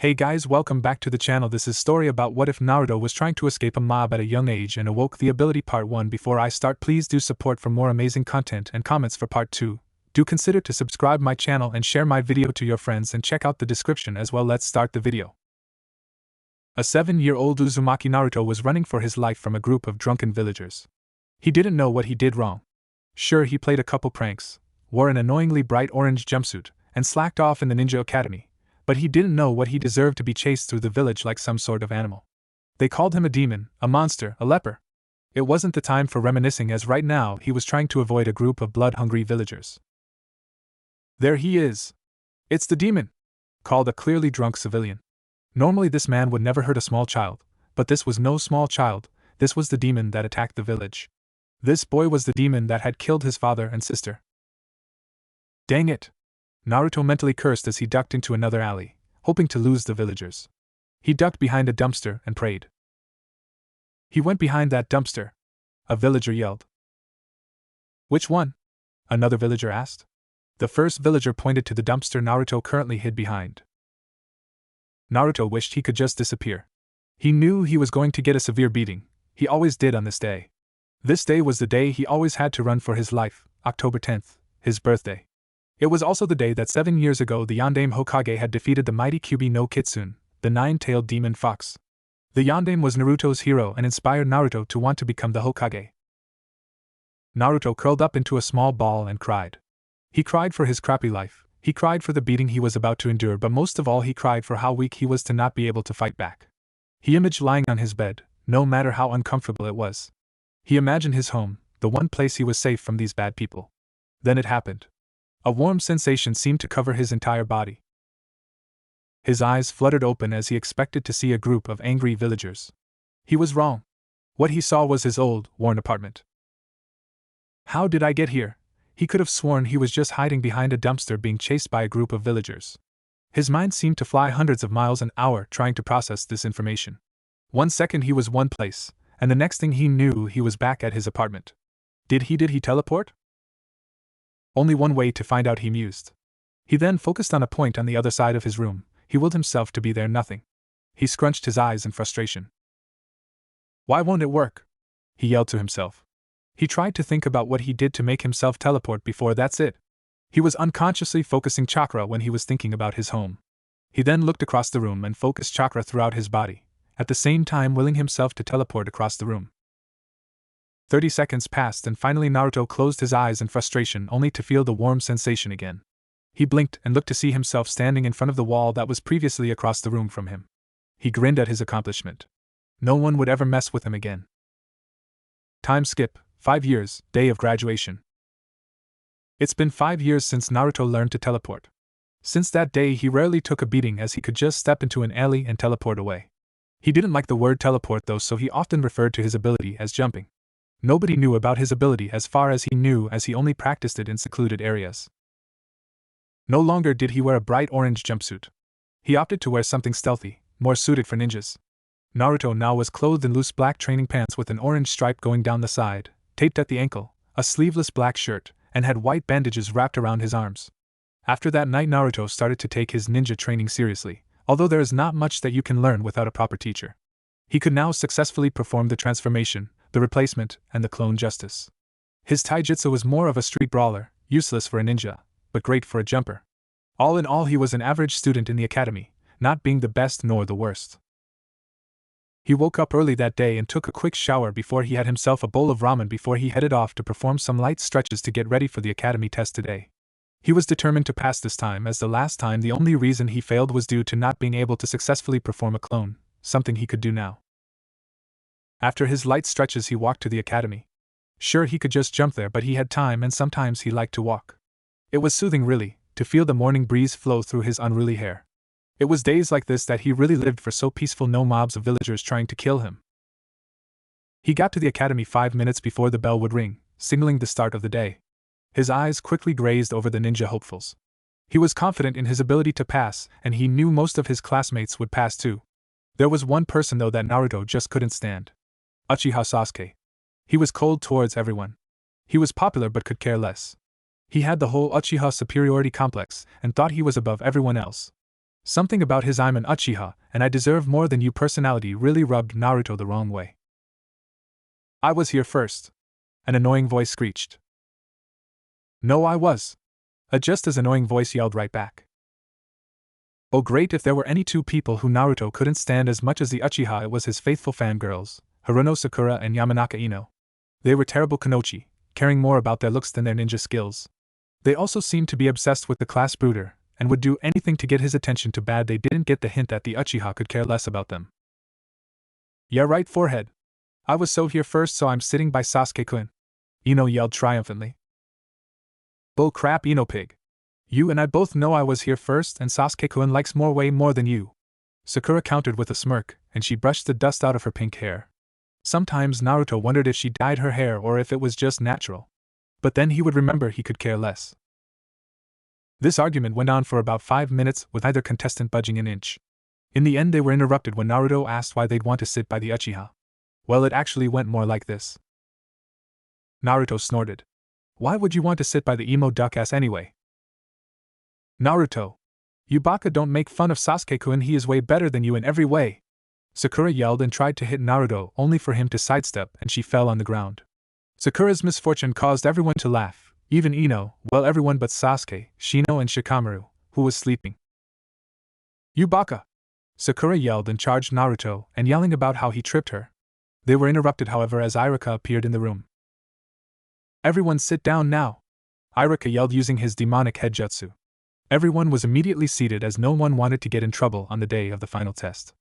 Hey guys, welcome back to the channel. This is story about what if Naruto was trying to escape a mob at a young age and awoke the ability part 1. Before I start, please do support for more amazing content and comments for part 2. Do consider to subscribe my channel and share my video to your friends and check out the description as well. Let's start the video. A 7-year-old Uzumaki Naruto was running for his life from a group of drunken villagers. He didn't know what he did wrong. Sure, he played a couple pranks, wore an annoyingly bright orange jumpsuit, and slacked off in the ninja academy. But he didn't know what he deserved to be chased through the village like some sort of animal. They called him a demon, a monster, a leper. It wasn't the time for reminiscing, as right now he was trying to avoid a group of blood-hungry villagers. There he is. It's the demon, called a clearly drunk civilian. Normally this man would never hurt a small child, but this was no small child. This was the demon that attacked the village. This boy was the demon that had killed his father and sister. Dang it! Naruto mentally cursed as he ducked into another alley, hoping to lose the villagers. He ducked behind a dumpster and prayed. He went behind that dumpster. A villager yelled. Which one? Another villager asked. The first villager pointed to the dumpster Naruto currently hid behind. Naruto wished he could just disappear. He knew he was going to get a severe beating. He always did on this day. This day was the day he always had to run for his life, October 10th, his birthday. It was also the day that 7 years ago the Yondaime Hokage had defeated the mighty Kyuubi no Kitsune, the nine-tailed demon fox. The Yondaime was Naruto's hero and inspired Naruto to want to become the Hokage. Naruto curled up into a small ball and cried. He cried for his crappy life, he cried for the beating he was about to endure, but most of all he cried for how weak he was to not be able to fight back. He imagined lying on his bed, no matter how uncomfortable it was. He imagined his home, the one place he was safe from these bad people. Then it happened. A warm sensation seemed to cover his entire body. His eyes fluttered open as he expected to see a group of angry villagers. He was wrong. What he saw was his old, worn apartment. How did I get here? He could have sworn he was just hiding behind a dumpster being chased by a group of villagers. His mind seemed to fly hundreds of miles an hour trying to process this information. 1 second he was one place, and the next thing he knew he was back at his apartment. Did he teleport? Only one way to find out, he mused. He then focused on a point on the other side of his room. He willed himself to be there. Nothing. He scrunched his eyes in frustration. Why won't it work? He yelled to himself. He tried to think about what he did to make himself teleport before. That's it. He was unconsciously focusing chakra when he was thinking about his home. He then looked across the room and focused chakra throughout his body, at the same time willing himself to teleport across the room. 30 seconds passed and finally Naruto closed his eyes in frustration only to feel the warm sensation again. He blinked and looked to see himself standing in front of the wall that was previously across the room from him. He grinned at his accomplishment. No one would ever mess with him again. Time skip, 5 years, day of graduation. It's been 5 years since Naruto learned to teleport. Since that day he rarely took a beating as he could just step into an alley and teleport away. He didn't like the word teleport though, so he often referred to his ability as jumping. Nobody knew about his ability as far as he knew, as he only practiced it in secluded areas. No longer did he wear a bright orange jumpsuit. He opted to wear something stealthy, more suited for ninjas. Naruto now was clothed in loose black training pants with an orange stripe going down the side, taped at the ankle, a sleeveless black shirt, and had white bandages wrapped around his arms. After that night Naruto started to take his ninja training seriously, although there is not much that you can learn without a proper teacher. He could now successfully perform the transformation, the replacement, and the clone justice. His taijutsu was more of a street brawler, useless for a ninja, but great for a jumper. All in all he was an average student in the academy, not being the best nor the worst. He woke up early that day and took a quick shower before he had himself a bowl of ramen before he headed off to perform some light stretches to get ready for the academy test today. He was determined to pass this time, as the last time the only reason he failed was due to not being able to successfully perform a clone, something he could do now. After his light stretches he walked to the academy. Sure, he could just jump there, but he had time and sometimes he liked to walk. It was soothing really, to feel the morning breeze flow through his unruly hair. It was days like this that he really lived for, so peaceful, no mobs of villagers trying to kill him. He got to the academy 5 minutes before the bell would ring, signaling the start of the day. His eyes quickly grazed over the ninja hopefuls. He was confident in his ability to pass, and he knew most of his classmates would pass too. There was one person though that Naruto just couldn't stand. Uchiha Sasuke. He was cold towards everyone. He was popular but could care less. He had the whole Uchiha superiority complex and thought he was above everyone else. Something about his "I'm an Uchiha, and I deserve more than you" personality really rubbed Naruto the wrong way. "I was here first," an annoying voice screeched. "No, I was," a just as annoying voice yelled right back. Oh great, if there were any two people who Naruto couldn't stand as much as the Uchiha, it was his faithful fangirls, Haruno Sakura and Yamanaka Ino. They were terrible kunoichi, caring more about their looks than their ninja skills. They also seemed to be obsessed with the class brooder, and would do anything to get his attention. Too bad they didn't get the hint that the Uchiha could care less about them. "Yeah right, forehead. I was so here first, so I'm sitting by Sasuke-kun," Ino yelled triumphantly. "Bull crap, Ino pig. You and I both know I was here first, and Sasuke-kun likes way more than you," Sakura countered with a smirk, and she brushed the dust out of her pink hair. Sometimes Naruto wondered if she dyed her hair or if it was just natural. But then he would remember he could care less. This argument went on for about 5 minutes, with neither contestant budging an inch. In the end, they were interrupted when Naruto asked why they'd want to sit by the Uchiha. Well, it actually went more like this. Naruto snorted. "Why would you want to sit by the emo duck-ass anyway?" "Naruto! You baka, don't make fun of Sasuke-kun, he is way better than you in every way!" Sakura yelled and tried to hit Naruto, only for him to sidestep, and she fell on the ground. Sakura's misfortune caused everyone to laugh, even Ino, well, everyone but Sasuke, Shino and Shikamaru, who was sleeping. "You baka!" Sakura yelled and charged Naruto, and yelling about how he tripped her. They were interrupted, however, as Iruka appeared in the room. "Everyone sit down now!" Iruka yelled using his demonic head jutsu. Everyone was immediately seated as no one wanted to get in trouble on the day of the final test.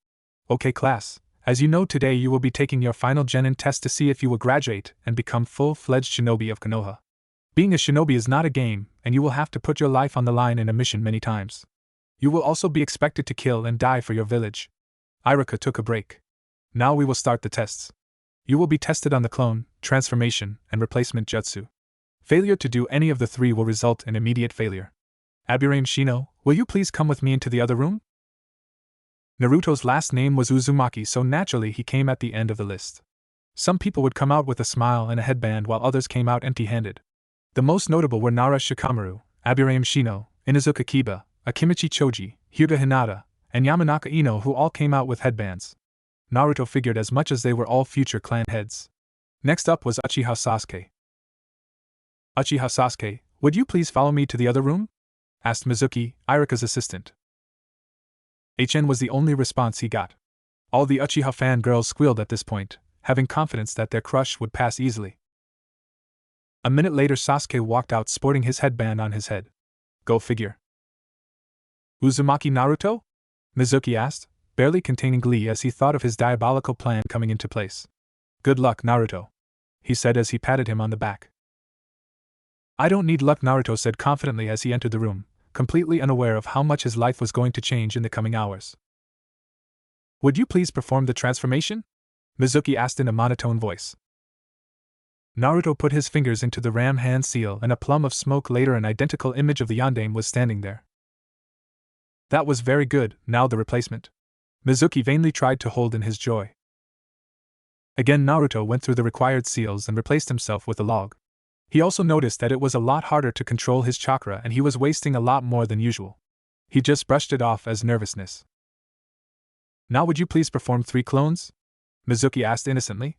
"Okay class, as you know, today you will be taking your final Genin test to see if you will graduate and become full-fledged shinobi of Konoha. Being a shinobi is not a game, and you will have to put your life on the line in a mission many times. You will also be expected to kill and die for your village." Iruka took a break. "Now we will start the tests. You will be tested on the clone, transformation, and replacement jutsu. Failure to do any of the three will result in immediate failure. Aburame Shino, will you please come with me into the other room?" Naruto's last name was Uzumaki, so naturally he came at the end of the list. Some people would come out with a smile and a headband, while others came out empty-handed. The most notable were Nara Shikamaru, Aburame Shino, Inuzuka Kiba, Akimichi Choji, Hyuga Hinata, and Yamanaka Ino, who all came out with headbands. Naruto figured as much, as they were all future clan heads. Next up was Uchiha Sasuke. "Uchiha Sasuke, would you please follow me to the other room?" asked Mizuki, Iruka's assistant. HN was the only response he got. All the Uchiha fangirls squealed at this point, having confidence that their crush would pass easily. A minute later, Sasuke walked out sporting his headband on his head. Go figure. "Uzumaki Naruto?" Mizuki asked, barely containing glee as he thought of his diabolical plan coming into place. "Good luck, Naruto," he said as he patted him on the back. "I don't need luck," Naruto said confidently as he entered the room, completely unaware of how much his life was going to change in the coming hours. "Would you please perform the transformation?" Mizuki asked in a monotone voice. Naruto put his fingers into the ram hand seal, and a plum of smoke later an identical image of the yondaime was standing there. "That was very good, now the replacement." Mizuki vainly tried to hold in his joy. Again Naruto went through the required seals and replaced himself with a log. He also noticed that it was a lot harder to control his chakra and he was wasting a lot more than usual. He just brushed it off as nervousness. "Now would you please perform 3 clones?" Mizuki asked innocently.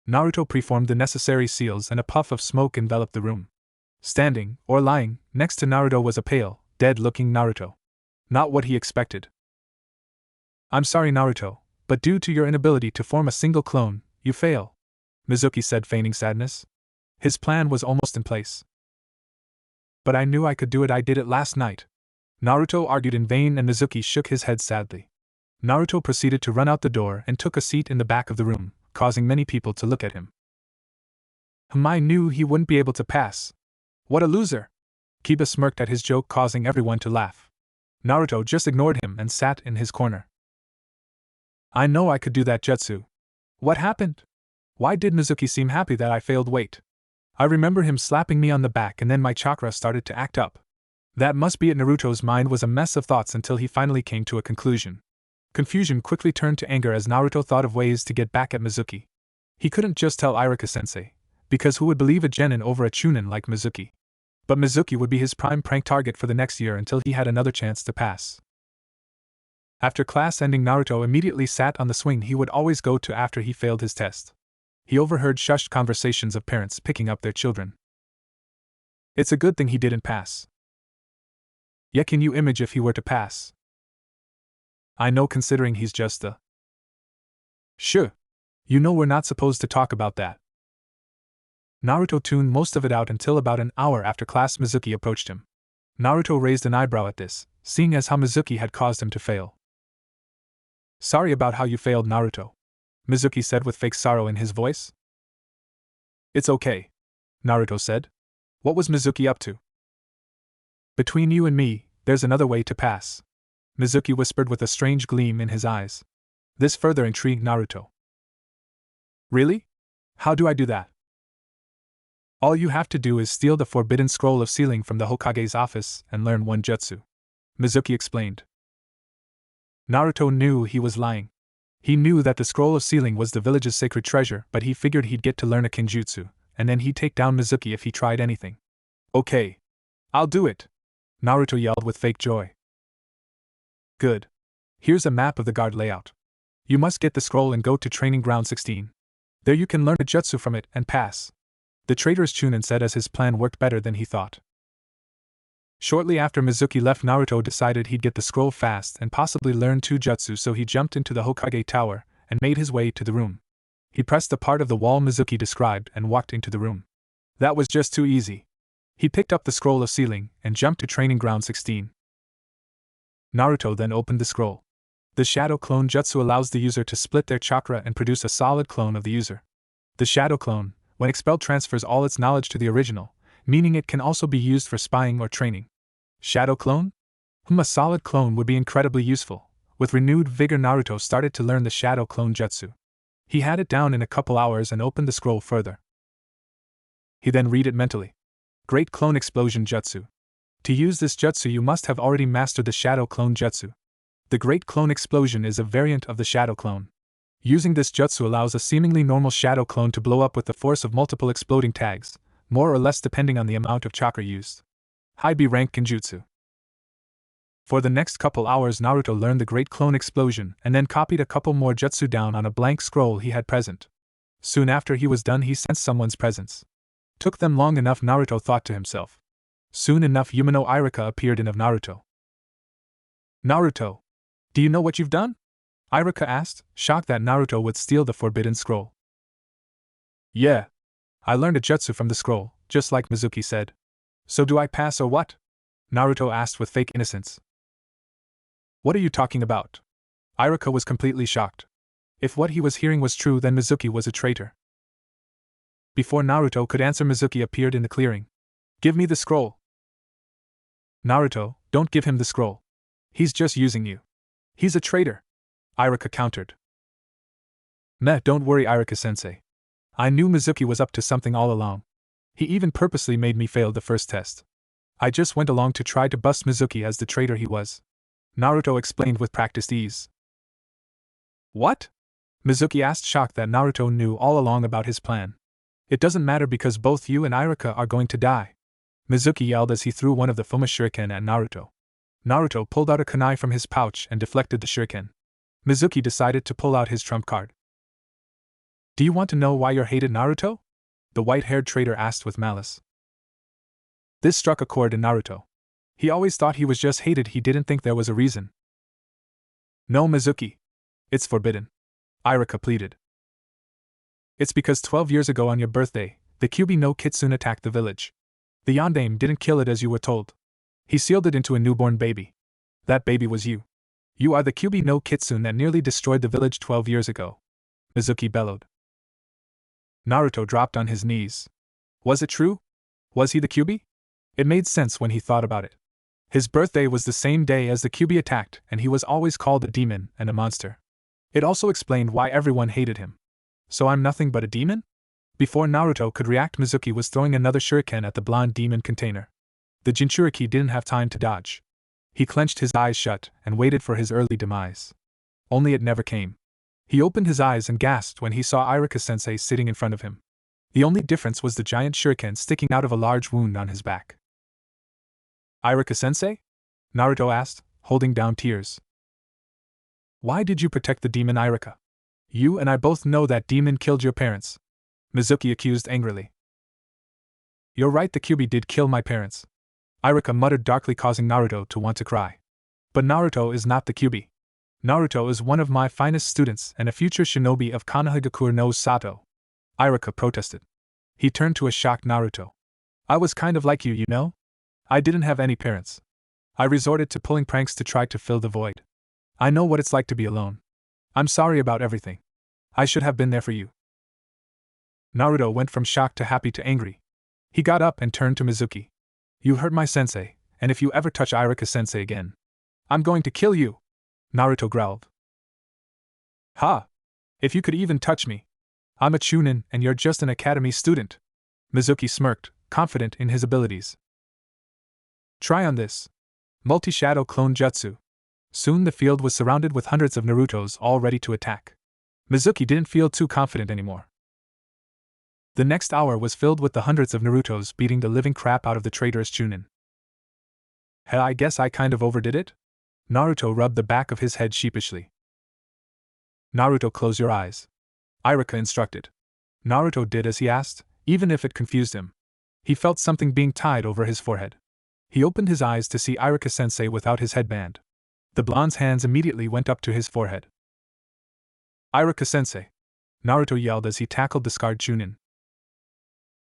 Naruto performed the necessary seals and a puff of smoke enveloped the room. Standing, or lying, next to Naruto was a pale, dead-looking Naruto. Not what he expected. "I'm sorry, Naruto, but due to your inability to form a single clone, you fail," Mizuki said, feigning sadness. His plan was almost in place. "But I knew I could do it, I did it last night." Naruto argued in vain and Mizuki shook his head sadly. Naruto proceeded to run out the door and took a seat in the back of the room, causing many people to look at him. I knew he wouldn't be able to pass. What a loser! Kiba smirked at his joke, causing everyone to laugh. Naruto just ignored him and sat in his corner. "I know I could do that jutsu. What happened? Why did Mizuki seem happy that I failed? Wait. I remember him slapping me on the back and then my chakra started to act up. That must be it." Naruto's mind was a mess of thoughts until he finally came to a conclusion. Confusion quickly turned to anger as Naruto thought of ways to get back at Mizuki. He couldn't just tell Iruka-sensei, because who would believe a genin over a chunin like Mizuki? But Mizuki would be his prime prank target for the next year until he had another chance to pass. After class ending, Naruto immediately sat on the swing he would always go to after he failed his test. He overheard shushed conversations of parents picking up their children. It's a good thing he didn't pass. Yeah, can you imagine if he were to pass? I know, considering he's just a... Sure. You know we're not supposed to talk about that. Naruto tuned most of it out until about an hour after class. Mizuki approached him. Naruto raised an eyebrow at this, seeing as how Mizuki had caused him to fail. Sorry about how you failed, Naruto, Mizuki said with fake sorrow in his voice. It's okay, Naruto said. What was Mizuki up to? Between you and me, there's another way to pass, Mizuki whispered with a strange gleam in his eyes. This further intrigued Naruto. Really? How do I do that? All you have to do is steal the forbidden scroll of sealing from the Hokage's office and learn one jutsu, Mizuki explained. Naruto knew he was lying. He knew that the scroll of sealing was the village's sacred treasure, but he figured he'd get to learn a kinjutsu, and then he'd take down Mizuki if he tried anything. Okay. I'll do it, Naruto yelled with fake joy. Good. Here's a map of the guard layout. You must get the scroll and go to Training Ground 16. There you can learn a jutsu from it and pass, the traitorous Chunin said as his plan worked better than he thought. Shortly after Mizuki left, Naruto decided he'd get the scroll fast and possibly learn 2 jutsu, so he jumped into the Hokage tower and made his way to the room. He pressed the part of the wall Mizuki described and walked into the room. That was just too easy. He picked up the scroll of sealing and jumped to Training Ground 16. Naruto then opened the scroll. The Shadow Clone Jutsu allows the user to split their chakra and produce a solid clone of the user. The Shadow Clone, when expelled, transfers all its knowledge to the original, meaning it can also be used for spying or training. Shadow Clone? A solid clone would be incredibly useful. With renewed vigor, Naruto started to learn the Shadow Clone Jutsu. He had it down in a couple hours and opened the scroll further. He then read it mentally. Great Clone Explosion Jutsu. To use this jutsu you must have already mastered the Shadow Clone Jutsu. The Great Clone Explosion is a variant of the Shadow Clone. Using this jutsu allows a seemingly normal Shadow Clone to blow up with the force of multiple exploding tags, more or less depending on the amount of chakra used. High B rank Genjutsu. For the next couple hours Naruto learned the Great Clone Explosion and then copied a couple more jutsu down on a blank scroll he had present. Soon after he was done he sensed someone's presence. Took them long enough, Naruto thought to himself. Soon enough Yumino Irika appeared in of Naruto. Naruto, do you know what you've done? Irika asked, shocked that Naruto would steal the forbidden scroll. Yeah. I learned a jutsu from the scroll, just like Mizuki said. So do I pass or what? Naruto asked with fake innocence. What are you talking about? Irika was completely shocked. If what he was hearing was true, then Mizuki was a traitor. Before Naruto could answer, Mizuki appeared in the clearing. Give me the scroll. Naruto, don't give him the scroll. He's just using you. He's a traitor, Irika countered. Meh, don't worry, Irika-sensei. I knew Mizuki was up to something all along. He even purposely made me fail the first test. I just went along to try to bust Mizuki as the traitor he was, Naruto explained with practiced ease. What? Mizuki asked, shocked that Naruto knew all along about his plan. It doesn't matter because both you and Irika are going to die, Mizuki yelled as he threw one of the Fuma shuriken at Naruto. Naruto pulled out a kunai from his pouch and deflected the shuriken. Mizuki decided to pull out his trump card. Do you want to know why you're hated, Naruto? The white-haired traitor asked with malice. This struck a chord in Naruto. He always thought he was just hated, he didn't think there was a reason. No, Mizuki. It's forbidden, Irika pleaded. It's because 12 years ago on your birthday, the Kyuubi no Kitsune attacked the village. The Yondaime didn't kill it as you were told. He sealed it into a newborn baby. That baby was you. You are the Kyuubi no Kitsune that nearly destroyed the village 12 years ago, Mizuki bellowed. Naruto dropped on his knees. Was it true? Was he the Kyuubi? It made sense when he thought about it. His birthday was the same day as the Kyuubi attacked, and he was always called a demon and a monster. It also explained why everyone hated him. So I'm nothing but a demon? Before Naruto could react, Mizuki was throwing another shuriken at the blonde demon container. The Jinchuriki didn't have time to dodge. He clenched his eyes shut and waited for his early demise. Only it never came. He opened his eyes and gasped when he saw Irika-sensei sitting in front of him. The only difference was the giant shuriken sticking out of a large wound on his back. Irika-sensei? Naruto asked, holding down tears. Why did you protect the demon Irika? You and I both know that demon killed your parents, Mizuki accused angrily. You're right, the Kyuubi did kill my parents, Irika muttered darkly, causing Naruto to want to cry. But Naruto is not the Kyuubi. Naruto is one of my finest students and a future shinobi of Konohagakure no Sato, Irika protested. He turned to a shocked Naruto. I was kind of like you, you know? I didn't have any parents. I resorted to pulling pranks to try to fill the void. I know what it's like to be alone. I'm sorry about everything. I should have been there for you. Naruto went from shocked to happy to angry. He got up and turned to Mizuki. You hurt my sensei, and if you ever touch Irika-sensei again, I'm going to kill you, Naruto growled. Ha! If you could even touch me. I'm a Chunin and you're just an academy student, Mizuki smirked, confident in his abilities. Try on this. Multi-shadow clone jutsu. Soon the field was surrounded with hundreds of Narutos all ready to attack. Mizuki didn't feel too confident anymore. The next hour was filled with the hundreds of Narutos beating the living crap out of the traitorous Chunin. Hey, I guess I kind of overdid it? Naruto rubbed the back of his head sheepishly. Naruto, close your eyes, Irika instructed. Naruto did as he asked, even if it confused him. He felt something being tied over his forehead. He opened his eyes to see Irika-sensei without his headband. The blonde's hands immediately went up to his forehead. Irika-sensei, Naruto yelled as he tackled the scarred Chunin.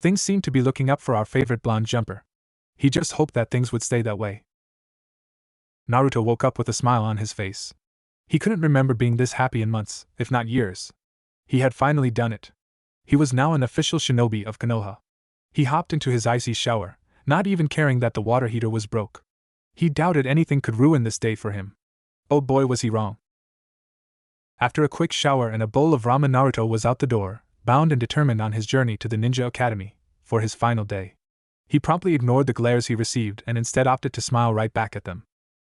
Things seemed to be looking up for our favorite blonde jumper. He just hoped that things would stay that way. Naruto woke up with a smile on his face. He couldn't remember being this happy in months, if not years. He had finally done it. He was now an official shinobi of Konoha. He hopped into his icy shower, not even caring that the water heater was broke. He doubted anything could ruin this day for him. Oh boy, was he wrong. After a quick shower and a bowl of ramen, Naruto was out the door, bound and determined on his journey to the Ninja Academy, for his final day. He promptly ignored the glares he received and instead opted to smile right back at them.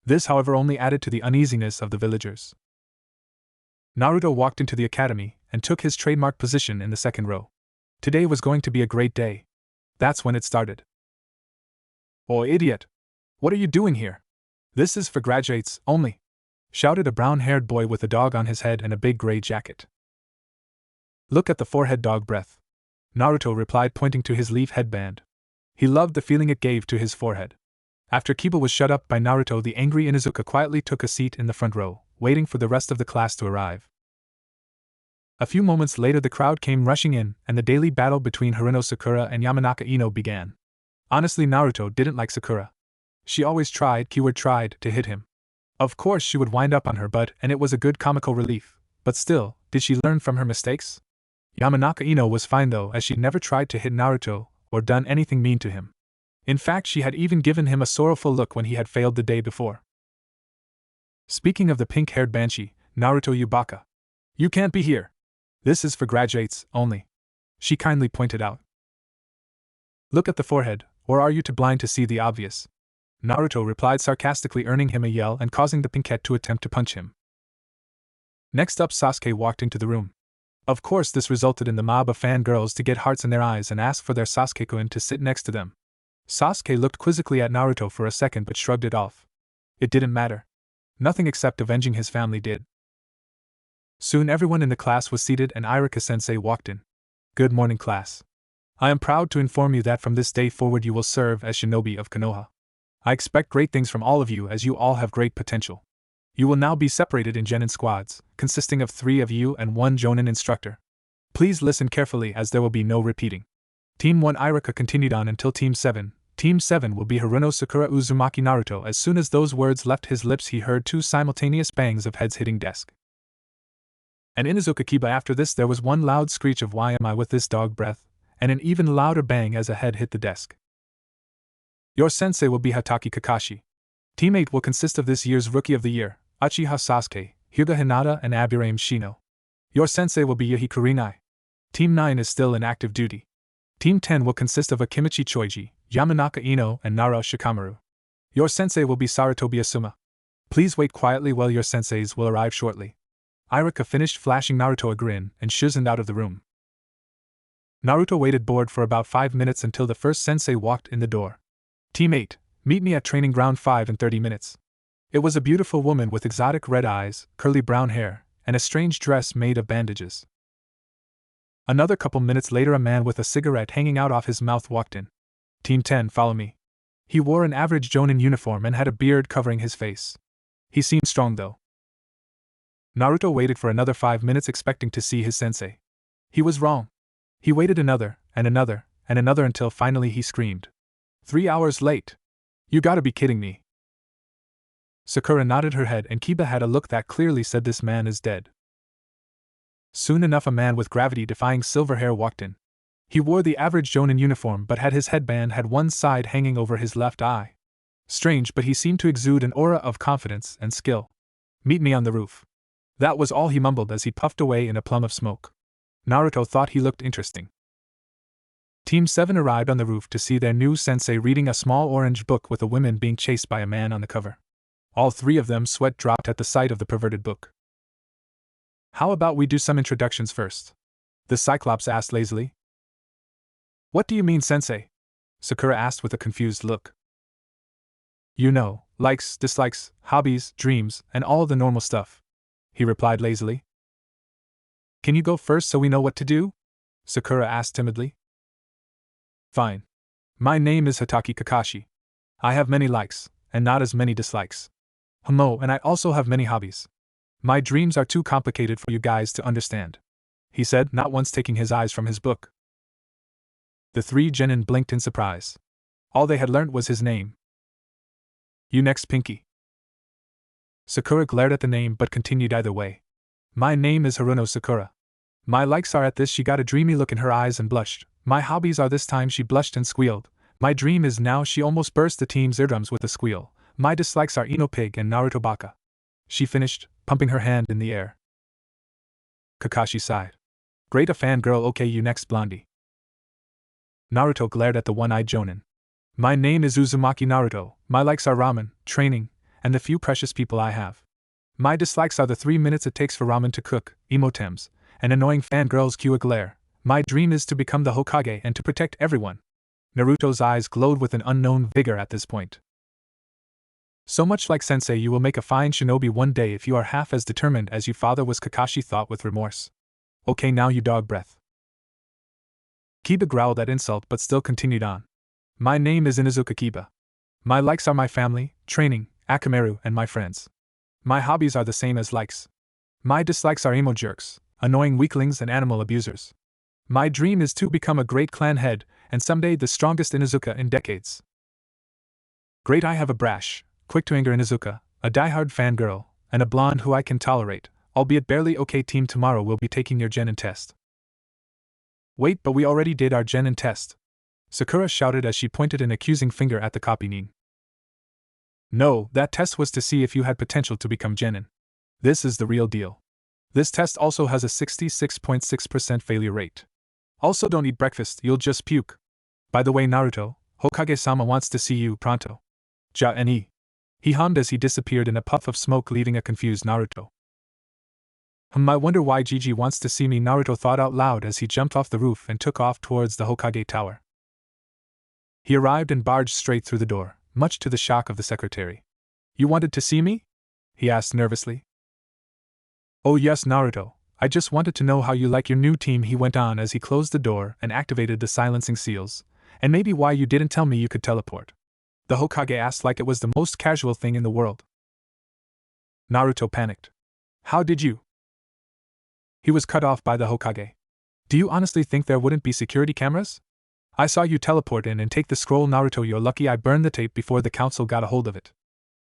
This, however, only added to the uneasiness of the villagers. Naruto walked into the academy and took his trademark position in the second row. Today was going to be a great day. That's when it started. Oh, idiot! What are you doing here? This is for graduates only, shouted a brown-haired boy with a dog on his head and a big gray jacket. Look at the forehead, dog breath, Naruto replied, pointing to his leaf headband. He loved the feeling it gave to his forehead. After Kiba was shut up by Naruto, the angry Inuzuka quietly took a seat in the front row, waiting for the rest of the class to arrive. A few moments later, the crowd came rushing in, and the daily battle between Haruno Sakura and Yamanaka Ino began. Honestly, Naruto didn't like Sakura. She always tried to hit him. Of course she would wind up on her butt, and it was a good comical relief, but still, did she learn from her mistakes? Yamanaka Ino was fine though, as she'd never tried to hit Naruto or done anything mean to him. In fact, she had even given him a sorrowful look when he had failed the day before. Speaking of the pink-haired banshee, Naruto Yubaka. You can't be here. This is for graduates only, she kindly pointed out. Look at the forehead, or are you too blind to see the obvious? Naruto replied sarcastically, earning him a yell and causing the pinkette to attempt to punch him. Next up, Sasuke walked into the room. Of course, this resulted in the mob of fangirls to get hearts in their eyes and ask for their Sasuke-kun to sit next to them. Sasuke looked quizzically at Naruto for a second but shrugged it off. It didn't matter. Nothing except avenging his family did. Soon everyone in the class was seated and Irika-sensei walked in. Good morning, class. I am proud to inform you that from this day forward you will serve as shinobi of Konoha. I expect great things from all of you as you all have great potential. You will now be separated in genin squads, consisting of 3 of you and 1 jonin instructor. Please listen carefully as there will be no repeating. Team 1 Irika continued on until Team 7. Team 7 will be Haruno Sakura Uzumaki. Naruto. As soon as those words left his lips, he heard 2 simultaneous bangs of heads hitting desk. And Inuzuka Kiba. After this there was one loud screech of "Why am I with this dog breath?" and an even louder bang as a head hit the desk. Your sensei will be Hatake Kakashi. Team 8 will consist of this year's Rookie of the Year, Uchiha Sasuke, Hyuga Hinata and Aburame Shino. Your sensei will be Yahi Kurinai. Team 9 is still in active duty. Team 10 will consist of Akimichi Choiji, Yamanaka Ino and Nara Shikamaru. Your sensei will be Saratobi Asuma. Please wait quietly while your senseis will arrive shortly. Irika finished flashing Naruto a grin and shizened out of the room. Naruto waited bored for about 5 minutes until the first sensei walked in the door. Team 8, meet me at Training Ground 5 in 30 minutes. It was a beautiful woman with exotic red eyes, curly brown hair, and a strange dress made of bandages. Another couple minutes later, a man with a cigarette hanging out of his mouth walked in. Team 10, follow me. He wore an average Jonin uniform and had a beard covering his face. He seemed strong though. Naruto waited for another 5 minutes expecting to see his sensei. He was wrong. He waited another, and another, and another until finally he screamed. 3 hours late. You gotta be kidding me. Sakura nodded her head and Kiba had a look that clearly said this man is dead. Soon enough a man with gravity-defying silver hair walked in. He wore the average Jonin uniform but his headband had one side hanging over his left eye. Strange, but he seemed to exude an aura of confidence and skill. Meet me on the roof. That was all he mumbled as he puffed away in a plume of smoke. Naruto thought he looked interesting. Team 7 arrived on the roof to see their new sensei reading a small orange book with a woman being chased by a man on the cover. All three of them sweat dropped at the sight of the perverted book. How about we do some introductions first? The Cyclops asked lazily. What do you mean, sensei? Sakura asked with a confused look. You know, likes, dislikes, hobbies, dreams, and all the normal stuff, he replied lazily. Can you go first so we know what to do? Sakura asked timidly. Fine. My name is Hataki Kakashi. I have many likes, and not as many dislikes. And I also have many hobbies. My dreams are too complicated for you guys to understand, he said, not once taking his eyes from his book. The three genin blinked in surprise. All they had learnt was his name. You next, Pinky. Sakura glared at the name but continued either way. My name is Haruno Sakura. My likes are at this, she got a dreamy look in her eyes and blushed. My hobbies are this, time she blushed and squealed. My dream is now, she almost burst the team's eardrums with a squeal. My dislikes are Ino Pig and Naruto Baka. She finished, pumping her hand in the air. Kakashi sighed. Great, a fangirl. Okay, you next, Blondie. Naruto glared at the one-eyed Jonin. My name is Uzumaki Naruto. My likes are ramen, training, and the few precious people I have. My dislikes are the 3 minutes it takes for ramen to cook, emotems, and annoying fangirls cue a glare. My dream is to become the Hokage and to protect everyone. Naruto's eyes glowed with an unknown vigor at this point. So much like Sensei, you will make a fine shinobi one day if you are half as determined as your father was, Kakashi thought with remorse. Okay, now you dog breath. Kiba growled at insult but still continued on. My name is Inuzuka Kiba. My likes are my family, training, Akamaru, and my friends. My hobbies are the same as likes. My dislikes are emo jerks, annoying weaklings, and animal abusers. My dream is to become a great clan head, and someday the strongest Inuzuka in decades. Great, I have a brash, quick to anger Inuzuka, a diehard fangirl, and a blonde who I can tolerate, albeit barely. Okay, team, tomorrow we'll be taking your genin test. Wait, but we already did our genin test, Sakura shouted as she pointed an accusing finger at the copy nin. No, that test was to see if you had potential to become genin. This is the real deal. This test also has a 66.6% failure rate. Also, don't eat breakfast, you'll just puke. By the way, Naruto, Hokage-sama wants to see you pronto. Ja-ni. He hummed as he disappeared in a puff of smoke, leaving a confused Naruto. I wonder why Gigi wants to see me, Naruto thought out loud as he jumped off the roof and took off towards the Hokage tower. He arrived and barged straight through the door, much to the shock of the secretary. You wanted to see me? He asked nervously. Oh yes, Naruto, I just wanted to know how you like your new team, he went on as he closed the door and activated the silencing seals, and maybe why you didn't tell me you could teleport. The Hokage asked like it was the most casual thing in the world. Naruto panicked. How did you? He was cut off by the Hokage. Do you honestly think there wouldn't be security cameras? I saw you teleport in and take the scroll, Naruto. You're lucky I burned the tape before the council got a hold of it.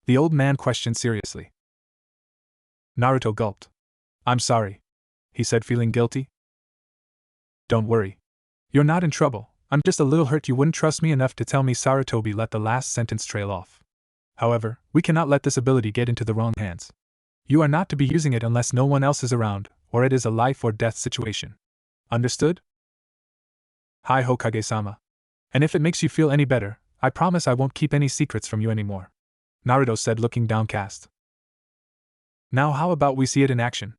The old man questioned seriously. Naruto gulped. I'm sorry, he said, feeling guilty. Don't worry. You're not in trouble. I'm just a little hurt you wouldn't trust me enough to tell me. Sarutobi let the last sentence trail off. However, we cannot let this ability get into the wrong hands. You are not to be using it unless no one else is around, or it is a life or death situation. Understood? Hi, Hokage-sama. And if it makes you feel any better, I promise I won't keep any secrets from you anymore, Naruto said, looking downcast. Now how about we see it in action?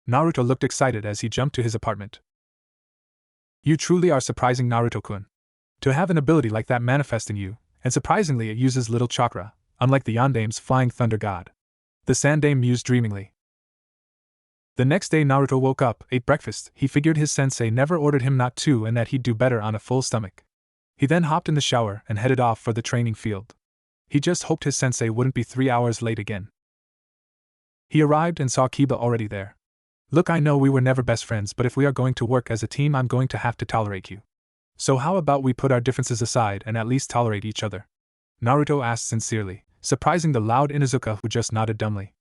Naruto looked excited as he jumped to his apartment. You truly are surprising, Naruto-kun. To have an ability like that manifest in you, and surprisingly it uses little chakra, unlike the Yandame's flying thunder god. The Sandame mused dreamingly. The next day Naruto woke up, ate breakfast. He figured his sensei never ordered him not to and that he'd do better on a full stomach. He then hopped in the shower and headed off for the training field. He just hoped his sensei wouldn't be 3 hours late again. He arrived and saw Kiba already there. Look, I know we were never best friends, but if we are going to work as a team, I'm going to have to tolerate you. So how about we put our differences aside and at least tolerate each other? Naruto asked sincerely, surprising the loud Inuzuka, who just nodded dumbly.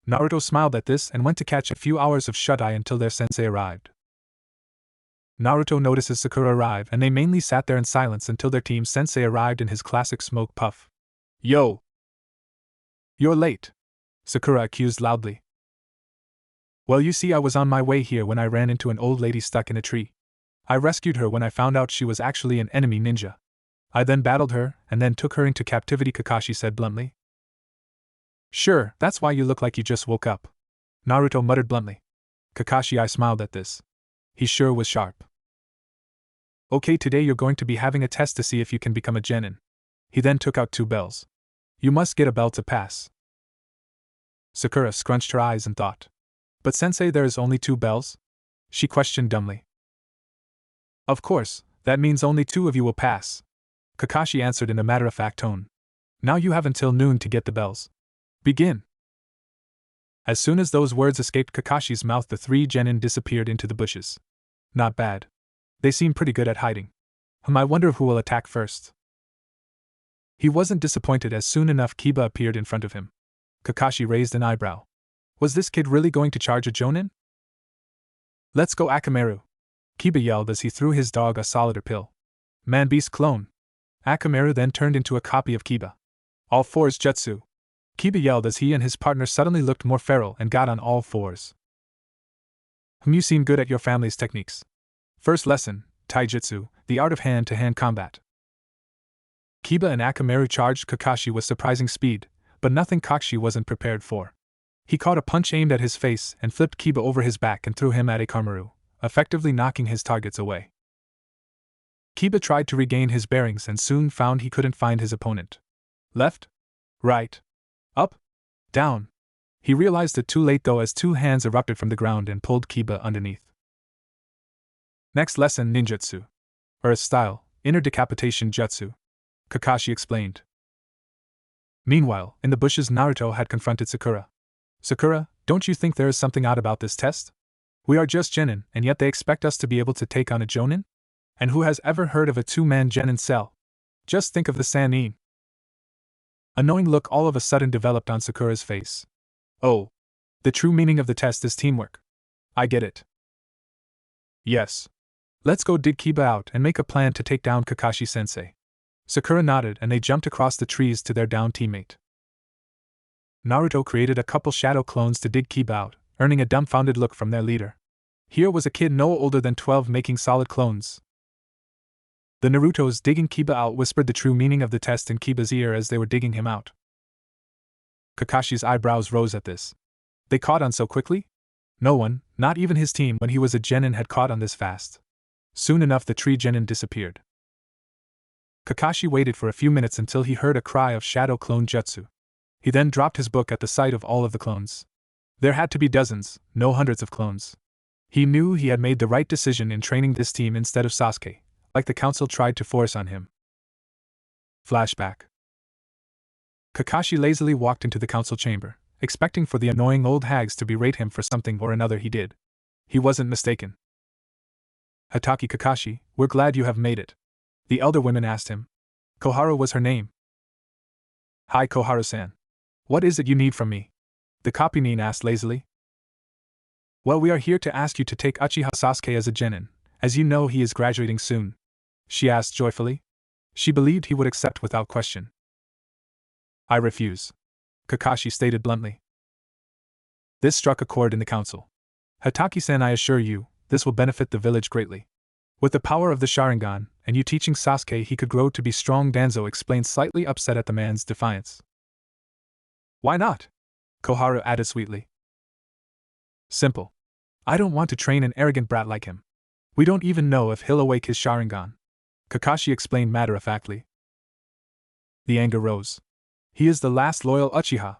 Naruto smiled at this and went to catch a few hours of shut-eye until their sensei arrived. Naruto notices Sakura arrive and they mainly sat there in silence until their team sensei arrived in his classic smoke puff. Yo! You're late, Sakura accused loudly. Well, you see, I was on my way here when I ran into an old lady stuck in a tree. I rescued her when I found out she was actually an enemy ninja. I then battled her, and then took her into captivity, Kakashi said bluntly. Sure, that's why you look like you just woke up, Naruto muttered bluntly. Kakashi I smiled at this. He sure was sharp. Okay, today you're going to be having a test to see if you can become a genin. He then took out 2 bells. You must get a bell to pass. Sakura scrunched her eyes and thought. But sensei, there is only 2 bells? She questioned dumbly. Of course, that means only 2 of you will pass, Kakashi answered in a matter-of-fact tone. Now you have until noon to get the bells. Begin. As soon as those words escaped Kakashi's mouth, the 3 genin disappeared into the bushes. Not bad. They seem pretty good at hiding. I wonder who will attack first. He wasn't disappointed as soon enough Kiba appeared in front of him. Kakashi raised an eyebrow. Was this kid really going to charge a Jonin? Let's go, Akamaru! Kiba yelled as he threw his dog a solider pill. Man-beast clone! Akamaru then turned into a copy of Kiba. All fours jutsu! Kiba yelled as he and his partner suddenly looked more feral and got on all fours. You seem good at your family's techniques. First lesson, Taijutsu, the art of hand-to-hand combat. Kiba and Akamaru charged Kakashi with surprising speed, but nothing Kakashi wasn't prepared for. He caught a punch aimed at his face and flipped Kiba over his back and threw him at Akamaru, effectively knocking his targets away. Kiba tried to regain his bearings and soon found he couldn't find his opponent. Left? Right? Up? Down? He realized it too late though as 2 hands erupted from the ground and pulled Kiba underneath. Next lesson, ninjutsu. Earth style, inner decapitation jutsu. Kakashi explained. Meanwhile, in the bushes Naruto had confronted Sakura. Sakura, don't you think there is something odd about this test? We are just genin, and yet they expect us to be able to take on a jonin? And who has ever heard of a 2-man genin cell? Just think of the Sannin. A knowing look all of a sudden developed on Sakura's face. Oh. The true meaning of the test is teamwork. I get it. Yes. Let's go dig Kiba out and make a plan to take down Kakashi-sensei. Sakura nodded and they jumped across the trees to their downed teammate. Naruto created a couple shadow clones to dig Kiba out, earning a dumbfounded look from their leader. Here was a kid no older than 12 making solid clones. The Narutos digging Kiba out whispered the true meaning of the test in Kiba's ear as they were digging him out. Kakashi's eyebrows rose at this. They caught on so quickly? No one, not even his team when he was a genin, had caught on this fast. Soon enough the tree genin disappeared. Kakashi waited for a few minutes until he heard a cry of shadow clone jutsu. He then dropped his book at the sight of all of the clones. There had to be dozens, no hundreds of clones. He knew he had made the right decision in training this team instead of Sasuke, like the council tried to force on him. Flashback. Kakashi lazily walked into the council chamber, expecting for the annoying old hags to berate him for something or another he did. He wasn't mistaken. Hatake Kakashi, we're glad you have made it. The elder women asked him. Koharu was her name. Hi Koharu-san. What is it you need from me? The copynin asked lazily. Well, we are here to ask you to take Uchiha Sasuke as a genin, as you know he is graduating soon. She asked joyfully. She believed he would accept without question. I refuse. Kakashi stated bluntly. This struck a chord in the council. Hatake-san, I assure you, this will benefit the village greatly. With the power of the Sharingan, and you teaching Sasuke he could grow to be strong, Danzo explained, slightly upset at the man's defiance. Why not? Koharu added sweetly. Simple. I don't want to train an arrogant brat like him. We don't even know if he'll awake his Sharingan. Kakashi explained matter-of-factly. The anger rose. He is the last loyal Uchiha.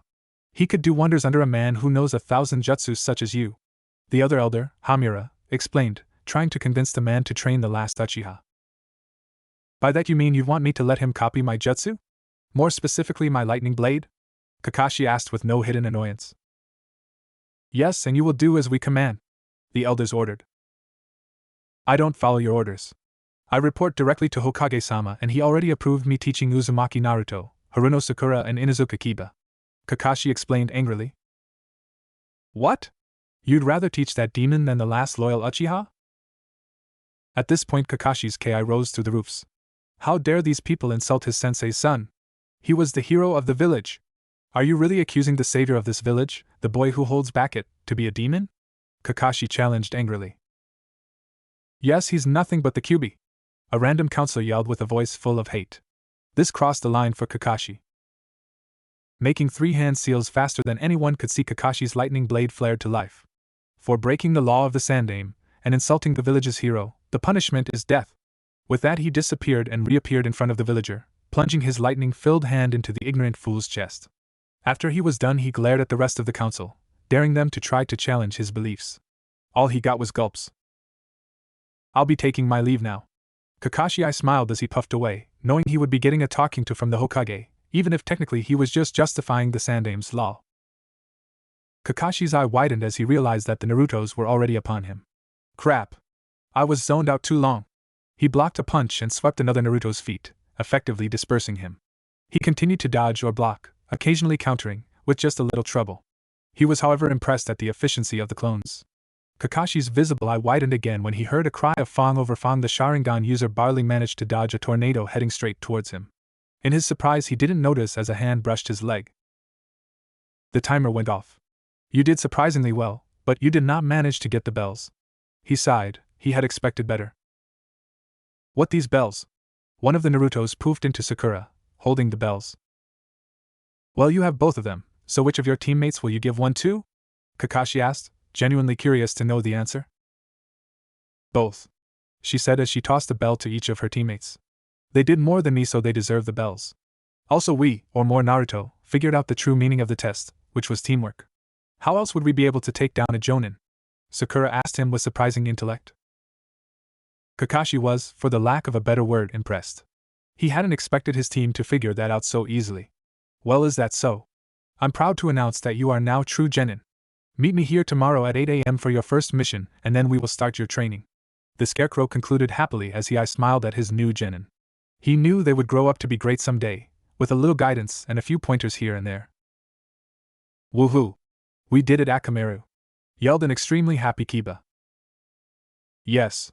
He could do wonders under a man who knows 1,000 jutsus such as you. The other elder, Hamura, explained, trying to convince the man to train the last Uchiha. By that you mean you want me to let him copy my jutsu? More specifically my lightning blade? Kakashi asked with no hidden annoyance. Yes, and you will do as we command, the elders ordered. I don't follow your orders. I report directly to Hokage-sama and he already approved me teaching Uzumaki Naruto, Haruno Sakura and Inuzuka Kiba. Kakashi explained angrily. What? You'd rather teach that demon than the last loyal Uchiha? At this point Kakashi's ki rose through the roofs. How dare these people insult his sensei's son? He was the hero of the village. Are you really accusing the savior of this village, the boy who holds back it, to be a demon? Kakashi challenged angrily. Yes, he's nothing but the Kyuubi. A random counselor yelled with a voice full of hate. This crossed the line for Kakashi. Making 3 hand seals faster than anyone could see, Kakashi's lightning blade flared to life. For breaking the law of the Sandaime and insulting the village's hero, the punishment is death. With that he disappeared and reappeared in front of the villager, plunging his lightning-filled hand into the ignorant fool's chest. After he was done he glared at the rest of the council, daring them to try to challenge his beliefs. All he got was gulps. I'll be taking my leave now. Kakashi smiled as he puffed away, knowing he would be getting a talking to from the Hokage, even if technically he was just justifying the Sandaime's law. Kakashi's eye widened as he realized that the Narutos were already upon him. Crap. I was zoned out too long. He blocked a punch and swept another Naruto's feet, effectively dispersing him. He continued to dodge or block, occasionally countering, with just a little trouble. He was however impressed at the efficiency of the clones. Kakashi's visible eye widened again when he heard a cry of Fong over Fong. The Sharingan user barely managed to dodge a tornado heading straight towards him. In his surprise he didn't notice as a hand brushed his leg. The timer went off. You did surprisingly well, but you did not manage to get the bells. He sighed, he had expected better. What these bells? One of the Narutos poofed into Sakura, holding the bells. Well, you have both of them, so which of your teammates will you give one to? Kakashi asked, genuinely curious to know the answer. Both, she said as she tossed a bell to each of her teammates. They did more than me, so they deserve the bells. Also we, or more Naruto, figured out the true meaning of the test, which was teamwork. How else would we be able to take down a Jonin? Sakura asked him with surprising intellect. Kakashi was, for the lack of a better word, impressed. He hadn't expected his team to figure that out so easily. Well, is that so? I'm proud to announce that you are now true genin. Meet me here tomorrow at 8 a.m. for your first mission, and then we will start your training. The Scarecrow concluded happily as he smiled at his new genin. He knew they would grow up to be great someday, with a little guidance and a few pointers here and there. Woohoo! We did it, Akamaru! Yelled an extremely happy Kiba. Yes.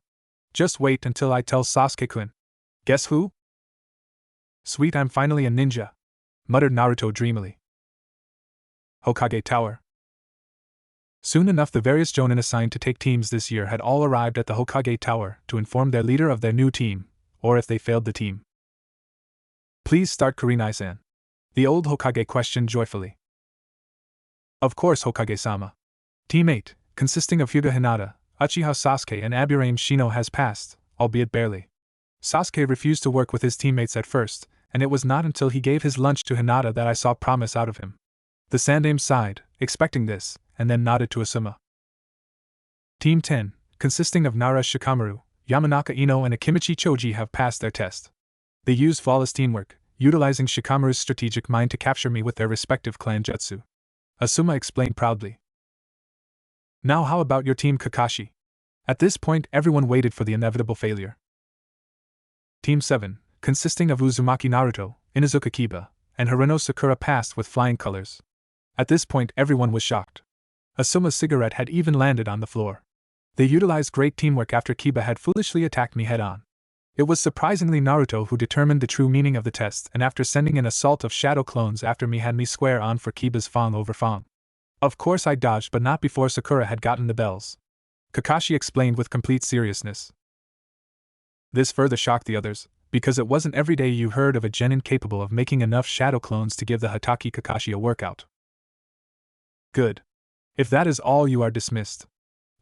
Just wait until I tell Sasuke-kun. Guess who? Sweet, I'm finally a ninja, muttered Naruto dreamily. Hokage Tower. Soon enough the various Jonin assigned to take teams this year had all arrived at the Hokage Tower to inform their leader of their new team, or if they failed the team. Please start, Kurenai-san. The old Hokage questioned joyfully. Of course, Hokage-sama. Team 8, consisting of Hyuga Hinata, Uchiha Sasuke and Aburame Shino has passed, albeit barely. Sasuke refused to work with his teammates at first, and it was not until he gave his lunch to Hinata that I saw promise out of him. The Sandaime sighed, expecting this, and then nodded to Asuma. Team 10, consisting of Nara Shikamaru, Yamanaka Ino and Akimichi Choji have passed their test. They used flawless teamwork, utilizing Shikamaru's strategic mind to capture me with their respective clan jutsu. Asuma explained proudly. Now how about your team, Kakashi? At this point everyone waited for the inevitable failure. Team 7, consisting of Uzumaki Naruto, Inuzuka Kiba, and Haruno Sakura passed with flying colors. At this point everyone was shocked. Asuma's cigarette had even landed on the floor. They utilized great teamwork after Kiba had foolishly attacked me head-on. It was surprisingly Naruto who determined the true meaning of the test, and after sending an assault of shadow clones after me had me square on for Kiba's Fong over Fong. Of course I dodged, but not before Sakura had gotten the bells. Kakashi explained with complete seriousness. This further shocked the others, because it wasn't every day you heard of a genin capable of making enough shadow clones to give the Hatake Kakashi a workout. Good. If that is all, you are dismissed.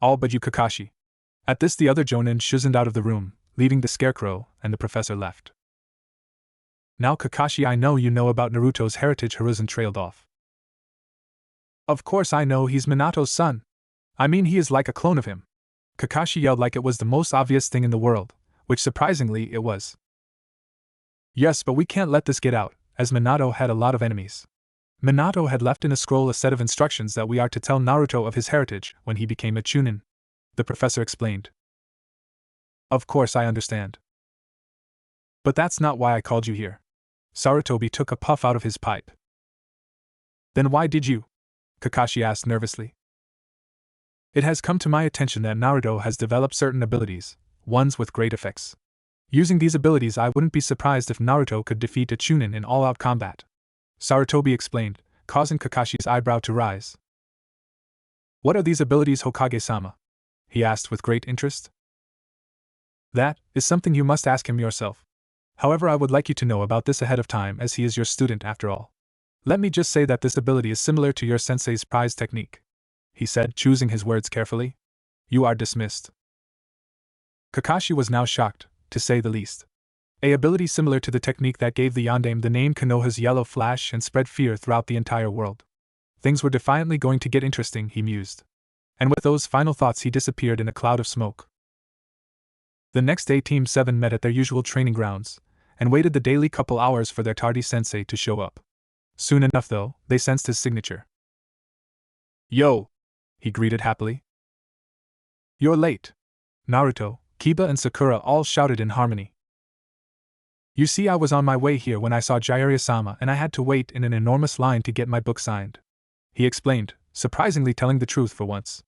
All but you, Kakashi. At this the other Jonin shuzened out of the room, leaving the Scarecrow and the professor left. Now Kakashi, I know you know about Naruto's heritage. Hiruzen trailed off. Of course I know he's Minato's son. I mean he is like a clone of him. Kakashi yelled like it was the most obvious thing in the world, which surprisingly it was. Yes, but we can't let this get out, as Minato had a lot of enemies. Minato had left in a scroll a set of instructions that we are to tell Naruto of his heritage when he became a Chunin. The professor explained. Of course I understand. But that's not why I called you here. Sarutobi took a puff out of his pipe. Then why did you? Kakashi asked nervously. It has come to my attention that Naruto has developed certain abilities, ones with great effects. Using these abilities, I wouldn't be surprised if Naruto could defeat a Chunin in all-out combat. Sarutobi explained, causing Kakashi's eyebrow to rise. What are these abilities, Hokage-sama? He asked with great interest. That is something you must ask him yourself. However, I would like you to know about this ahead of time, as he is your student after all. Let me just say that this ability is similar to your sensei's prize technique, he said, choosing his words carefully. You are dismissed. Kakashi was now shocked, to say the least. A ability similar to the technique that gave the Yondaime the name Konoha's Yellow Flash and spread fear throughout the entire world. Things were defiantly going to get interesting, he mused. And with those final thoughts he disappeared in a cloud of smoke. The next day Team 7 met at their usual training grounds, and waited the daily couple hours for their tardy sensei to show up. Soon enough though, they sensed his signature. Yo! He greeted happily. You're late. Naruto, Kiba and Sakura all shouted in harmony. You see, I was on my way here when I saw Jiraiya-sama and I had to wait in an enormous line to get my book signed. He explained, surprisingly telling the truth for once.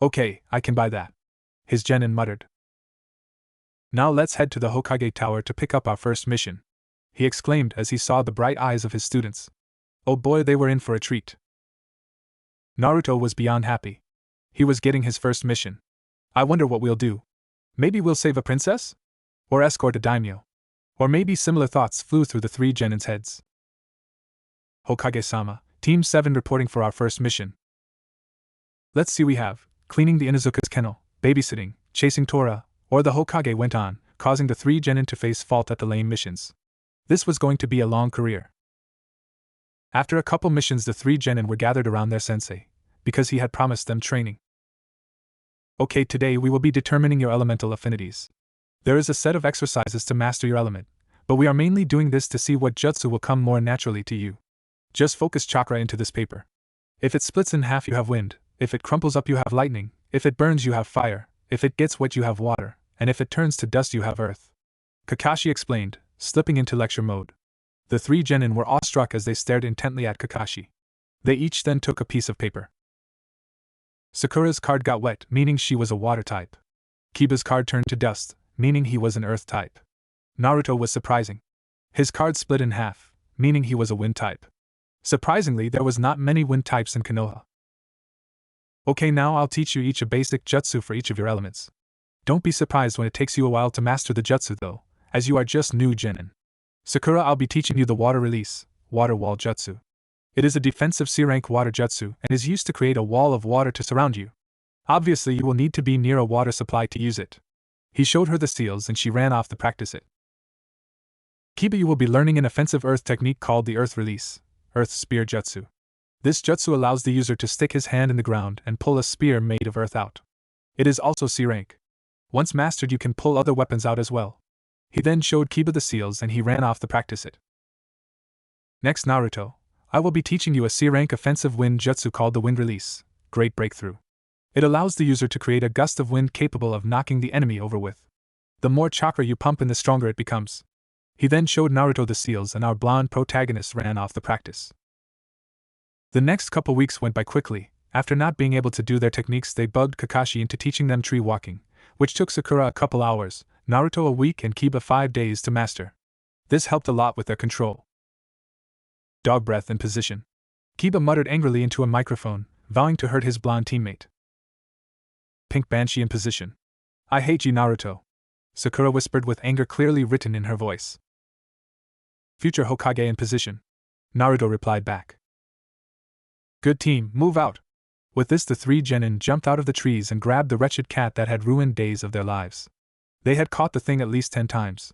Okay, I can buy that. His genin muttered. Now let's head to the Hokage Tower to pick up our first mission, he exclaimed as he saw the bright eyes of his students. Oh boy, they were in for a treat. Naruto was beyond happy. He was getting his first mission. I wonder what we'll do. Maybe we'll save a princess? Or escort a daimyo? Or maybe similar thoughts flew through the three genins' heads. Hokage-sama, Team 7 reporting for our first mission. Let's see, we have cleaning the Inuzuka's kennel, babysitting, chasing Tora, or the Hokage went on, causing the three genin to face fault at the lame missions. This was going to be a long career. After a couple missions, the three genin were gathered around their sensei, because he had promised them training. Okay, today we will be determining your elemental affinities. There is a set of exercises to master your element, but we are mainly doing this to see what jutsu will come more naturally to you. Just focus chakra into this paper. If it splits in half, you have wind. If it crumples up, you have lightning. If it burns, you have fire. If it gets wet, you have water. And if it turns to dust, you have earth. Kakashi explained, slipping into lecture mode. The three genin were awestruck as they stared intently at Kakashi. They each then took a piece of paper. Sakura's card got wet, meaning she was a water type. Kiba's card turned to dust, meaning he was an earth type. Naruto was surprising. His card split in half, meaning he was a wind type. Surprisingly, there was not many wind types in Konoha. Okay, now I'll teach you each a basic jutsu for each of your elements. Don't be surprised when it takes you a while to master the jutsu though, as you are just new genin. Sakura, I'll be teaching you the water release, water wall jutsu. It is a defensive C-rank water jutsu and is used to create a wall of water to surround you. Obviously, you will need to be near a water supply to use it. He showed her the seals and she ran off to practice it. Kiba, you will be learning an offensive earth technique called the earth release, earth spear jutsu. This jutsu allows the user to stick his hand in the ground and pull a spear made of earth out. It is also C-rank. Once mastered, you can pull other weapons out as well. He then showed Kiba the seals and he ran off to practice it. Next, Naruto, I will be teaching you a C-rank offensive wind jutsu called the wind release, great breakthrough. It allows the user to create a gust of wind capable of knocking the enemy over with. The more chakra you pump in, the stronger it becomes. He then showed Naruto the seals and our blonde protagonist ran off to practice. The next couple weeks went by quickly. After not being able to do their techniques, they bugged Kakashi into teaching them tree walking, which took Sakura a couple hours, Naruto a week and Kiba 5 days to master. This helped a lot with their control. Dog breath in position. Kiba muttered angrily into a microphone, vowing to hurt his blonde teammate. Pink banshee in position. I hate you, Naruto. Sakura whispered with anger clearly written in her voice. Future Hokage in position. Naruto replied back. Good team, move out. With this, the three genin jumped out of the trees and grabbed the wretched cat that had ruined days of their lives. They had caught the thing at least 10 times.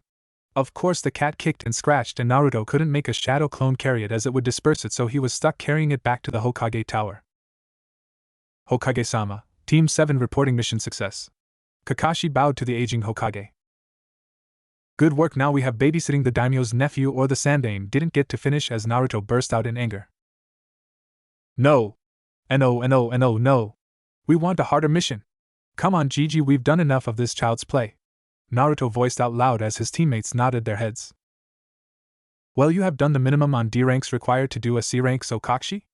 Of course, the cat kicked and scratched, and Naruto couldn't make a shadow clone carry it as it would disperse it, so he was stuck carrying it back to the Hokage Tower. Hokage-sama, Team 7 reporting mission success. Kakashi bowed to the aging Hokage. Good work, now we have babysitting the daimyo's nephew, or the Sandaime didn't get to finish as Naruto burst out in anger. No! No! We want a harder mission! Come on, Gigi, we've done enough of this child's play. Naruto voiced out loud as his teammates nodded their heads. Well, you have done the minimum on D ranks required to do a C rank, so Kakashi?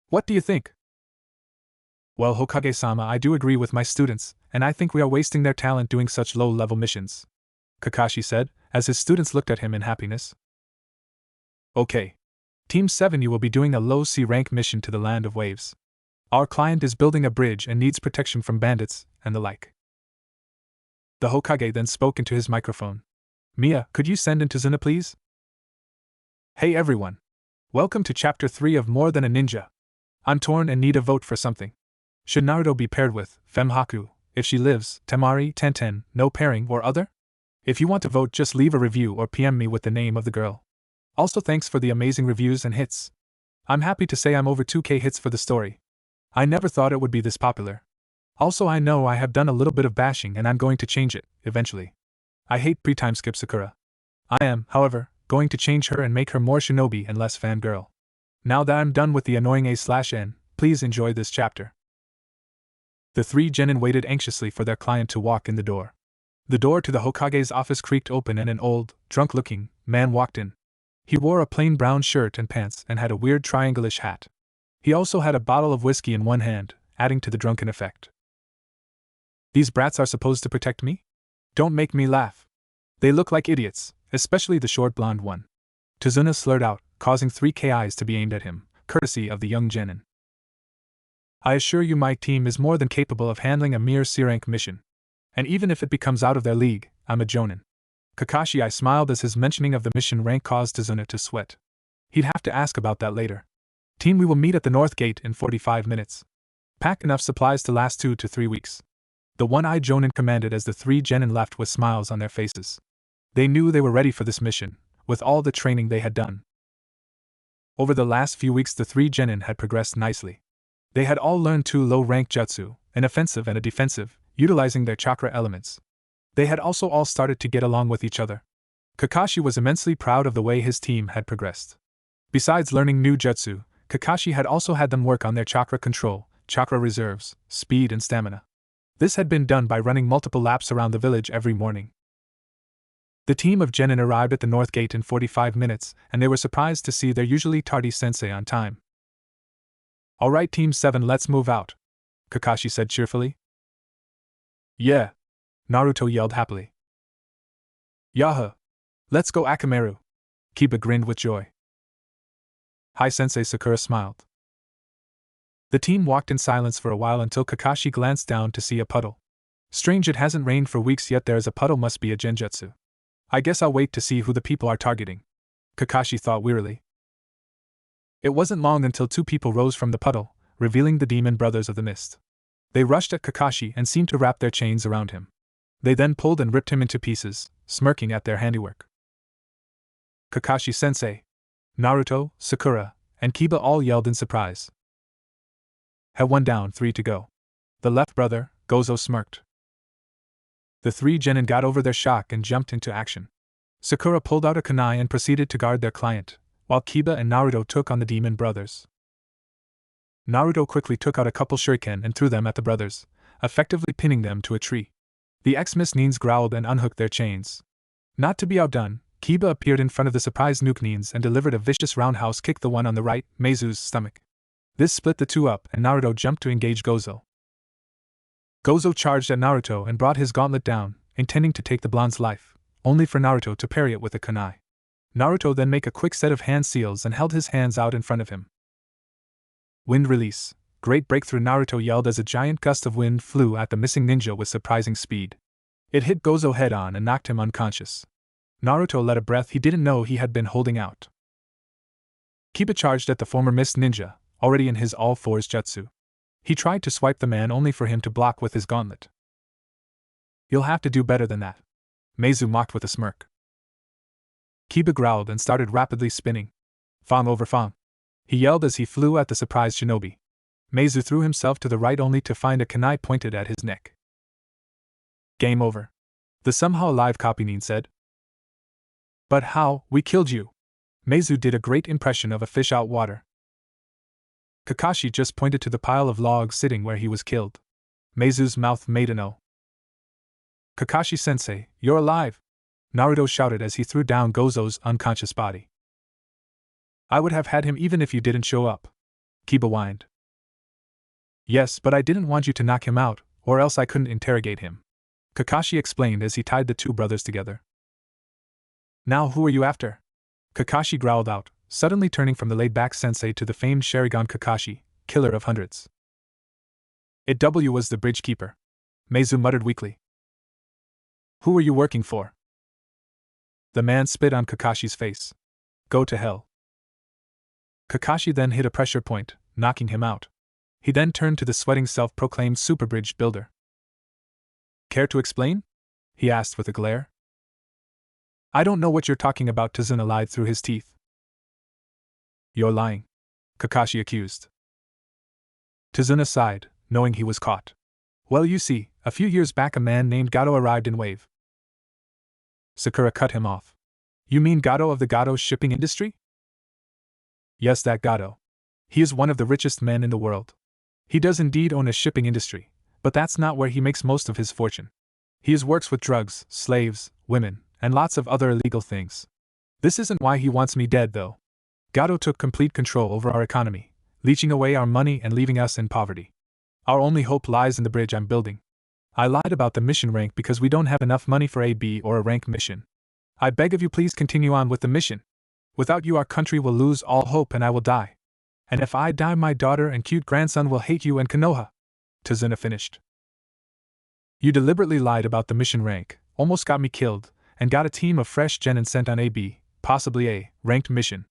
What do you think? Well, Hokage-sama, I do agree with my students, and I think we are wasting their talent doing such low-level missions, Kakashi said, as his students looked at him in happiness. Okay. Team 7, you will be doing a low C rank mission to the Land of Waves. Our client is building a bridge and needs protection from bandits, and the like. The Hokage then spoke into his microphone. Mia, could you send in Tazuna, please? Hey everyone. Welcome to Chapter 3 of More Than a Ninja. I'm torn and need a vote for something. Should Naruto be paired with Femhaku, if she lives, Temari, Tenten, no pairing, or other? If you want to vote, just leave a review or PM me with the name of the girl. Also, thanks for the amazing reviews and hits. I'm happy to say I'm over 2K hits for the story. I never thought it would be this popular. Also, I know I have done a little bit of bashing and I'm going to change it, eventually. I hate pre-time skip Sakura. I am, however, going to change her and make her more shinobi and less fangirl. Now that I'm done with the annoying A/N, please enjoy this chapter. The three genin waited anxiously for their client to walk in the door. The door to the Hokage's office creaked open and an old, drunk-looking man walked in. He wore a plain brown shirt and pants and had a weird triangle-ish hat. He also had a bottle of whiskey in one hand, adding to the drunken effect. These brats are supposed to protect me? Don't make me laugh. They look like idiots, especially the short blonde one. Tazuna slurred out, causing 3 KIs to be aimed at him, courtesy of the young genin. I assure you my team is more than capable of handling a mere C-rank mission. And even if it becomes out of their league, I'm a jonin. Kakashi I smiled as his mentioning of the mission rank caused Tazuna to sweat. He'd have to ask about that later. Team, we will meet at the North Gate in 45 minutes. Pack enough supplies to last 2 to 3 weeks. The one-eyed jonin commanded as the 3 genin left with smiles on their faces. They knew they were ready for this mission, with all the training they had done. Over the last few weeks the 3 genin had progressed nicely. They had all learned 2 low-rank jutsu, an offensive and a defensive, utilizing their chakra elements. They had also all started to get along with each other. Kakashi was immensely proud of the way his team had progressed. Besides learning new jutsu, Kakashi had also had them work on their chakra control, chakra reserves, speed and stamina. This had been done by running multiple laps around the village every morning. The team of genin arrived at the North Gate in 45 minutes, and they were surprised to see their usually tardy sensei on time. Alright Team 7, let's move out, Kakashi said cheerfully. Yeah, Naruto yelled happily. Yahoo! Let's go Akamaru! Kiba grinned with joy. Hi Sensei, Sakura smiled. The team walked in silence for a while until Kakashi glanced down to see a puddle. Strange, it hasn't rained for weeks yet there is a puddle, must be a genjutsu. I guess I'll wait to see who the people are targeting, Kakashi thought wearily. It wasn't long until 2 people rose from the puddle, revealing the demon brothers of the mist. They rushed at Kakashi and seemed to wrap their chains around him. They then pulled and ripped him into pieces, smirking at their handiwork. Kakashi-sensei! Naruto, Sakura, and Kiba all yelled in surprise. Have 1 down, 3 to go. The left brother, Gozo, smirked. The 3 genin got over their shock and jumped into action. Sakura pulled out a kunai and proceeded to guard their client, while Kiba and Naruto took on the demon brothers. Naruto quickly took out a couple shuriken and threw them at the brothers, effectively pinning them to a tree. The ex-Nins growled and unhooked their chains. Not to be outdone, Kiba appeared in front of the surprised Nins and delivered a vicious roundhouse kick, the one on the right, Meizu's stomach. This split the 2 up and Naruto jumped to engage Gozo. Gozo charged at Naruto and brought his gauntlet down, intending to take the blonde's life, only for Naruto to parry it with a kunai. Naruto then made a quick set of hand seals and held his hands out in front of him. Wind release. Great breakthrough, Naruto yelled as a giant gust of wind flew at the missing ninja with surprising speed. It hit Gozo head on and knocked him unconscious. Naruto let a breath he didn't know he had been holding out. Kiba charged at the former mist ninja, already in his all-fours jutsu. He tried to swipe the man only for him to block with his gauntlet. You'll have to do better than that, Meizu mocked with a smirk. Kiba growled and started rapidly spinning. Fang over Fang, he yelled as he flew at the surprised shinobi. Meizu threw himself to the right only to find a kunai pointed at his neck. Game over, the somehow alive copynin said. But how, we killed you. Meizu did a great impression of a fish out water. Kakashi just pointed to the pile of logs sitting where he was killed. Meizu's mouth made an O. Kakashi-sensei, you're alive! Naruto shouted as he threw down Gozo's unconscious body. I would have had him even if you didn't show up. Kiba whined. Yes, but I didn't want you to knock him out, or else I couldn't interrogate him. Kakashi explained as he tied the two brothers together. Now who are you after? Kakashi growled out, suddenly turning from the laid-back sensei to the famed Sharingan Kakashi, killer of hundreds. It was the bridge keeper. Meizu muttered weakly. Who are you working for? The man spit on Kakashi's face. Go to hell. Kakashi then hit a pressure point, knocking him out. He then turned to the sweating self-proclaimed super bridge builder. Care to explain? He asked with a glare. I don't know what you're talking about, Tazuna lied through his teeth. You're lying, Kakashi accused. Tazuna sighed, knowing he was caught. Well, you see, a few years back a man named Gato arrived in Wave. Sakura cut him off. You mean Gato of the Gato shipping industry? Yes, that Gato. He is one of the richest men in the world. He does indeed own a shipping industry, but that's not where he makes most of his fortune. He works with drugs, slaves, women, and lots of other illegal things. This isn't why he wants me dead, though. Gato took complete control over our economy, leeching away our money and leaving us in poverty. Our only hope lies in the bridge I'm building. I lied about the mission rank because we don't have enough money for a B or a rank mission. I beg of you, please continue on with the mission. Without you our country will lose all hope and I will die. And if I die my daughter and cute grandson will hate you and Konoha. Tazuna finished. You deliberately lied about the mission rank, almost got me killed, and got a team of fresh genin sent on a B, possibly a, ranked mission.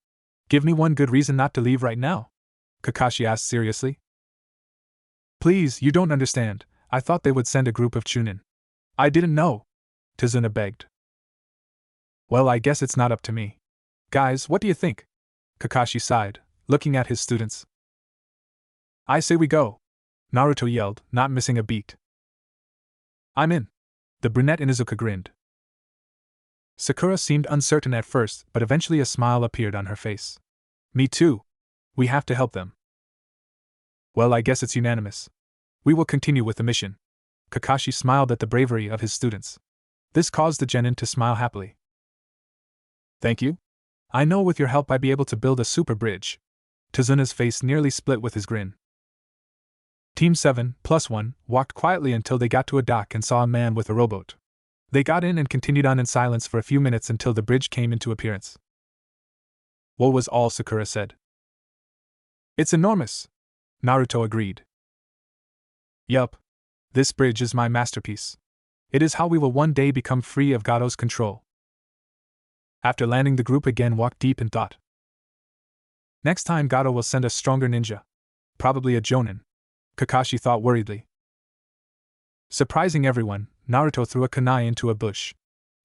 Give me one good reason not to leave right now? Kakashi asked seriously. Please, you don't understand. I thought they would send a group of Chunin. I didn't know. Tazuna begged. Well, I guess it's not up to me. Guys, what do you think? Kakashi sighed, looking at his students. I say we go. Naruto yelled, not missing a beat. I'm in. The brunette Inuzuka grinned. Sakura seemed uncertain at first, but eventually a smile appeared on her face. Me too. We have to help them. Well, I guess it's unanimous. We will continue with the mission. Kakashi smiled at the bravery of his students. This caused the genin to smile happily. Thank you. I know with your help I'd be able to build a super bridge. Tazuna's face nearly split with his grin. Team 7+1 walked quietly until they got to a dock and saw a man with a rowboat. They got in and continued on in silence for a few minutes until the bridge came into appearance. What was all Sakura said? It's enormous. Naruto agreed. Yup. This bridge is my masterpiece. It is how we will one day become free of Gato's control. After landing, the group again walked deep in thought. Next time Gato will send a stronger ninja. Probably a Jonin. Kakashi thought worriedly. Surprising everyone, Naruto threw a kunai into a bush.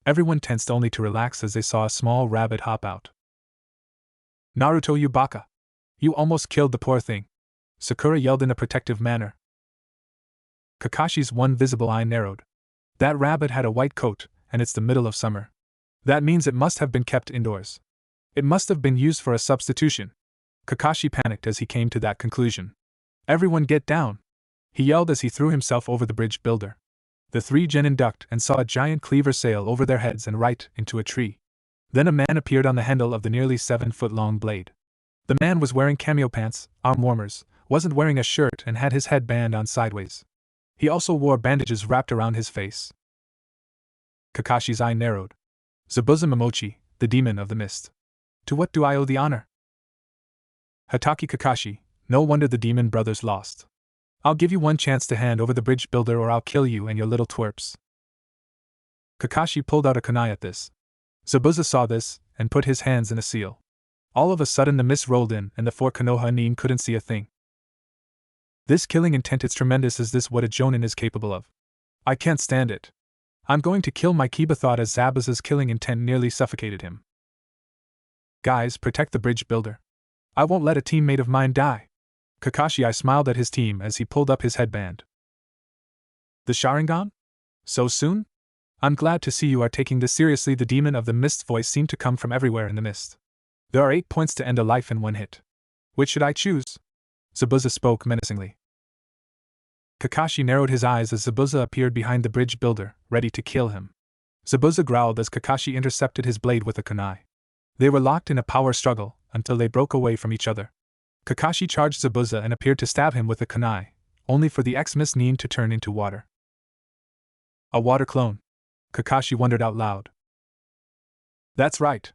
Everyone tensed only to relax as they saw a small rabbit hop out. Naruto, you baka! You almost killed the poor thing. Sakura yelled in a protective manner. Kakashi's one visible eye narrowed. That rabbit had a white coat, and it's the middle of summer. That means it must have been kept indoors. It must have been used for a substitution. Kakashi panicked as he came to that conclusion. Everyone get down! He yelled as he threw himself over the bridge builder. The three genin ducked and saw a giant cleaver sail over their heads and right into a tree. Then a man appeared on the handle of the nearly 7-foot-long blade. The man was wearing cameo pants, arm warmers, wasn't wearing a shirt and had his headband on sideways. He also wore bandages wrapped around his face. Kakashi's eye narrowed. Zabuza Momochi, the demon of the mist. To what do I owe the honor? Hatake Kakashi, no wonder the demon brothers lost. I'll give you one chance to hand over the bridge builder or I'll kill you and your little twerps. Kakashi pulled out a kunai at this. Zabuza saw this, and put his hands in a seal. All of a sudden the mist rolled in and the four Konoha Nin couldn't see a thing. This killing intent, it's tremendous. Is this what a Jonin is capable of? I can't stand it. I'm going to kill my Kiba, thought as Zabuza's killing intent nearly suffocated him. Guys, protect the bridge builder. I won't let a teammate of mine die. Kakashi smiled at his team as he pulled up his headband. The Sharingan? So soon? I'm glad to see you are taking this seriously. The demon of the mist's voice seemed to come from everywhere in the mist. There are 8 points to end a life in one hit. Which should I choose? Zabuza spoke menacingly. Kakashi narrowed his eyes as Zabuza appeared behind the bridge builder, ready to kill him. Zabuza growled as Kakashi intercepted his blade with a kunai. They were locked in a power struggle until they broke away from each other. Kakashi charged Zabuza and appeared to stab him with a kunai, only for the ex-Miss Nin to turn into water. A water clone? Kakashi wondered out loud. That's right.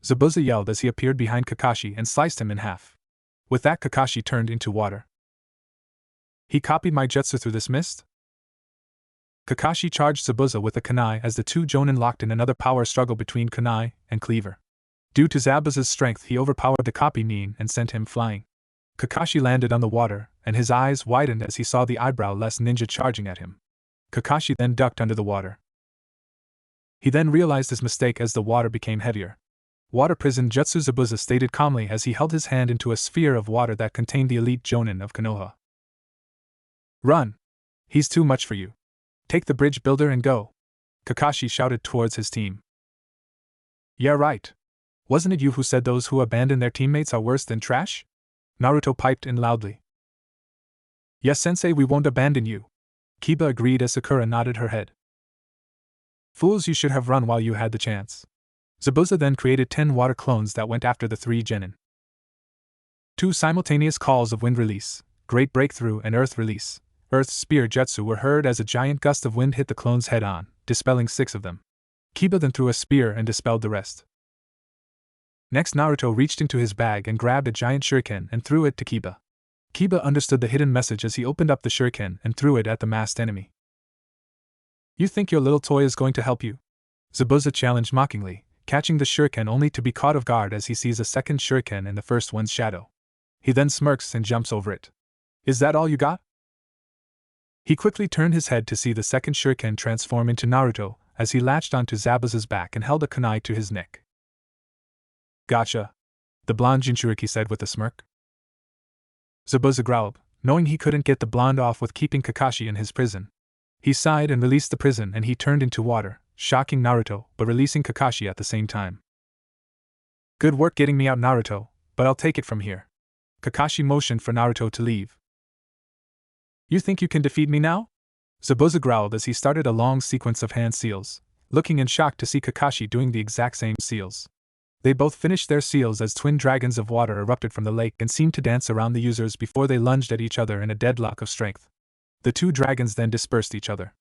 Zabuza yelled as he appeared behind Kakashi and sliced him in half. With that, Kakashi turned into water. He copied my jutsu through this mist? Kakashi charged Zabuza with a kunai as the two jonin locked in another power struggle between kunai and cleaver. Due to Zabuza's strength, he overpowered the copy Nin and sent him flying. Kakashi landed on the water, and his eyes widened as he saw the eyebrow-less ninja charging at him. Kakashi then ducked under the water. He then realized his mistake as the water became heavier. Water prison jutsu, Zabuza stated calmly as he held his hand into a sphere of water that contained the elite jonin of Konoha. Run! He's too much for you. Take the bridge builder and go! Kakashi shouted towards his team. Yeah, right. Wasn't it you who said those who abandon their teammates are worse than trash? Naruto piped in loudly. Yes, sensei, we won't abandon you. Kiba agreed as Sakura nodded her head. Fools, you should have run while you had the chance. Zabuza then created 10 water clones that went after the 3 genin. 2 simultaneous calls of wind release, great breakthrough, and earth release, earth's spear jutsu were heard as a giant gust of wind hit the clones head on, dispelling 6 of them. Kiba then threw a spear and dispelled the rest. Next, Naruto reached into his bag and grabbed a giant shuriken and threw it to Kiba. Kiba understood the hidden message as he opened up the shuriken and threw it at the masked enemy. You think your little toy is going to help you? Zabuza challenged mockingly, catching the shuriken only to be caught off guard as he sees a second shuriken in the first one's shadow. He then smirks and jumps over it. Is that all you got? He quickly turned his head to see the second shuriken transform into Naruto as he latched onto Zabuza's back and held a kunai to his neck. Gotcha, the blonde Jinchuriki said with a smirk. Zabuza growled, knowing he couldn't get the blonde off with keeping Kakashi in his prison. He sighed and released the prison, and he turned into water, shocking Naruto but releasing Kakashi at the same time. Good work getting me out, Naruto, but I'll take it from here. Kakashi motioned for Naruto to leave. You think you can defeat me now? Zabuza growled as he started a long sequence of hand seals, looking in shock to see Kakashi doing the exact same seals. They both finished their seals as twin dragons of water erupted from the lake and seemed to dance around the users before they lunged at each other in a deadlock of strength. The 2 dragons then dispersed each other.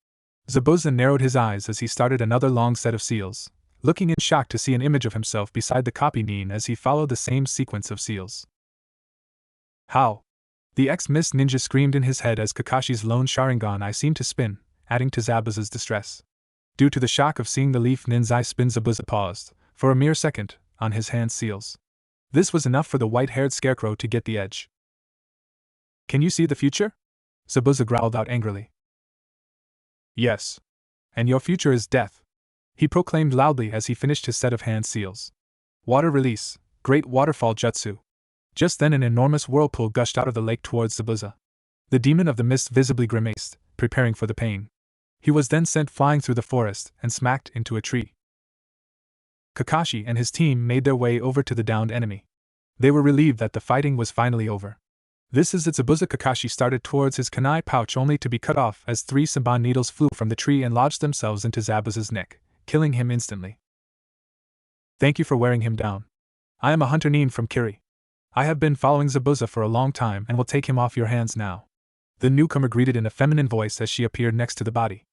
Zabuza narrowed his eyes as he started another long set of seals, looking in shock to see an image of himself beside the copy Nin as he followed the same sequence of seals. How? The ex-Miss Ninja screamed in his head as Kakashi's lone Sharingan eye seemed to spin, adding to Zabuza's distress. Due to the shock of seeing the leaf Nin's eye spin, Zabuza paused, for a mere second, on his hand seals. This was enough for the white-haired scarecrow to get the edge. Can you see the future? Zabuza growled out angrily. Yes. And your future is death, he proclaimed loudly as he finished his set of hand seals. Water release, great waterfall jutsu. Just then an enormous whirlpool gushed out of the lake towards Zabuza. The demon of the mist visibly grimaced, preparing for the pain. He was then sent flying through the forest and smacked into a tree. Kakashi and his team made their way over to the downed enemy. They were relieved that the fighting was finally over. This is it. Zabuza. Kakashi started towards his kunai pouch only to be cut off as 3 Saban needles flew from the tree and lodged themselves into Zabuza's neck, killing him instantly. Thank you for wearing him down. I am a hunter Nin from Kiri. I have been following Zabuza for a long time and will take him off your hands now. The newcomer greeted in a feminine voice as she appeared next to the body.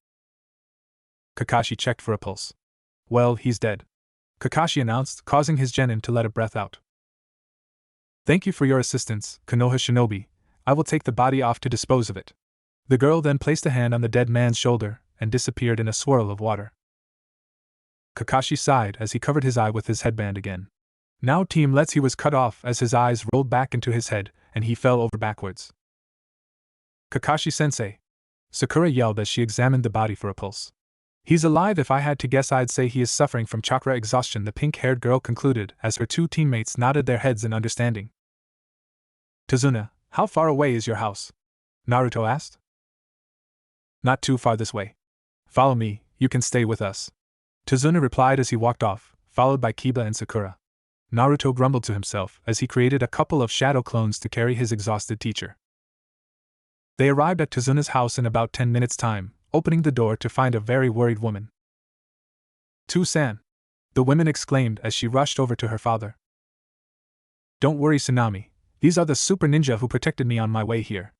Kakashi checked for a pulse. Well, he's dead, Kakashi announced, causing his genin to let a breath out. Thank you for your assistance, Konoha Shinobi. I will take the body off to dispose of it. The girl then placed a hand on the dead man's shoulder and disappeared in a swirl of water. Kakashi sighed as he covered his eye with his headband again. Now Team Let's he was cut off as his eyes rolled back into his head and he fell over backwards. Kakashi-sensei! Sakura yelled as she examined the body for a pulse. He's alive. If I had to guess, I'd say he is suffering from chakra exhaustion, the pink-haired girl concluded as her two teammates nodded their heads in understanding. Tazuna, how far away is your house? Naruto asked. Not too far this way. Follow me, you can stay with us. Tazuna replied as he walked off, followed by Kiba and Sakura. Naruto grumbled to himself as he created a couple of shadow clones to carry his exhausted teacher. They arrived at Tazuna's house in about 10 minutes' time, opening the door to find a very worried woman. "Tu-san!" the woman exclaimed as she rushed over to her father. "Don't worry, Tsunami. These are the super ninja who protected me on my way here.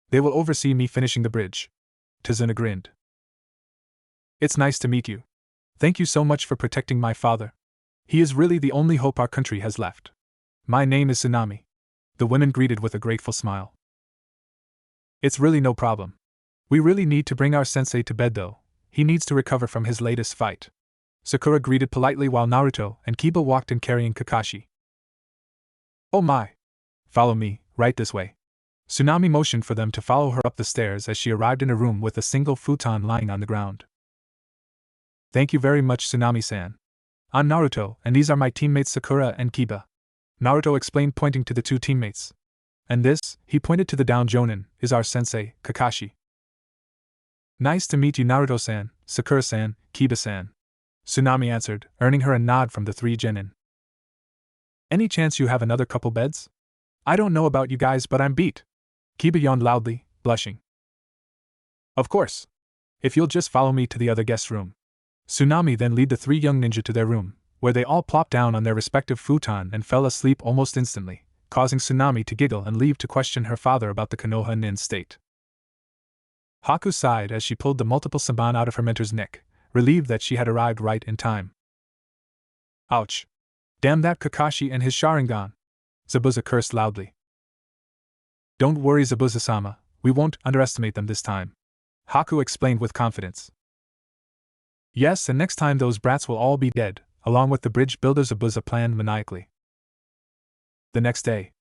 They will oversee me finishing the bridge." Tazuna grinned. "It's nice to meet you. Thank you so much for protecting my father. He is really the only hope our country has left. My name is Tsunami," the woman greeted with a grateful smile. "It's really no problem. We really need to bring our sensei to bed though. He needs to recover from his latest fight." Sakura greeted politely while Naruto and Kiba walked in carrying Kakashi. "Oh my! Follow me, right this way." Tsunami motioned for them to follow her up the stairs as she arrived in a room with a single futon lying on the ground. "Thank you very much, Tsunami-san. I'm Naruto, and these are my teammates Sakura and Kiba," Naruto explained, pointing to the two teammates. "And this," he pointed to the down jonin, "is our sensei, Kakashi." "Nice to meet you, Naruto-san, Sakura-san, Kiba-san," Tsunami answered, earning her a nod from the three genin. "Any chance you have another couple beds? I don't know about you guys, but I'm beat." Kiba yawned loudly, blushing. "Of course. If you'll just follow me to the other guest room." Tsunami then led the three young ninja to their room, where they all plopped down on their respective futon and fell asleep almost instantly, causing Tsunami to giggle and leave to question her father about the Konoha nin state. Haku sighed as she pulled the multiple saban out of her mentor's neck, relieved that she had arrived right in time. "Ouch! Damn that Kakashi and his Sharingan!" Zabuza cursed loudly. "Don't worry, Zabuza-sama, we won't underestimate them this time," Haku explained with confidence. "Yes, and next time those brats will all be dead, along with the bridge builder," Zabuza planned maniacally. The next day,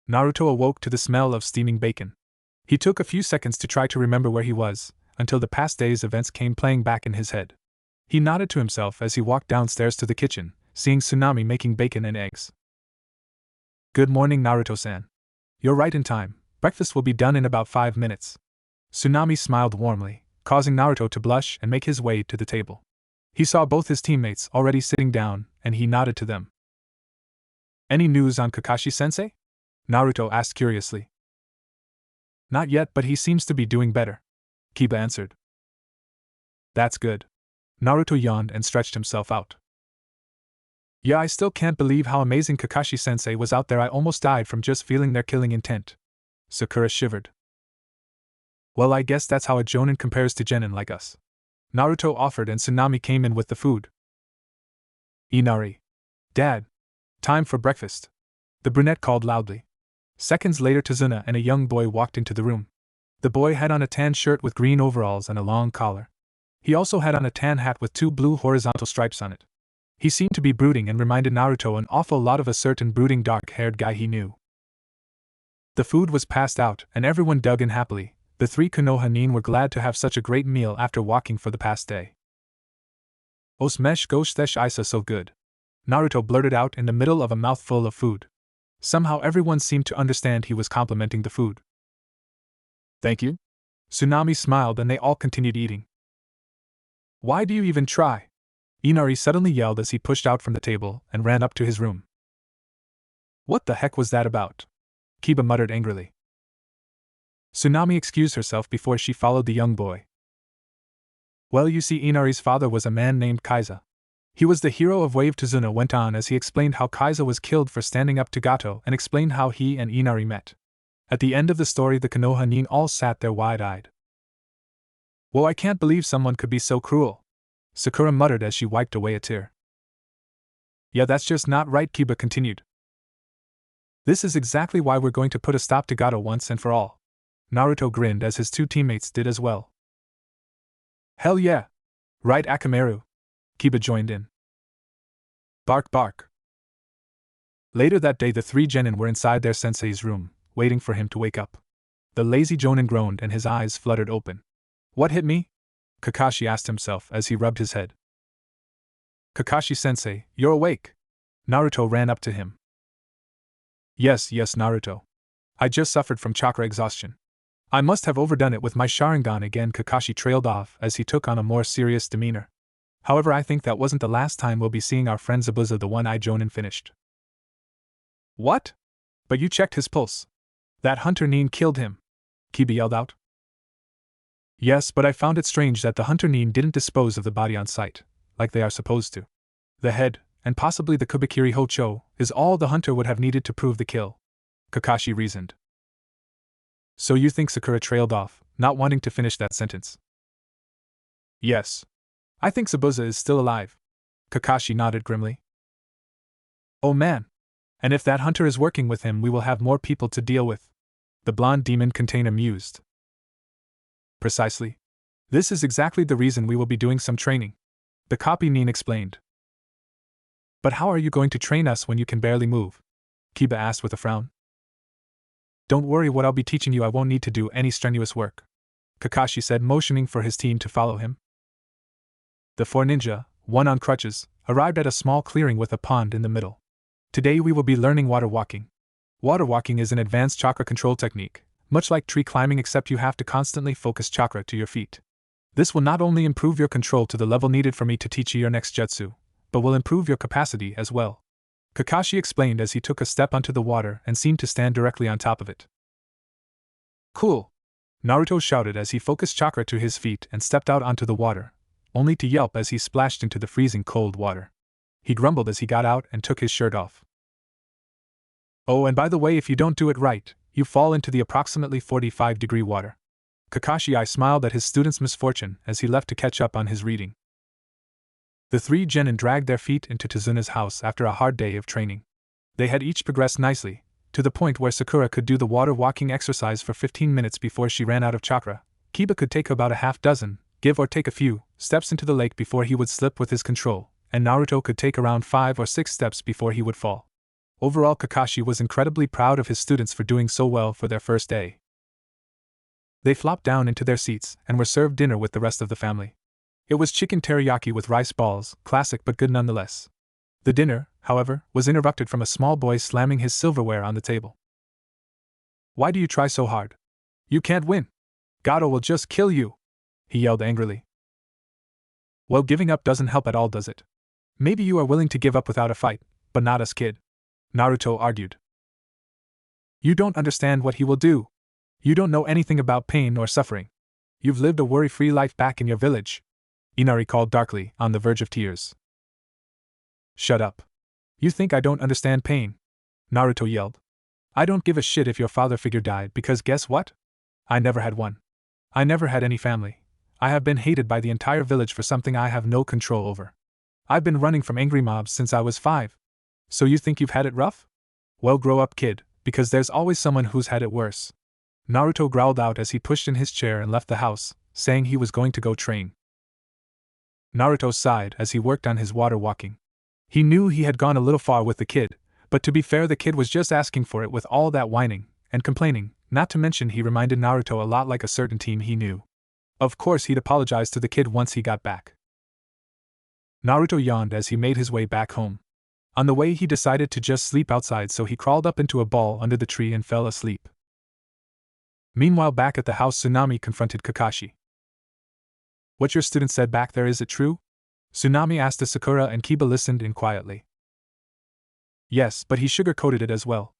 Naruto awoke to the smell of steaming bacon. He took a few seconds to try to remember where he was, until the past day's events came playing back in his head. He nodded to himself as he walked downstairs to the kitchen, seeing Tsunami making bacon and eggs. "Good morning, Naruto-san. You're right in time, breakfast will be done in about 5 minutes." Tsunami smiled warmly, causing Naruto to blush and make his way to the table. He saw both his teammates already sitting down, and he nodded to them. "Any news on Kakashi-sensei?" Naruto asked curiously. "Not yet, but he seems to be doing better," Kiba answered. "That's good." Naruto yawned and stretched himself out. "Yeah, I still can't believe how amazing Kakashi-sensei was out there. I almost died from just feeling their killing intent." Sakura shivered. "Well, I guess that's how a jonin compares to genin like us," Naruto offered, and Tsunami came in with the food. "Inari. Dad. Time for breakfast," the brunette called loudly. Seconds later, Tazuna and a young boy walked into the room. The boy had on a tan shirt with green overalls and a long collar. He also had on a tan hat with 2 blue horizontal stripes on it. He seemed to be brooding and reminded Naruto an awful lot of a certain brooding dark-haired guy he knew. The food was passed out, and everyone dug in happily. The 3 Konoha nin were glad to have such a great meal after walking for the past day. "Osmesh goshtesh isa so good," Naruto blurted out in the middle of a mouthful of food. Somehow everyone seemed to understand he was complimenting the food. "Thank you." Tsunami smiled and they all continued eating. "Why do you even try?" Inari suddenly yelled as he pushed out from the table and ran up to his room. "What the heck was that about?" Kiba muttered angrily. Tsunami excused herself before she followed the young boy. "Well, you see, Inari's father was a man named Kaiza. He was the hero of Wave." Tazuna went on as he explained how Kaiza was killed for standing up to Gato and explained how he and Inari met. At the end of the story, the Konoha nin all sat there wide-eyed. "Whoa, I can't believe someone could be so cruel," Sakura muttered as she wiped away a tear. "Yeah, that's just not right," Kiba continued. "This is exactly why we're going to put a stop to Gato once and for all." Naruto grinned as his 2 teammates did as well. "Hell yeah! Right, Akamaru?" Kiba joined in. "Bark bark." Later that day, the 3 genin were inside their sensei's room, waiting for him to wake up. The lazy jonin groaned and his eyes fluttered open. "What hit me?" Kakashi asked himself as he rubbed his head. Kakashi-sensei, you're awake. Naruto ran up to him. Yes, Naruto. I just suffered from chakra exhaustion. I must have overdone it with my Sharingan again. Kakashi trailed off as he took on a more serious demeanor. However, I think that wasn't the last time we'll be seeing our friend Zabuza, the one-eyed Jonin finished. What? But you checked his pulse. That Hunter Nin killed him, Kiba yelled out. Yes, but I found it strange that the Hunter Nin didn't dispose of the body on sight, like they are supposed to. The head, and possibly the Kubikiri Hocho, is all the hunter would have needed to prove the kill, Kakashi reasoned. So you think Sakura trailed off, not wanting to finish that sentence? Yes. I think Zabuza is still alive. Kakashi nodded grimly. Oh man. And if that hunter is working with him, we will have more people to deal with. The blonde demon container mused. Precisely. This is exactly the reason we will be doing some training, the copy Nin explained. But how are you going to train us when you can barely move? Kiba asked with a frown. Don't worry, what I'll be teaching you I won't need to do any strenuous work, Kakashi said, motioning for his team to follow him. The four ninja, one on crutches, arrived at a small clearing with a pond in the middle. Today we will be learning water walking. Water walking is an advanced chakra control technique, much like tree climbing, except you have to constantly focus chakra to your feet. This will not only improve your control to the level needed for me to teach you your next jutsu, but will improve your capacity as well, Kakashi explained as he took a step onto the water and seemed to stand directly on top of it. Cool! Naruto shouted as he focused chakra to his feet and stepped out onto the water, only to yelp as he splashed into the freezing cold water. He grumbled as he got out and took his shirt off. Oh, and by the way, if you don't do it right, you fall into the approximately 45-degree water. Kakashi smiled at his student's misfortune as he left to catch up on his reading. The three genin dragged their feet into Tazuna's house after a hard day of training. They had each progressed nicely, to the point where Sakura could do the water walking exercise for 15 minutes before she ran out of chakra. Kiba could take about a half dozen, give or take a few, steps into the lake before he would slip with his control, and Naruto could take around 5 or 6 steps before he would fall. Overall, Kakashi was incredibly proud of his students for doing so well for their first day. They flopped down into their seats and were served dinner with the rest of the family. It was chicken teriyaki with rice balls, classic but good nonetheless. The dinner, however, was interrupted from a small boy slamming his silverware on the table. Why do you try so hard? You can't win. Gato will just kill you, he yelled angrily. Well, giving up doesn't help at all, does it? Maybe you are willing to give up without a fight, but not us, kid, Naruto argued. You don't understand what he will do. You don't know anything about pain or suffering. You've lived a worry-free life back in your village, Inari called darkly, on the verge of tears. Shut up. You think I don't understand pain? Naruto yelled. I don't give a shit if your father figure died, because guess what? I never had one. I never had any family. I have been hated by the entire village for something I have no control over. I've been running from angry mobs since I was 5. So you think you've had it rough? Well, grow up, kid, because there's always someone who's had it worse. Naruto growled out as he pushed in his chair and left the house, saying he was going to go train. Naruto sighed as he worked on his water walking. He knew he had gone a little far with the kid, but to be fair, the kid was just asking for it with all that whining and complaining, not to mention he reminded Naruto a lot like a certain team he knew. Of course, he'd apologize to the kid once he got back. Naruto yawned as he made his way back home. On the way, he decided to just sleep outside, so he crawled up into a ball under the tree and fell asleep. Meanwhile, back at the house, Tsunami confronted Kakashi. What your student said back there, is it true? Tsunami asked as Sakura and Kiba listened in quietly. Yes, but he sugar-coated it as well.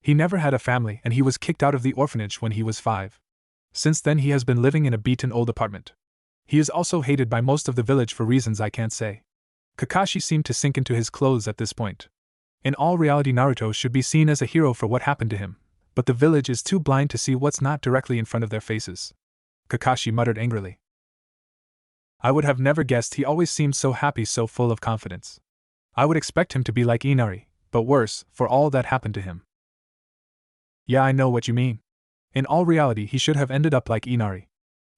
He never had a family and he was kicked out of the orphanage when he was 5. Since then he has been living in a beaten old apartment. He is also hated by most of the village for reasons I can't say. Kakashi seemed to sink into his clothes at this point. In all reality, Naruto should be seen as a hero for what happened to him, but the village is too blind to see what's not directly in front of their faces. Kakashi muttered angrily. I would have never guessed he always seemed so happy, so full of confidence. I would expect him to be like Inari, but worse, for all that happened to him. Yeah, I know what you mean. In all reality, he should have ended up like Inari.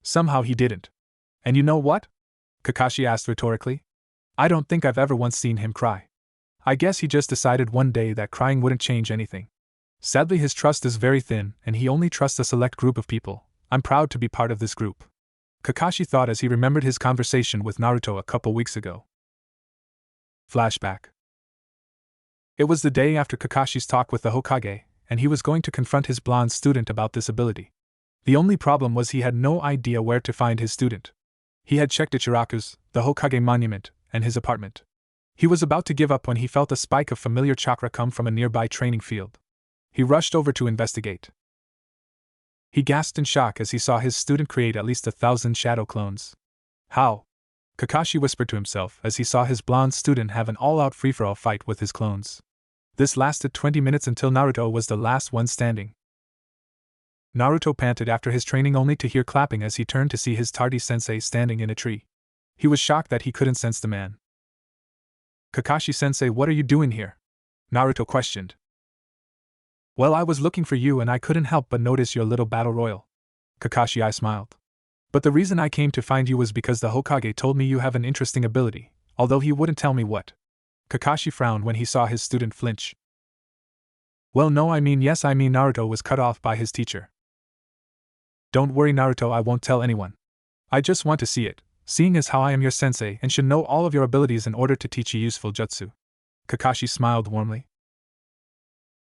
Somehow he didn't. And you know what? Kakashi asked rhetorically. I don't think I've ever once seen him cry. I guess he just decided one day that crying wouldn't change anything. Sadly, his trust is very thin, and he only trusts a select group of people. I'm proud to be part of this group. Kakashi thought as he remembered his conversation with Naruto a couple weeks ago. Flashback. It was the day after Kakashi's talk with the Hokage, and he was going to confront his blonde student about this ability. The only problem was he had no idea where to find his student. He had checked Ichiraku's, the Hokage monument, and his apartment. He was about to give up when he felt a spike of familiar chakra come from a nearby training field. He rushed over to investigate. He gasped in shock as he saw his student create at least 1,000 shadow clones. How? Kakashi whispered to himself as he saw his blonde student have an all-out free-for-all fight with his clones. This lasted 20 minutes until Naruto was the last one standing. Naruto panted after his training only to hear clapping as he turned to see his tardy-sensei standing in a tree. He was shocked that he couldn't sense the man. Kakashi-sensei, what are you doing here? Naruto questioned. Well, I was looking for you and I couldn't help but notice your little battle royal. Kakashi smiled. But the reason I came to find you was because the Hokage told me you have an interesting ability, although he wouldn't tell me what. Kakashi frowned when he saw his student flinch. Well, no, yes, Naruto was cut off by his teacher. Don't worry, Naruto, I won't tell anyone. I just want to see it, seeing as how I am your sensei and should know all of your abilities in order to teach you useful jutsu. Kakashi smiled warmly.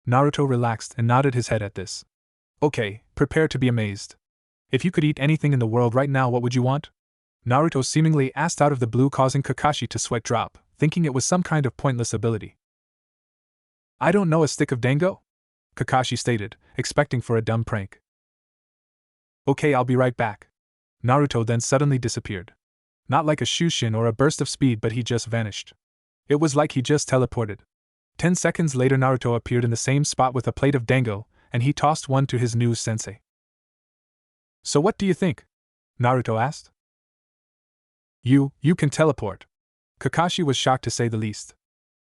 Naruto relaxed and nodded his head at this. Okay, prepare to be amazed. If you could eat anything in the world right now, what would you want? Naruto seemingly asked out of the blue, causing Kakashi to sweat drop, thinking it was some kind of pointless ability. I don't know, a stick of dango? Kakashi stated, expecting for a dumb prank. Okay, I'll be right back. Naruto then suddenly disappeared. Not like a shushin or a burst of speed, but he just vanished. It was like he just teleported. 10 seconds later, Naruto appeared in the same spot with a plate of dango, and he tossed one to his new sensei. So what do you think? Naruto asked. You can teleport. Kakashi was shocked to say the least.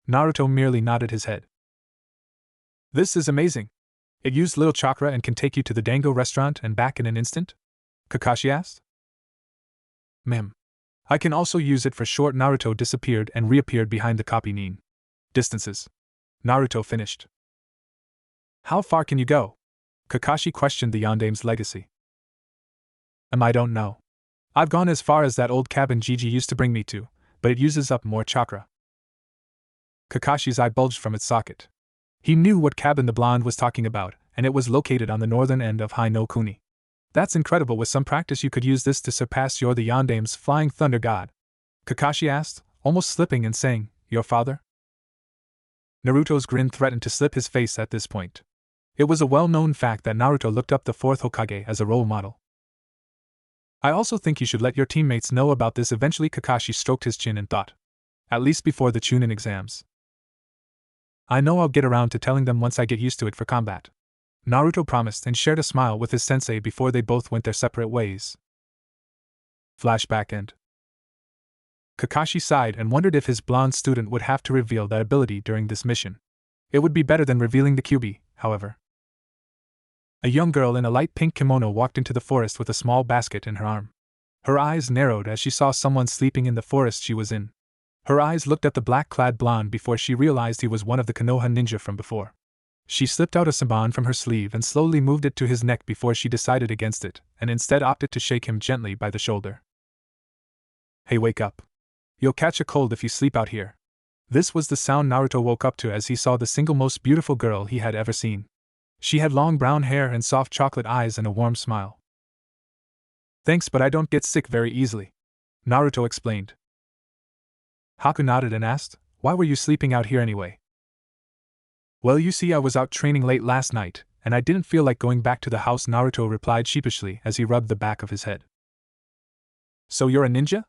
Naruto merely nodded his head. This is amazing. It used little chakra and can take you to the dango restaurant and back in an instant? Kakashi asked. I can also use it for short. Naruto disappeared and reappeared behind the copy nin. Distances. Naruto finished. How far can you go? Kakashi questioned the Yandame's legacy. I don't know. I've gone as far as that old cabin Gigi used to bring me to, but it uses up more chakra. Kakashi's eye bulged from its socket. He knew what cabin the blonde was talking about, and it was located on the northern end of Hai no Kuni. That's incredible. With some practice you could use this to surpass the Yandame's flying thunder god. Kakashi asked, almost slipping and saying, Your father? Naruto's grin threatened to slip his face at this point. It was a well-known fact that Naruto looked up the fourth Hokage as a role model. I also think you should let your teammates know about this. Eventually Kakashi stroked his chin and thought. At least before the Chunin exams. I know I'll get around to telling them once I get used to it for combat. Naruto promised and shared a smile with his sensei before they both went their separate ways. Flashback end. Kakashi sighed and wondered if his blonde student would have to reveal that ability during this mission. It would be better than revealing the QB, however. A young girl in a light pink kimono walked into the forest with a small basket in her arm. Her eyes narrowed as she saw someone sleeping in the forest she was in. Her eyes looked at the black-clad blonde before she realized he was one of the Konoha ninja from before. She slipped out a saban from her sleeve and slowly moved it to his neck before she decided against it, and instead opted to shake him gently by the shoulder. Hey, wake up. You'll catch a cold if you sleep out here. This was the sound Naruto woke up to as he saw the single most beautiful girl he had ever seen. She had long brown hair and soft chocolate eyes and a warm smile. Thanks, but I don't get sick very easily, Naruto explained. Haku nodded and asked, Why were you sleeping out here anyway? Well, you see, I was out training late last night, and I didn't feel like going back to the house, Naruto replied sheepishly as he rubbed the back of his head. So you're a ninja?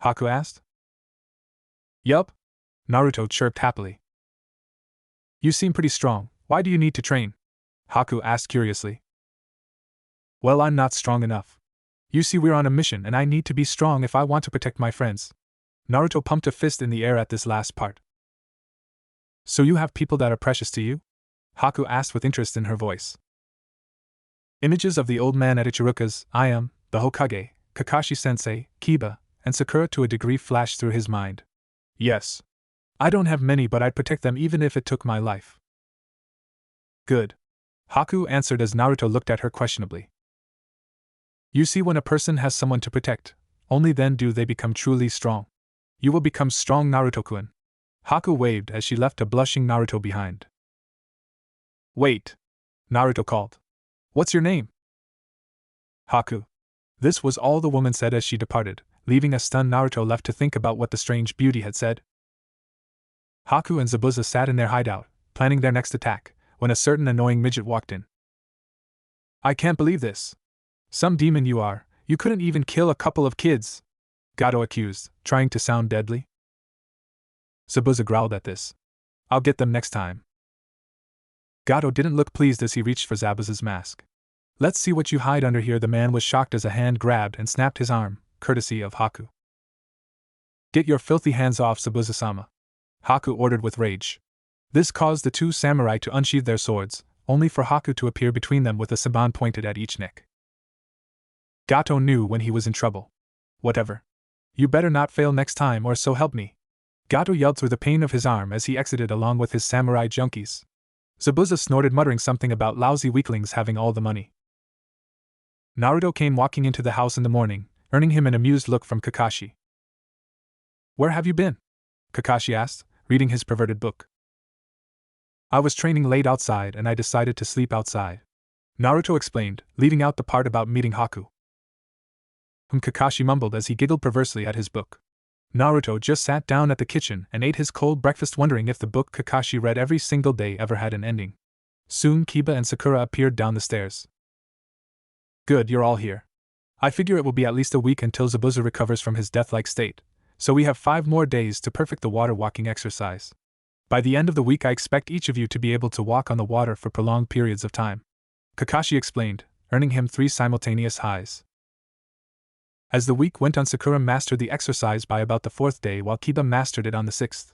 Haku asked. Yup, Naruto chirped happily. You seem pretty strong. Why do you need to train? Haku asked curiously. Well, I'm not strong enough. You see, we're on a mission and I need to be strong if I want to protect my friends. Naruto pumped a fist in the air at this last part. So you have people that are precious to you? Haku asked with interest in her voice. Images of the old man at Ichiruka's, I am, the Hokage, Kakashi-sensei, Kiba, and Sakura to a degree flashed through his mind. Yes. I don't have many, but I'd protect them even if it took my life. Good. Haku answered as Naruto looked at her questionably. You see, when a person has someone to protect, Only then do they become truly strong. You will become strong, Naruto-kun. Haku waved as she left a blushing Naruto behind. Wait! Naruto called. What's your name? Haku. This was all the woman said as she departed, leaving a stunned Naruto left to think about what the strange beauty had said. Haku and Zabuza sat in their hideout, planning their next attack, when a certain annoying midget walked in. I can't believe this. Some demon you are, you couldn't even kill a couple of kids, Gato accused, trying to sound deadly. Zabuza growled at this. I'll get them next time. Gato didn't look pleased as he reached for Zabuza's mask. Let's see what you hide under here. The man was shocked as a hand grabbed and snapped his arm, courtesy of Haku. Get your filthy hands off, Zabuza-sama, Haku ordered with rage. This caused the two samurai to unsheathe their swords, only for Haku to appear between them with a saban pointed at each neck. Gato knew when he was in trouble. Whatever. You better not fail next time, or so help me. Gato yelled through the pain of his arm as he exited along with his samurai junkies. Zabuza snorted, muttering something about lousy weaklings having all the money. Naruto came walking into the house in the morning, earning him an amused look from Kakashi. Where have you been? Kakashi asked, reading his perverted book. I was training late outside and I decided to sleep outside, Naruto explained, leaving out the part about meeting Haku. Kakashi mumbled as he giggled perversely at his book. Naruto just sat down at the kitchen and ate his cold breakfast, wondering if the book Kakashi read every single day ever had an ending. Soon Kiba and Sakura appeared down the stairs. Good, you're all here. I figure it will be at least a week until Zabuza recovers from his death-like state, so we have 5 more days to perfect the water walking exercise. By the end of the week I expect each of you to be able to walk on the water for prolonged periods of time, Kakashi explained, earning him 3 simultaneous highs. As the week went on, Sakura mastered the exercise by about the 4th day while Kiba mastered it on the 6th.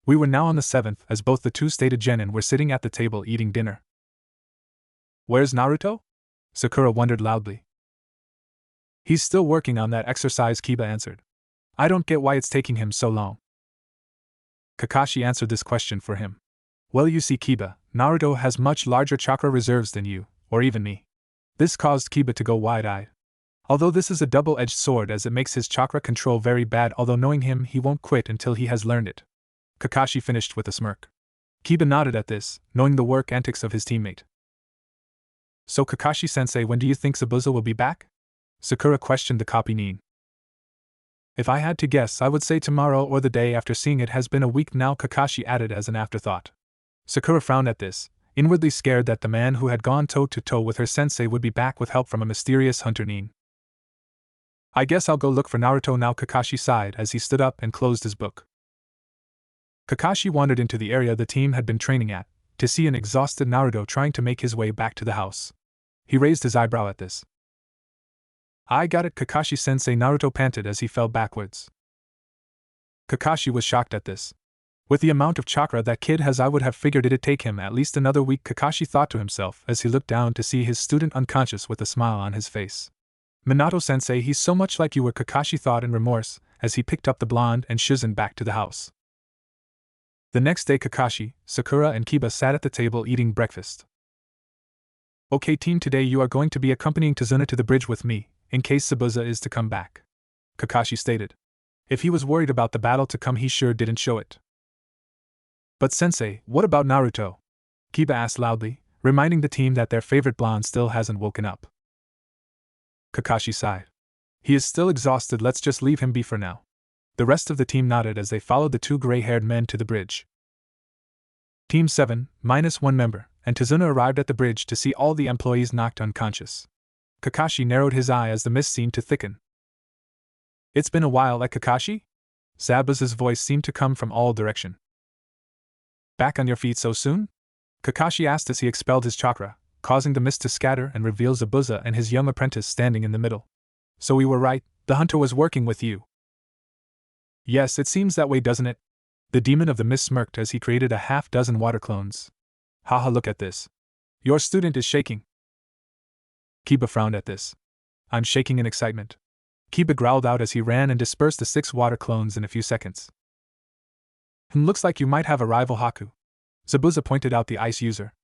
We were now on the 7th as both the two stated genin were sitting at the table eating dinner. Where's Naruto? Sakura wondered loudly. He's still working on that exercise, Kiba answered. I don't get why it's taking him so long. Kakashi answered this question for him. Well, you see, Kiba, Naruto has much larger chakra reserves than you, or even me. This caused Kiba to go wide-eyed. Although this is a double-edged sword as it makes his chakra control very bad, although knowing him he won't quit until he has learned it. Kakashi finished with a smirk. Kiba nodded at this, knowing the work antics of his teammate. So Kakashi-sensei, when do you think Zabuza will be back? Sakura questioned the copy nin. If I had to guess, I would say tomorrow or the day after. Seeing it has been a week now, Kakashi added as an afterthought. Sakura frowned at this, inwardly scared that the man who had gone toe-to-toe with her sensei would be back with help from a mysterious hunter nin. I guess I'll go look for Naruto now, Kakashi sighed as he stood up and closed his book. Kakashi wandered into the area the team had been training at, to see an exhausted Naruto trying to make his way back to the house. He raised his eyebrow at this. I got it, Kakashi-sensei, Naruto panted as he fell backwards. Kakashi was shocked at this. With the amount of chakra that kid has, I would have figured it'd take him at least another week, Kakashi thought to himself as he looked down to see his student unconscious with a smile on his face. Minato-sensei, he's so much like you were, Kakashi thought in remorse as he picked up the blonde and Shizen back to the house. The next day, Kakashi, Sakura and Kiba sat at the table eating breakfast. Okay team, today you are going to be accompanying Tazuna to the bridge with me, in case Zabuza is to come back, Kakashi stated. If he was worried about the battle to come, he sure didn't show it. But sensei, what about Naruto? Kiba asked loudly, reminding the team that their favorite blonde still hasn't woken up. Kakashi sighed. He is still exhausted, let's just leave him be for now. The rest of the team nodded as they followed the 2 gray-haired men to the bridge. Team 7, -1 member, and Tazuna arrived at the bridge to see all the employees knocked unconscious. Kakashi narrowed his eye as the mist seemed to thicken. It's been a while, Kakashi? Zabuza's voice seemed to come from all direction. Back on your feet so soon? Kakashi asked as he expelled his chakra, causing the mist to scatter and reveal Zabuza and his young apprentice standing in the middle. So we were right, the hunter was working with you. Yes, it seems that way, doesn't it? The demon of the mist smirked as he created a half-dozen water clones. Haha, look at this. Your student is shaking. Kiba frowned at this. I'm shaking in excitement. Kiba growled out as he ran and dispersed the 6 water clones in a few seconds. Looks like you might have a rival, Haku. Zabuza pointed out the ice user.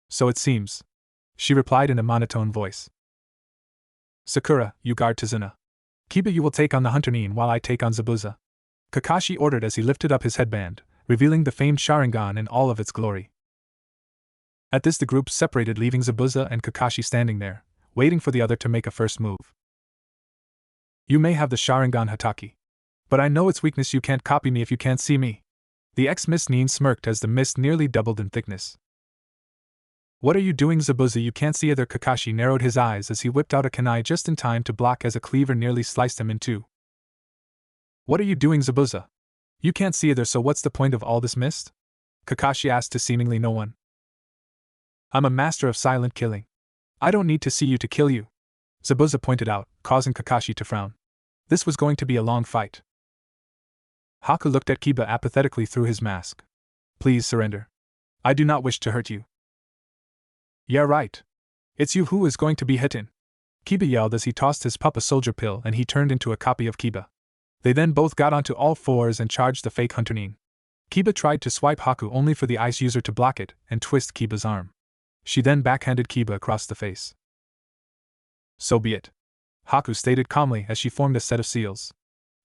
So it seems, she replied in a monotone voice. Sakura, you guard Tazuna. Kiba, you will take on the Hunter Nin while I take on Zabuza, Kakashi ordered as he lifted up his headband, revealing the famed Sharingan in all of its glory. At this the group separated, leaving Zabuza and Kakashi standing there, waiting for the other to make a first move. You may have the Sharingan Hatake, but I know its weakness. You can't copy me if you can't see me. The ex-Mist Nin smirked as the mist nearly doubled in thickness. What are you doing, Zabuza? You can't see either. Kakashi narrowed his eyes as he whipped out a kunai just in time to block as a cleaver nearly sliced him in two. What are you doing, Zabuza? You can't see either, so what's the point of all this mist? Kakashi asked to seemingly no one. I'm a master of silent killing. I don't need to see you to kill you, Zabuza pointed out, causing Kakashi to frown. This was going to be a long fight. Haku looked at Kiba apathetically through his mask. Please surrender. I do not wish to hurt you. Yeah, right. It's you who is going to be hitten, Kiba yelled as he tossed his pup a soldier pill and he turned into a copy of Kiba. They then both got onto all fours and charged the fake Hunter Nin. Kiba tried to swipe Haku only for the ice user to block it and twist Kiba's arm. She then backhanded Kiba across the face. So be it, Haku stated calmly as she formed a set of seals.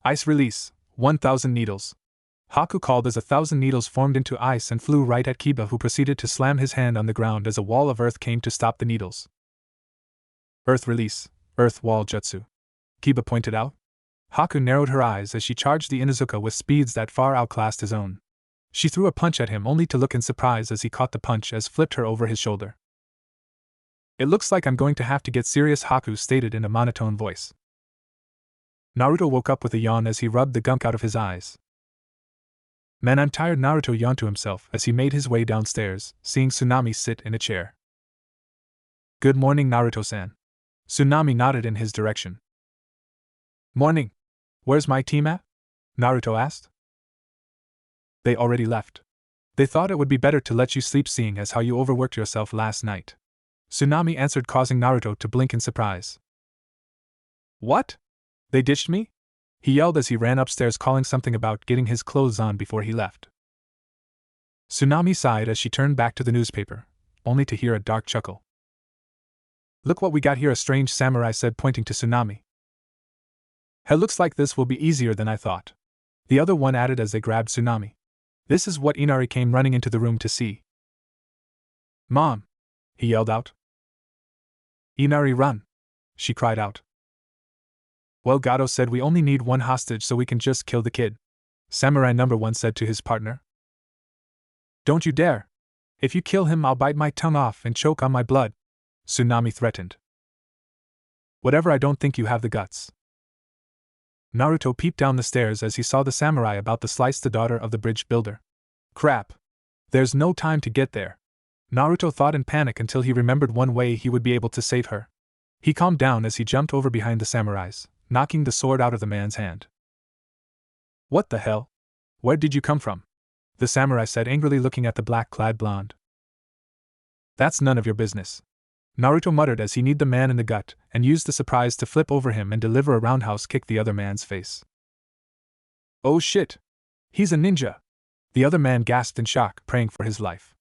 Ice release, 1,000 needles. Haku called as 1,000 needles formed into ice and flew right at Kiba, who proceeded to slam his hand on the ground as a wall of earth came to stop the needles. Earth release, earth wall jutsu, Kiba pointed out. Haku narrowed her eyes as she charged the Inuzuka with speeds that far outclassed his own. She threw a punch at him only to look in surprise as he caught the punch as flipped her over his shoulder. It looks like I'm going to have to get serious, Haku stated in a monotone voice. Naruto woke up with a yawn as he rubbed the gunk out of his eyes. Man, I'm tired, Naruto yawned to himself as he made his way downstairs, seeing Tsunami sit in a chair. Good morning, Naruto-san. Tsunami nodded in his direction. Morning. Where's my team at? Naruto asked. They already left. They thought it would be better to let you sleep, seeing as how you overworked yourself last night, Tsunami answered, causing Naruto to blink in surprise. What? They ditched me? He yelled as he ran upstairs, calling something about getting his clothes on before he left. Tsunami sighed as she turned back to the newspaper, only to hear a dark chuckle. Look what we got here, a strange samurai said, pointing to Tsunami. Hell, looks like this will be easier than I thought, the other one added as they grabbed Tsunami. This is what Inari came running into the room to see. Mom! He yelled out. Inari, run! She cried out. Well, Gato said we only need one hostage so we can just kill the kid, Samurai number 1 said to his partner. Don't you dare! If you kill him, I'll bite my tongue off and choke on my blood, Tsunami threatened. Whatever, I don't think you have the guts. Naruto peeped down the stairs as he saw the samurai about to slice the daughter of the bridge builder. Crap! There's no time to get there, Naruto thought in panic until he remembered one way he would be able to save her. He calmed down as he jumped over behind the samurais, knocking the sword out of the man's hand. What the hell? Where did you come from? The samurai said angrily, looking at the black-clad blonde. That's none of your business, Naruto muttered as he kneed the man in the gut and used the surprise to flip over him and deliver a roundhouse kick the other man's face. Oh shit! He's a ninja! The other man gasped in shock, praying for his life.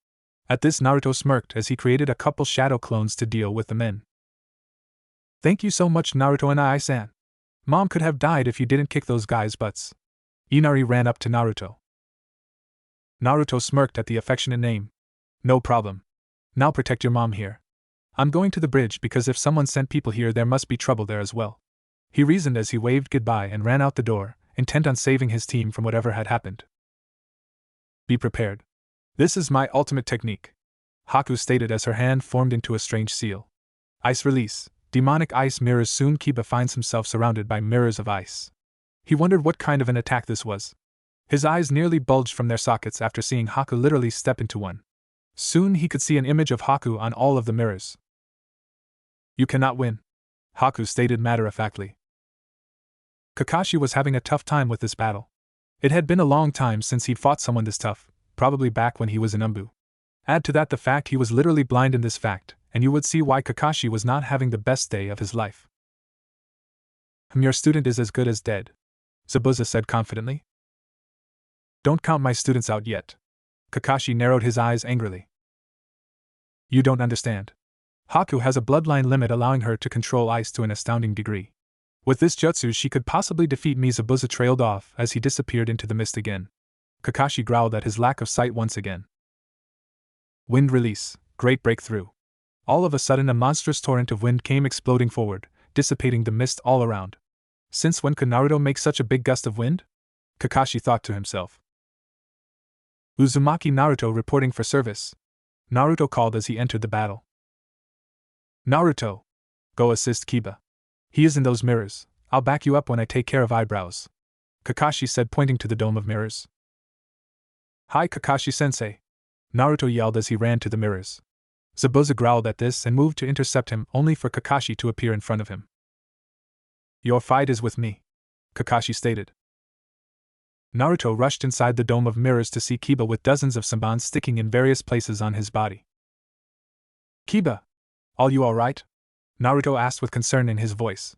At this, Naruto smirked as he created a couple shadow clones to deal with the men. Thank you so much, Naruto and Ai-san. Mom could have died if you didn't kick those guys' butts. Inari ran up to Naruto. Naruto smirked at the affectionate name. No problem. Now protect your mom here. I'm going to the bridge because if someone sent people here, there must be trouble there as well, he reasoned as he waved goodbye and ran out the door, intent on saving his team from whatever had happened. Be prepared. This is my ultimate technique, Haku stated as her hand formed into a strange seal. Ice release, demonic ice mirrors. Soon Kiba finds himself surrounded by mirrors of ice. He wondered what kind of an attack this was. His eyes nearly bulged from their sockets after seeing Haku literally step into one. Soon he could see an image of Haku on all of the mirrors. You cannot win, Haku stated matter-of-factly. Kakashi was having a tough time with this battle. It had been a long time since he'd fought someone this tough, probably back when he was in Umbu. Add to that the fact he was literally blind in this fact, and you would see why Kakashi was not having the best day of his life. Your student is as good as dead, Zabuza said confidently. Don't count my students out yet. Kakashi narrowed his eyes angrily. You don't understand. Haku has a bloodline limit allowing her to control ice to an astounding degree. With this jutsu she could possibly defeat me. Zabuza trailed off as he disappeared into the mist again. Kakashi growled at his lack of sight once again. Wind release, great breakthrough. All of a sudden a monstrous torrent of wind came exploding forward, dissipating the mist all around. Since when could Naruto make such a big gust of wind? Kakashi thought to himself. Uzumaki Naruto reporting for service. Naruto called as he entered the battle. Naruto! Go assist Kiba. He is in those mirrors. I'll back you up when I take care of eyebrows. Kakashi said, pointing to the dome of mirrors. Hi Kakashi-sensei! Naruto yelled as he ran to the mirrors. Zabuza growled at this and moved to intercept him, only for Kakashi to appear in front of him. Your fight is with me, Kakashi stated. Naruto rushed inside the dome of mirrors to see Kiba with dozens of sanbans sticking in various places on his body. Kiba! Are you alright? Naruto asked with concern in his voice.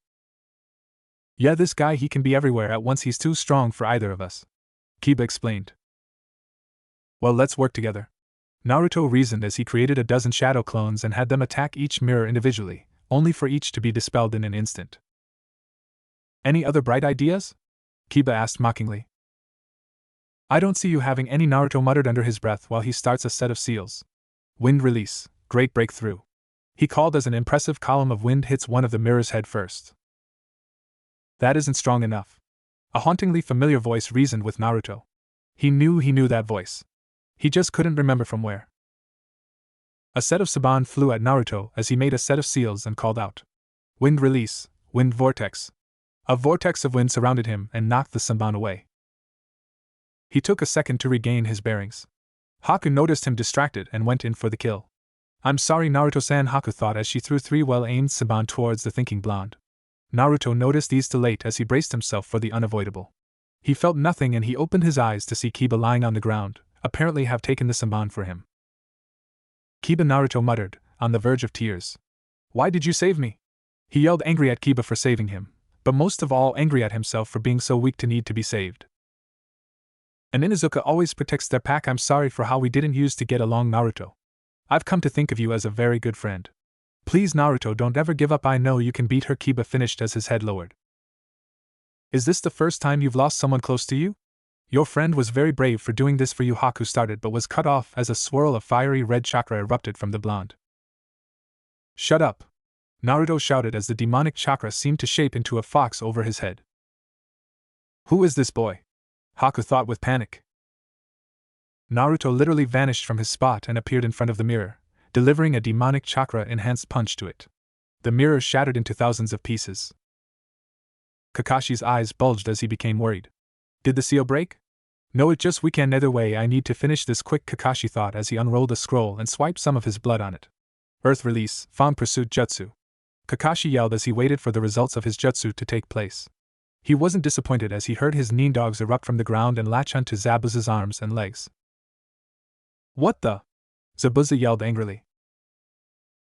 Yeah, this guy, he can be everywhere at once, he's too strong for either of us, Kiba explained. Well, let's work together, Naruto reasoned as he created a dozen shadow clones and had them attack each mirror individually, only for each to be dispelled in an instant. Any other bright ideas? Kiba asked mockingly. I don't see you having any, Naruto muttered under his breath while he starts a set of seals. Wind release, great breakthrough, he called as an impressive column of wind hits one of the mirrors head first. That isn't strong enough, a hauntingly familiar voice reasoned with Naruto. He knew that voice. He just couldn't remember from where. A set of sanban flew at Naruto as he made a set of seals and called out. Wind release, wind vortex. A vortex of wind surrounded him and knocked the sanban away. He took a second to regain his bearings. Haku noticed him distracted and went in for the kill. I'm sorry Naruto-san, Haku thought as she threw 3 well-aimed sanban towards the thinking blonde. Naruto noticed these too late as he braced himself for the unavoidable. He felt nothing and he opened his eyes to see Kiba lying on the ground, apparently have taken the sanban for him. Kiba, Naruto muttered, on the verge of tears. Why did you save me? He yelled, angry at Kiba for saving him, but most of all angry at himself for being so weak to need to be saved. An Inuzuka always protects their pack. I'm sorry for how we didn't used to get along, Naruto. I've come to think of you as a very good friend. Please Naruto, don't ever give up, I know you can beat her, Kiba finished as his head lowered. Is this the first time you've lost someone close to you? Your friend was very brave for doing this for you, Haku started but was cut off as a swirl of fiery red chakra erupted from the blonde. Shut up! Naruto shouted as the demonic chakra seemed to shape into a fox over his head. Who is this boy? Haku thought with panic. Naruto literally vanished from his spot and appeared in front of the mirror, delivering a demonic chakra-enhanced punch to it. The mirror shattered into thousands of pieces. Kakashi's eyes bulged as he became worried. Did the seal break? No, it just weakened. Either way, I need to finish this quick, Kakashi thought as he unrolled a scroll and swiped some of his blood on it. Earth release, Fan pursuit jutsu. Kakashi yelled as he waited for the results of his jutsu to take place. He wasn't disappointed as he heard his nin dogs erupt from the ground and latch onto Zabuza's arms and legs. What the? Zabuza yelled angrily.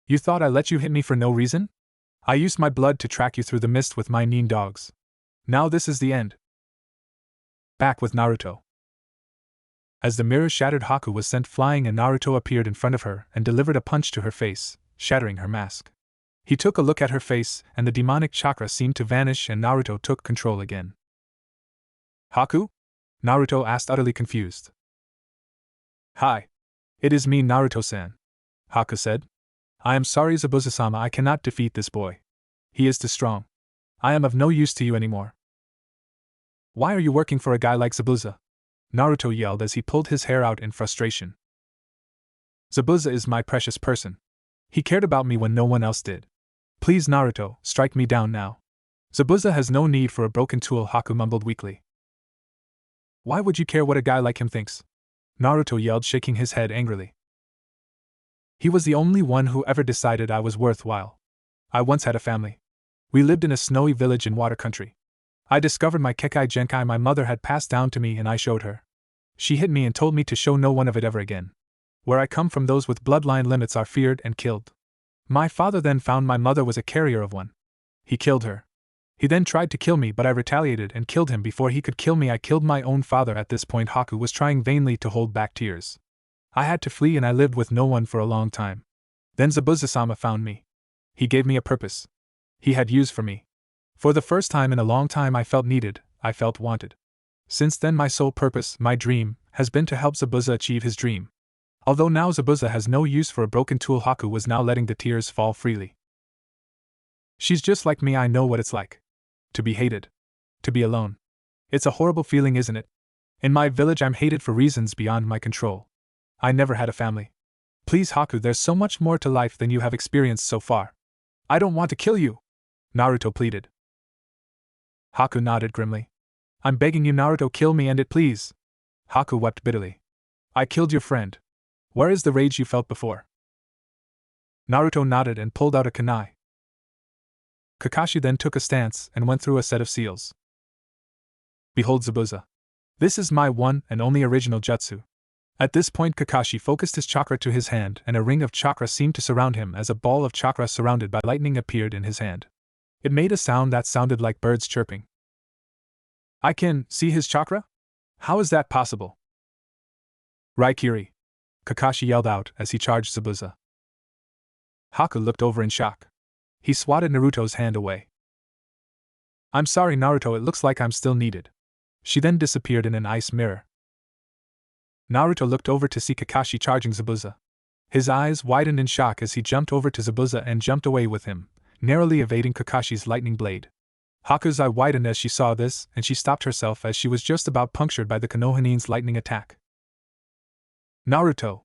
You thought I let you hit me for no reason? I used my blood to track you through the mist with my nin dogs. Now this is the end. Back with Naruto. As the mirror shattered, Haku was sent flying and Naruto appeared in front of her and delivered a punch to her face, shattering her mask. He took a look at her face and the demonic chakra seemed to vanish and Naruto took control again. Haku? Naruto asked, utterly confused. Hi. It is me, Naruto-san. Haku said. I am sorry, Zabuza-sama, I cannot defeat this boy. He is too strong. I am of no use to you anymore. Why are you working for a guy like Zabuza? Naruto yelled as he pulled his hair out in frustration. Zabuza is my precious person. He cared about me when no one else did. Please Naruto, strike me down now. Zabuza has no need for a broken tool, Haku mumbled weakly. Why would you care what a guy like him thinks? Naruto yelled, shaking his head angrily. He was the only one who ever decided I was worthwhile. I once had a family. We lived in a snowy village in water country. I discovered my Kekai Genkai my mother had passed down to me and I showed her. She hit me and told me to show no one of it ever again. Where I come from, those with bloodline limits are feared and killed. My father then found my mother was a carrier of one. He killed her. He then tried to kill me but I retaliated and killed him before he could kill me. I killed my own father. At this point Haku was trying vainly to hold back tears. I had to flee and I lived with no one for a long time. Then Zabuza-sama found me. He gave me a purpose. He had use for me. For the first time in a long time I felt needed, I felt wanted. Since then my sole purpose, my dream, has been to help Zabuza achieve his dream. Although now Zabuza has no use for a broken tool, Haku was now letting the tears fall freely. She's just like me, I know what it's like. To be hated. To be alone. It's a horrible feeling, isn't it? In my village I'm hated for reasons beyond my control. I never had a family. Please Haku, there's so much more to life than you have experienced so far. I don't want to kill you, Naruto pleaded. Haku nodded grimly. I'm begging you, Naruto, kill me, end it please. Haku wept bitterly. I killed your friend. Where is the rage you felt before? Naruto nodded and pulled out a kunai. Kakashi then took a stance and went through a set of seals. Behold Zabuza. This is my one and only original jutsu. At this point Kakashi focused his chakra to his hand and a ring of chakra seemed to surround him as a ball of chakra surrounded by lightning appeared in his hand. It made a sound that sounded like birds chirping. I can see his chakra? How is that possible? Raikiri! Kakashi yelled out as he charged Zabuza. Haku looked over in shock. He swatted Naruto's hand away. I'm sorry, Naruto, it looks like I'm still needed. She then disappeared in an ice mirror. Naruto looked over to see Kakashi charging Zabuza. His eyes widened in shock as he jumped over to Zabuza and jumped away with him, narrowly evading Kakashi's lightning blade. Haku's eye widened as she saw this, and she stopped herself as she was just about punctured by the Konohanin's lightning attack. Naruto!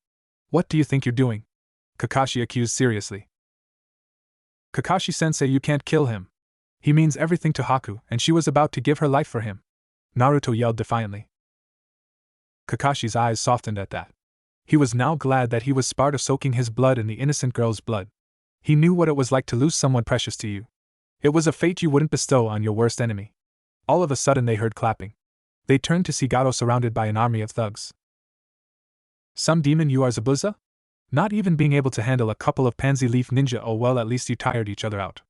What do you think you're doing? Kakashi accused seriously. Kakashi-sensei, you can't kill him. He means everything to Haku, and she was about to give her life for him. Naruto yelled defiantly. Kakashi's eyes softened at that. He was now glad that he was spared of soaking his blood in the innocent girl's blood. He knew what it was like to lose someone precious to you. It was a fate you wouldn't bestow on your worst enemy. All of a sudden they heard clapping. They turned to see Gato surrounded by an army of thugs. Some demon you are, Zabuza? Not even being able to handle a couple of pansy leaf ninja, oh well, at least you tired each other out.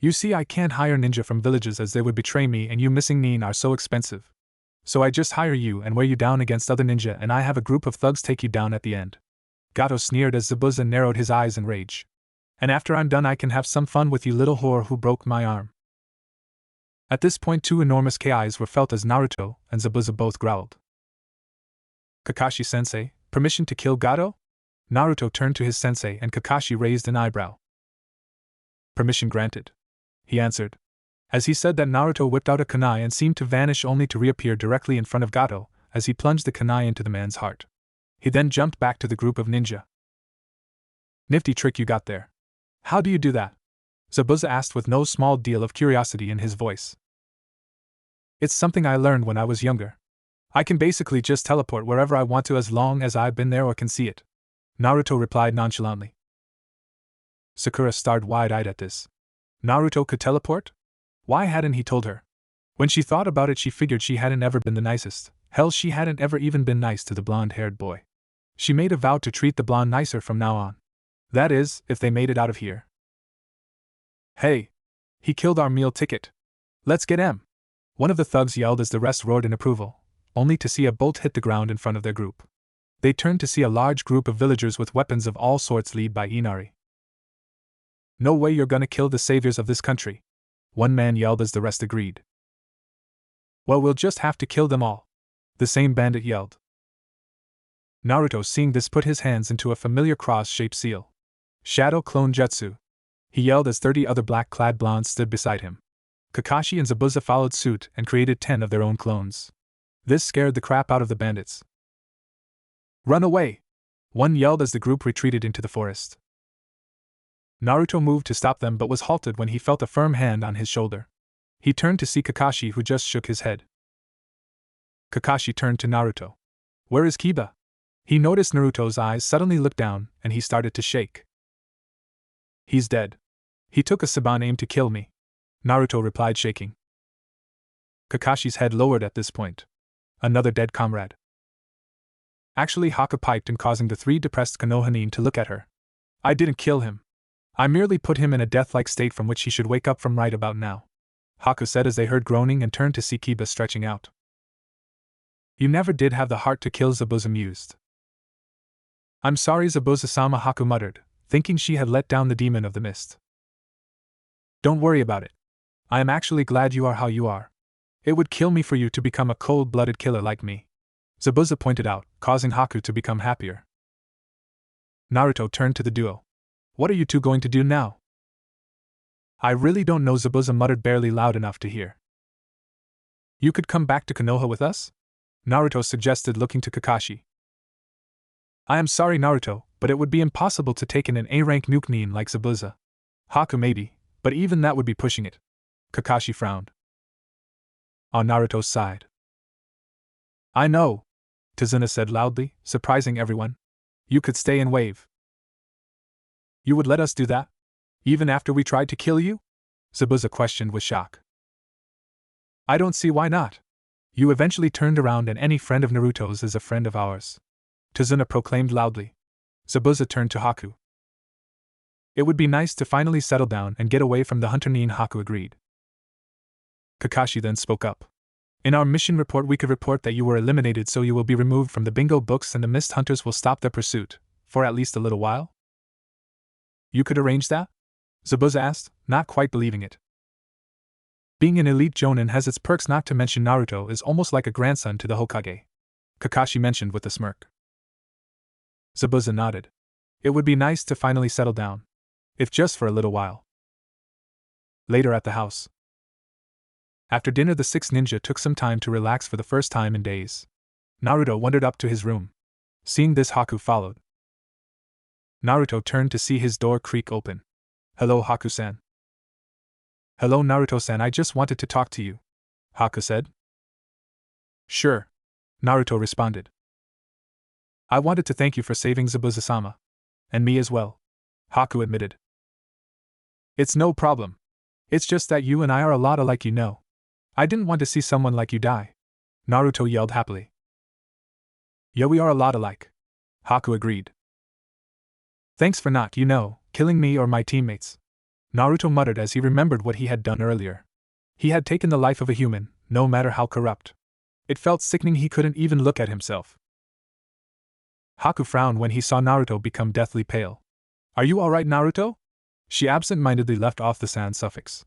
You see, I can't hire ninja from villages as they would betray me, and you missing Nin are so expensive. So I just hire you and wear you down against other ninja, and I have a group of thugs take you down at the end. Gato sneered as Zabuza narrowed his eyes in rage. And after I'm done I can have some fun with you, little whore who broke my arm. At this point 2 enormous KIs were felt as Naruto and Zabuza both growled. Kakashi-sensei, permission to kill Gato? Naruto turned to his sensei and Kakashi raised an eyebrow. Permission granted, he answered. As he said that, Naruto whipped out a kunai and seemed to vanish only to reappear directly in front of Gato as he plunged the kunai into the man's heart. He then jumped back to the group of ninja. Nifty trick you got there. How do you do that? Zabuza asked with no small deal of curiosity in his voice. It's something I learned when I was younger. I can basically just teleport wherever I want to as long as I've been there or can see it, Naruto replied nonchalantly. Sakura stared wide-eyed at this. Naruto could teleport? Why hadn't he told her? When she thought about it, she figured she hadn't ever been the nicest. Hell, she hadn't ever even been nice to the blonde-haired boy. She made a vow to treat the blonde nicer from now on. That is, if they made it out of here. Hey! He killed our meal ticket. Let's get him! One of the thugs yelled as the rest roared in approval, only to see a bolt hit the ground in front of their group. They turned to see a large group of villagers with weapons of all sorts led by Inari. No way you're gonna kill the saviors of this country, one man yelled as the rest agreed. Well, we'll just have to kill them all, the same bandit yelled. Naruto, seeing this, put his hands into a familiar cross-shaped seal. Shadow Clone Jutsu, he yelled as 30 other black-clad blondes stood beside him. Kakashi and Zabuza followed suit and created 10 of their own clones. This scared the crap out of the bandits. Run away! One yelled as the group retreated into the forest. Naruto moved to stop them but was halted when he felt a firm hand on his shoulder. He turned to see Kakashi, who just shook his head. Kakashi turned to Naruto. Where is Kiba? He noticed Naruto's eyes suddenly look down and he started to shake. He's dead. He took a Saban aim to kill me, Naruto replied, shaking. Kakashi's head lowered at this point. Another dead comrade. Actually, Haku piped in, causing the 3 depressed Konohanin to look at her. I didn't kill him. I merely put him in a death-like state from which he should wake up from right about now, Haku said as they heard groaning and turned to see Kiba stretching out. You never did have the heart to kill, Zabuza mused. I'm sorry, Zabuza-sama, Haku muttered, thinking she had let down the demon of the mist. Don't worry about it. I am actually glad you are how you are. It would kill me for you to become a cold-blooded killer like me. Zabuza pointed out, causing Haku to become happier. Naruto turned to the duo. What are you two going to do now? I really don't know, Zabuza muttered barely loud enough to hear. You could come back to Konoha with us? Naruto suggested, looking to Kakashi. I am sorry, Naruto, but it would be impossible to take in an A-rank nuke nin like Zabuza. Haku maybe, but even that would be pushing it. Kakashi frowned. On Naruto's side. I know, Tazuna said loudly, surprising everyone. You could stay and wave. You would let us do that? Even after we tried to kill you? Zabuza questioned with shock. I don't see why not. You eventually turned around, and any friend of Naruto's is a friend of ours. Tazuna proclaimed loudly. Zabuza turned to Haku. It would be nice to finally settle down and get away from the hunter nin. Haku agreed. Kakashi then spoke up. In our mission report we could report that you were eliminated, so you will be removed from the bingo books and the mist hunters will stop their pursuit, for at least a little while? You could arrange that? Zabuza asked, not quite believing it. Being an elite Jonin has its perks, not to mention Naruto is almost like a grandson to the Hokage. Kakashi mentioned with a smirk. Zabuza nodded. It would be nice to finally settle down. If just for a little while. Later at the house. After dinner the sixth ninja took some time to relax for the first time in days. Naruto wandered up to his room. Seeing this, Haku followed. Naruto turned to see his door creak open. Hello, Haku-san. Hello, Naruto-san, I just wanted to talk to you, Haku said. Sure, Naruto responded. I wanted to thank you for saving Zabuza-sama. And me as well, Haku admitted. It's no problem. It's just that you and I are a lot alike, you know. I didn't want to see someone like you die, Naruto yelled happily. Yeah, we are a lot alike, Haku agreed. Thanks for not, killing me or my teammates, Naruto muttered as he remembered what he had done earlier. He had taken the life of a human, no matter how corrupt. It felt sickening he couldn't even look at himself. Haku frowned when he saw Naruto become deathly pale. Are you alright, Naruto? She absent-mindedly left off the san suffix.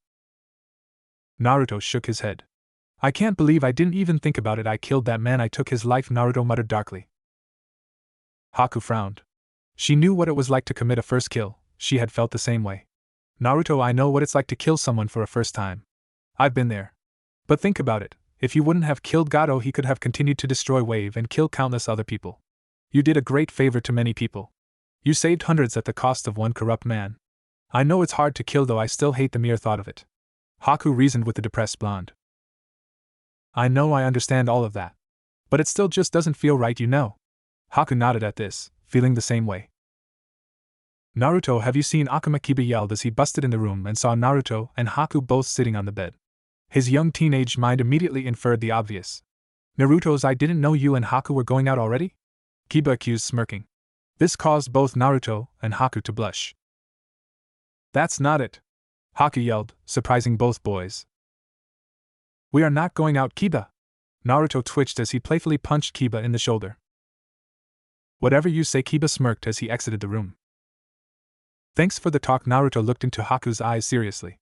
Naruto shook his head. I can't believe I didn't even think about it. I killed that man. I took his life, Naruto muttered darkly. Haku frowned. She knew what it was like to commit a first kill. She had felt the same way. Naruto, I know what it's like to kill someone for a first time. I've been there. But think about it. If you wouldn't have killed Gato, he could have continued to destroy Wave and kill countless other people. You did a great favor to many people. You saved hundreds at the cost of one corrupt man. I know it's hard to kill, though I still hate the mere thought of it, Haku reasoned with the depressed blonde. I know, I understand all of that. But it still just doesn't feel right, Haku nodded at this, feeling the same way. Naruto, have you seen Akuma? Kiba yelled as he busted in the room and saw Naruto and Haku both sitting on the bed. His young teenage mind immediately inferred the obvious. Naruto's, I didn't know you and Haku were going out already? Kiba accused, smirking. This caused both Naruto and Haku to blush. That's not it, Haku yelled, surprising both boys. We are not going out, Kiba. Naruto twitched as he playfully punched Kiba in the shoulder. Whatever you say, Kiba smirked as he exited the room. Thanks for the talk, Naruto looked into Haku's eyes seriously.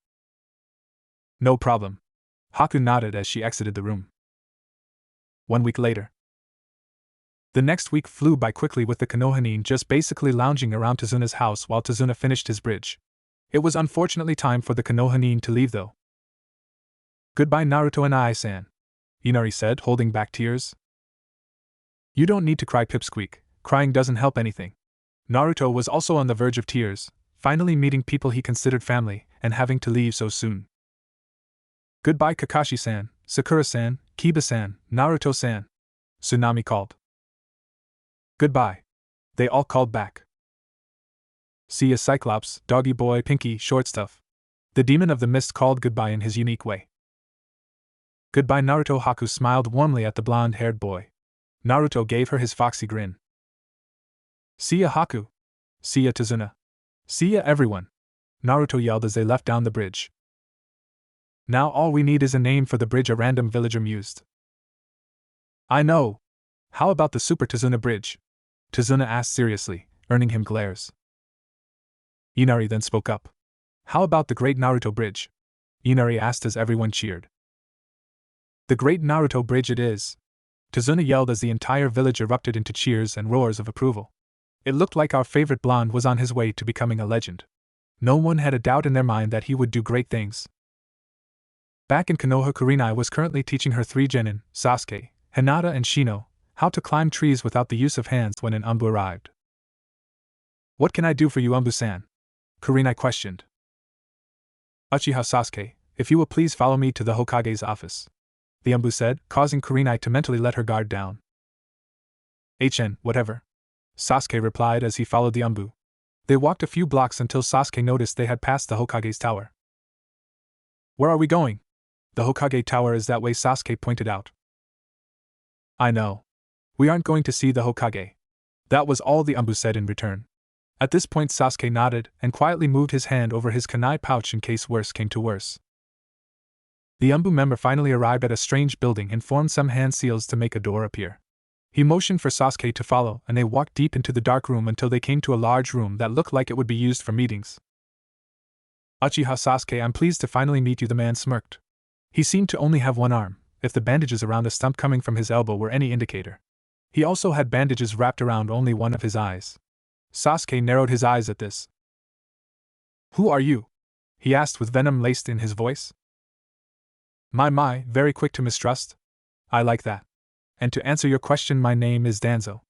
No problem. Haku nodded as she exited the room. 1 week later. The next week flew by quickly with the Konoha nin just basically lounging around Tazuna's house while Tazuna finished his bridge. It was unfortunately time for the Konoha nin to leave though. Goodbye, Naruto and Ai-san, Inari said, holding back tears. You don't need to cry, Pipsqueak. Crying doesn't help anything. Naruto was also on the verge of tears, finally meeting people he considered family, and having to leave so soon. Goodbye, Kakashi-san, Sakura-san, Kiba-san, Naruto-san, Tsunami called. Goodbye. They all called back. See ya, Cyclops, Doggy Boy, Pinky, Shortstuff. The demon of the mist called goodbye in his unique way. Goodbye, Naruto. Haku smiled warmly at the blonde-haired boy. Naruto gave her his foxy grin. See ya, Haku. See ya, Tazuna. See ya, everyone, Naruto yelled as they left down the bridge. Now all we need is a name for the bridge, a random villager mused. I know. How about the Super Tazuna Bridge? Tazuna asked seriously, earning him glares. Inari then spoke up. How about the Great Naruto Bridge? Inari asked as everyone cheered. The great Naruto bridge it is! Tazuna yelled as the entire village erupted into cheers and roars of approval. It looked like our favorite blonde was on his way to becoming a legend. No one had a doubt in their mind that he would do great things. Back in Konoha, Kurenai was currently teaching her three genin, Sasuke, Hinata and Shino, how to climb trees without the use of hands when an Umbu arrived. "What can I do for you, Umbu-san?" Kurenai questioned. "Uchiha Sasuke, if you will please follow me to the Hokage's office," the Umbu said, causing Kurenai to mentally let her guard down. Whatever," Sasuke replied as he followed the Umbu. They walked a few blocks until Sasuke noticed they had passed the Hokage's tower. "Where are we going?" "The Hokage tower is that way," Sasuke pointed out. "I know. We aren't going to see the Hokage." That was all the Umbu said in return. At this point Sasuke nodded and quietly moved his hand over his kunai pouch in case worse came to worse. The Umbu member finally arrived at a strange building and formed some hand seals to make a door appear. He motioned for Sasuke to follow, and they walked deep into the dark room until they came to a large room that looked like it would be used for meetings. "Uchiha Sasuke, I'm pleased to finally meet you," the man smirked. He seemed to only have one arm, if the bandages around a stump coming from his elbow were any indicator. He also had bandages wrapped around only one of his eyes. Sasuke narrowed his eyes at this. "Who are you?" he asked with venom laced in his voice. My, very quick to mistrust? I like that. And to answer your question, my name is Danzo."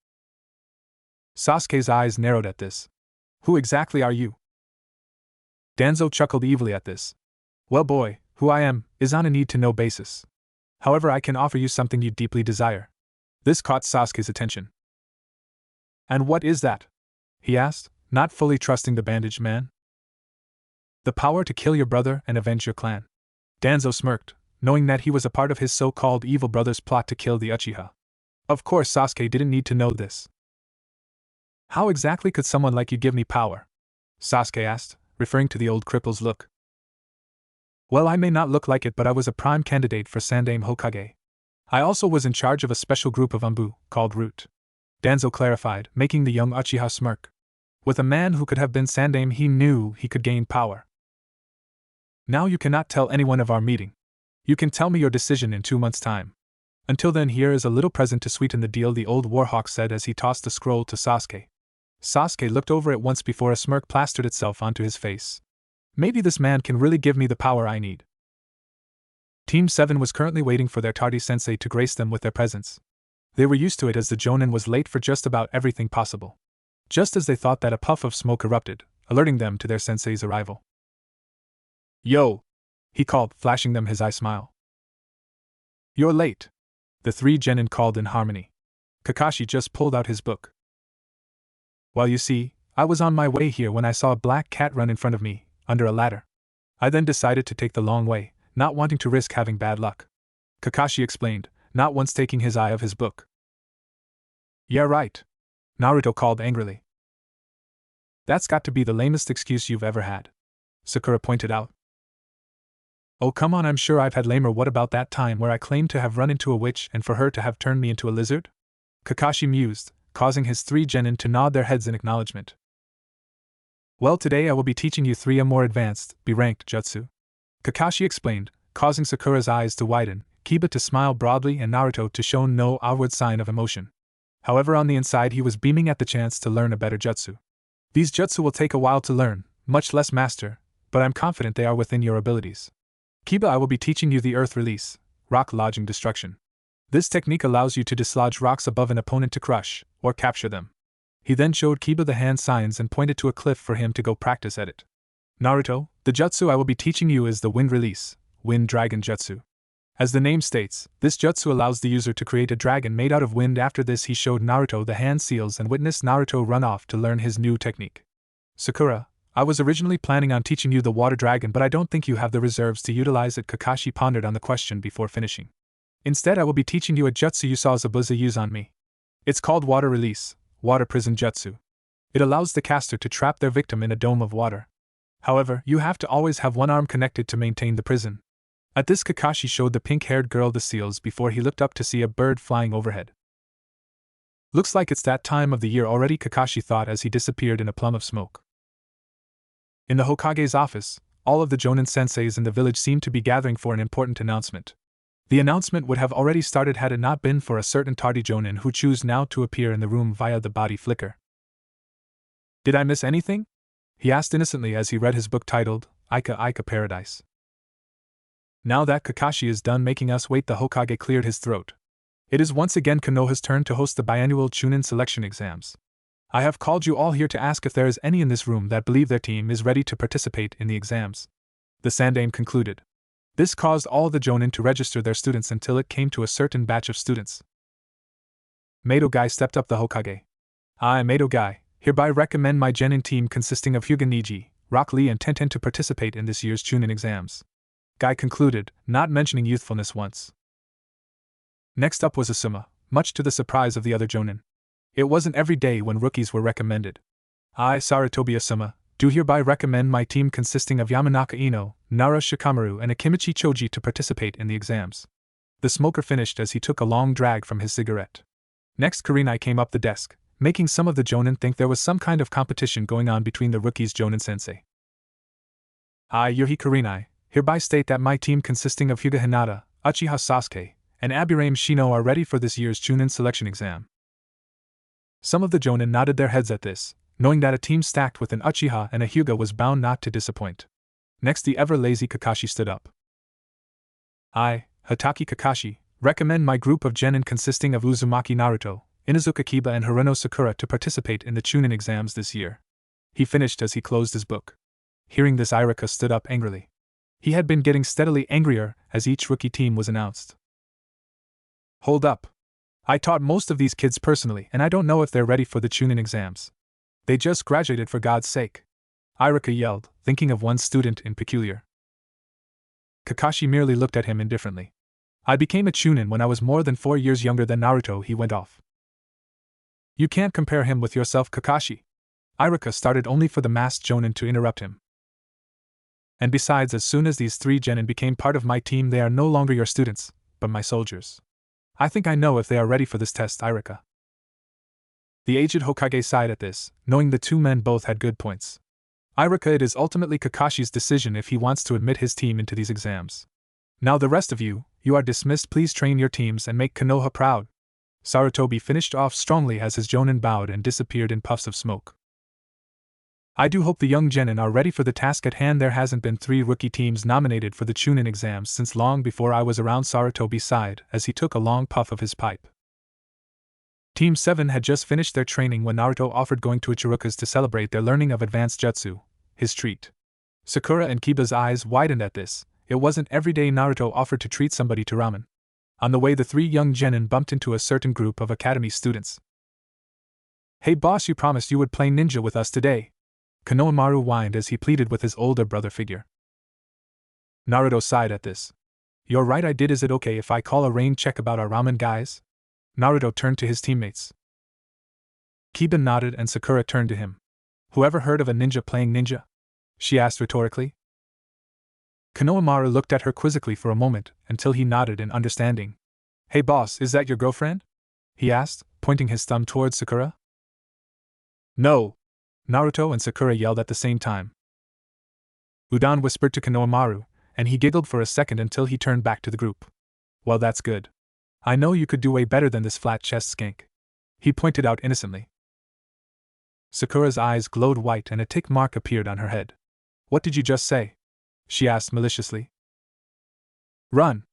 Sasuke's eyes narrowed at this. "Who exactly are you?" Danzo chuckled evilly at this. "Well, boy, who I am is on a need-to-know basis. However, I can offer you something you deeply desire." This caught Sasuke's attention. "And what is that?" he asked, not fully trusting the bandaged man. "The power to kill your brother and avenge your clan." Danzo smirked, knowing that he was a part of his so-called evil brother's plot to kill the Uchiha. Of course Sasuke didn't need to know this. "How exactly could someone like you give me power?" Sasuke asked, referring to the old cripple's look. "Well, I may not look like it, but I was a prime candidate for Sandaime Hokage. I also was in charge of a special group of Umbu, called Root," Danzo clarified, making the young Uchiha smirk. With a man who could have been Sandaime, he knew he could gain power. "Now you cannot tell anyone of our meeting. You can tell me your decision in 2 months' time. Until then, here is a little present to sweeten the deal," the old warhawk said as he tossed the scroll to Sasuke. Sasuke looked over it once before a smirk plastered itself onto his face. Maybe this man can really give me the power I need. Team 7 was currently waiting for their tardy sensei to grace them with their presence. They were used to it as the Jonin was late for just about everything possible. Just as they thought that, a puff of smoke erupted, alerting them to their sensei's arrival. "Yo!" he called, flashing them his eye smile. "You're late," the three genin called in harmony. Kakashi just pulled out his book. "Well, you see, I was on my way here when I saw a black cat run in front of me, under a ladder. I then decided to take the long way, not wanting to risk having bad luck," Kakashi explained, not once taking his eye off his book. "Yeah, right," Naruto called angrily. "That's got to be the lamest excuse you've ever had," Sakura pointed out. "Oh, come on, I'm sure I've had lamer. What about that time where I claimed to have run into a witch and for her to have turned me into a lizard?" Kakashi mused, causing his three genin to nod their heads in acknowledgement. "Well, today I will be teaching you 3 more advanced, B-ranked jutsu," Kakashi explained, causing Sakura's eyes to widen, Kiba to smile broadly and Naruto to show no outward sign of emotion. However, on the inside he was beaming at the chance to learn a better jutsu. "These jutsu will take a while to learn, much less master, but I'm confident they are within your abilities. Kiba, I will be teaching you the Earth Release, Rock Lodging Destruction. This technique allows you to dislodge rocks above an opponent to crush, or capture them." He then showed Kiba the hand signs and pointed to a cliff for him to go practice at it. "Naruto, the jutsu I will be teaching you is the Wind Release, Wind Dragon Jutsu. As the name states, this jutsu allows the user to create a dragon made out of wind." After this he showed Naruto the hand seals and witnessed Naruto run off to learn his new technique. "Sakura, I was originally planning on teaching you the water dragon, but I don't think you have the reserves to utilize it." Kakashi pondered on the question before finishing. "Instead, I will be teaching you a jutsu you saw Zabuza use on me. It's called Water Release, Water Prison Jutsu. It allows the caster to trap their victim in a dome of water. However, you have to always have one arm connected to maintain the prison." At this, Kakashi showed the pink-haired girl the seals before he looked up to see a bird flying overhead. "Looks like it's that time of the year already," Kakashi thought as he disappeared in a plume of smoke. In the Hokage's office, all of the Jonin senseis in the village seemed to be gathering for an important announcement. The announcement would have already started had it not been for a certain tardy Jonin who chose now to appear in the room via the body flicker. "Did I miss anything?" he asked innocently as he read his book titled, Ika Ika Paradise. Now that Kakashi is done making us wait, the Hokage cleared his throat. "It is once again Konoha's turn to host the biannual Chunin selection exams. I have called you all here to ask if there is any in this room that believe their team is ready to participate in the exams." The Sandaime concluded. This caused all the Jonin to register their students until it came to a certain batch of students. Mato Gai stepped up, the Hokage. "I, Mato Gai, hereby recommend my Genin team consisting of Hyuga Niji, Rock Lee and Tenten to participate in this year's Chunin exams." Gai concluded, not mentioning youthfulness once. Next up was Asuma, much to the surprise of the other Jonin. It wasn't every day when rookies were recommended. "I, Sarutobi Asuma, do hereby recommend my team consisting of Yamanaka Ino, Nara Shikamaru and Akimichi Choji to participate in the exams." The smoker finished as he took a long drag from his cigarette. Next, Kurenai came up the desk, making some of the Jonin think there was some kind of competition going on between the rookies' Jonin sensei. "I, Yuhi Kurenai, hereby state that my team consisting of Hyuga Hinata, Uchiha Sasuke, and Abirame Shino are ready for this year's Chunin selection exam." Some of the Jonin nodded their heads at this, knowing that a team stacked with an Uchiha and a Hyuga was bound not to disappoint. Next, the ever-lazy Kakashi stood up. "I, Hatake Kakashi, recommend my group of Genin consisting of Uzumaki Naruto, Inuzuka Kiba and Hirono Sakura to participate in the Chunin exams this year." He finished as he closed his book. Hearing this, Irika stood up angrily. He had been getting steadily angrier as each rookie team was announced. "Hold up. I taught most of these kids personally and I don't know if they're ready for the Chunin exams. They just graduated, for God's sake," Irika yelled, thinking of one student in particular. Kakashi merely looked at him indifferently. "I became a Chunin when I was more than 4 years younger than Naruto," he went off. "You can't compare him with yourself, Kakashi." Irika started, only for the masked Jonin to interrupt him. "And besides, as soon as these 3 Genin became part of my team, they are no longer your students, but my soldiers. I think I know if they are ready for this test, Irika." The aged Hokage sighed at this, knowing the two men both had good points. "Irika, it is ultimately Kakashi's decision if he wants to admit his team into these exams. Now the rest of you, you are dismissed. Please train your teams and make Konoha proud." Sarutobi finished off strongly as his Jonin bowed and disappeared in puffs of smoke. "I do hope the young Genin are ready for the task at hand. There hasn't been 3 rookie teams nominated for the Chunin exams since long before I was around," Sarutobi sighed as he took a long puff of his pipe. Team 7 had just finished their training when Naruto offered going to Ichiroku's to celebrate their learning of advanced jutsu, his treat. Sakura and Kiba's eyes widened at this. It wasn't every day Naruto offered to treat somebody to ramen. On the way, the 3 young Genin bumped into a certain group of academy students. "Hey boss, you promised you would play ninja with us today," Konohamaru whined as he pleaded with his older brother figure. Naruto sighed at this. "You're right, I did. Is it okay if I call a rain check about our ramen guys?" Naruto turned to his teammates. Kiba nodded and Sakura turned to him. "Whoever heard of a ninja playing ninja?" she asked rhetorically. Konohamaru looked at her quizzically for a moment until he nodded in understanding. "Hey boss, is that your girlfriend?" he asked, pointing his thumb towards Sakura. "No!" Naruto and Sakura yelled at the same time. Udon whispered to Konohamaru, and he giggled for a second until he turned back to the group. "Well, that's good. I know you could do way better than this flat-chest skank," he pointed out innocently. Sakura's eyes glowed white and a tick mark appeared on her head. "What did you just say?" she asked maliciously. "Run!"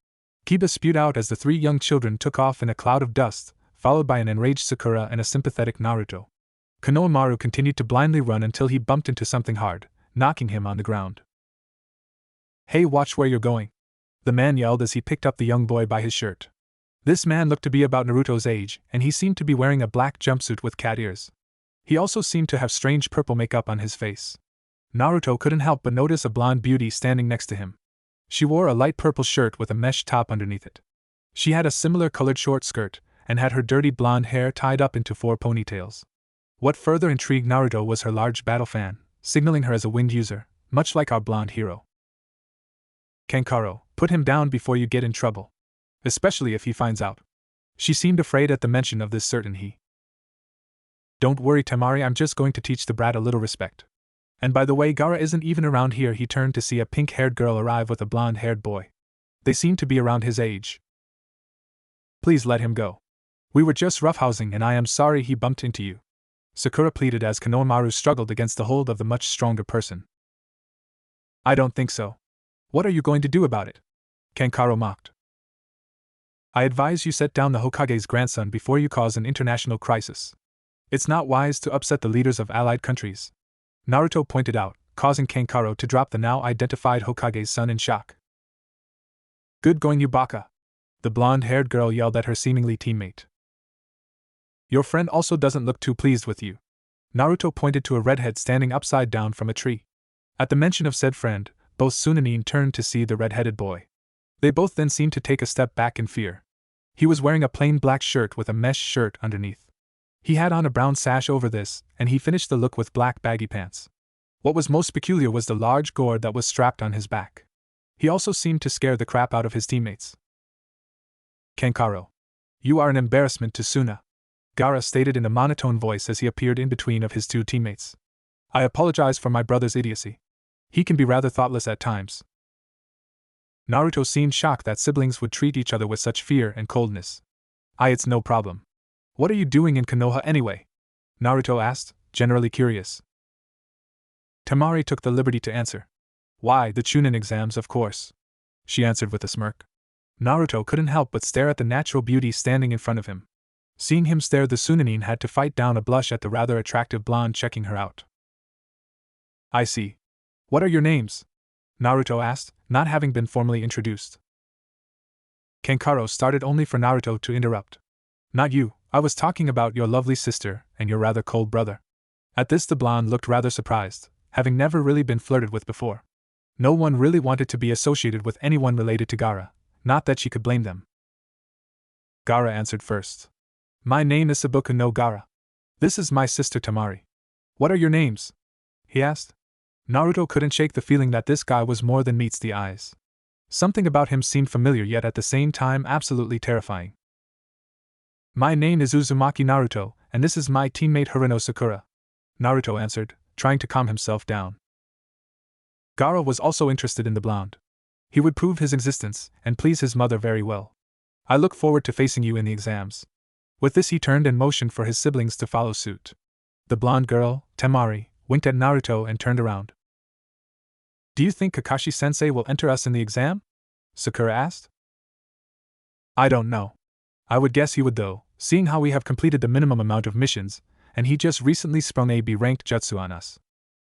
Kiba spewed out as the 3 young children took off in a cloud of dust, followed by an enraged Sakura and a sympathetic Naruto. Konohamaru continued to blindly run until he bumped into something hard, knocking him on the ground. "Hey, watch where you're going!" the man yelled as he picked up the young boy by his shirt. This man looked to be about Naruto's age, and he seemed to be wearing a black jumpsuit with cat ears. He also seemed to have strange purple makeup on his face. Naruto couldn't help but notice a blonde beauty standing next to him. She wore a light purple shirt with a mesh top underneath it. She had a similar colored short skirt, and had her dirty blonde hair tied up into 4 ponytails. What further intrigued Naruto was her large battle fan, signaling her as a wind user, much like our blonde hero. "Kankaro, put him down before you get in trouble. Especially if he finds out." She seemed afraid at the mention of this certain he. "Don't worry, Tamari, I'm just going to teach the brat a little respect. And by the way, Gaara isn't even around here. He turned to see a pink-haired girl arrive with a blonde-haired boy. They seemed to be around his age. Please let him go. We were just roughhousing and I am sorry he bumped into you, Sakura pleaded as Konohamaru struggled against the hold of the much stronger person. I don't think so. What are you going to do about it? Kankaro mocked. I advise you set down the Hokage's grandson before you cause an international crisis. It's not wise to upset the leaders of allied countries, Naruto pointed out, causing Kankaro to drop the now identified Hokage's son in shock. Good going, you baka! The blonde-haired girl yelled at her seemingly teammate. Your friend also doesn't look too pleased with you. Naruto pointed to a redhead standing upside down from a tree. At the mention of said friend, both Sunanin turned to see the red-headed boy. They both then seemed to take a step back in fear. He was wearing a plain black shirt with a mesh shirt underneath. He had on a brown sash over this, and he finished the look with black baggy pants. What was most peculiar was the large gourd that was strapped on his back. He also seemed to scare the crap out of his teammates. Kankaro. You are an embarrassment to Suna, Gaara stated in a monotone voice as he appeared in between of his two teammates. I apologize for my brother's idiocy. He can be rather thoughtless at times. Naruto seemed shocked that siblings would treat each other with such fear and coldness. It's no problem. What are you doing in Konoha anyway? Naruto asked, generally curious. Temari took the liberty to answer. Why, the Chunin exams, of course, she answered with a smirk. Naruto couldn't help but stare at the natural beauty standing in front of him. Seeing him stare, the Sunanin had to fight down a blush at the rather attractive blonde checking her out. I see. What are your names? Naruto asked, not having been formally introduced. Kankaro started only for Naruto to interrupt. Not you, I was talking about your lovely sister and your rather cold brother. At this the blonde looked rather surprised, having never really been flirted with before. No one really wanted to be associated with anyone related to Gaara, not that she could blame them. Gaara answered first. My name is Sabuku no Gaara. This is my sister Temari. What are your names? He asked. Naruto couldn't shake the feeling that this guy was more than meets the eyes. Something about him seemed familiar yet at the same time absolutely terrifying. My name is Uzumaki Naruto, and this is my teammate Harino Sakura, Naruto answered, trying to calm himself down. Gaara was also interested in the blonde. He would prove his existence and please his mother very well. I look forward to facing you in the exams. With this he turned and motioned for his siblings to follow suit. The blonde girl, Temari, winked at Naruto and turned around. Do you think Kakashi-sensei will enter us in the exam? Sakura asked. I don't know. I would guess he would though, seeing how we have completed the minimum amount of missions, and he just recently sprung a B-ranked jutsu on us.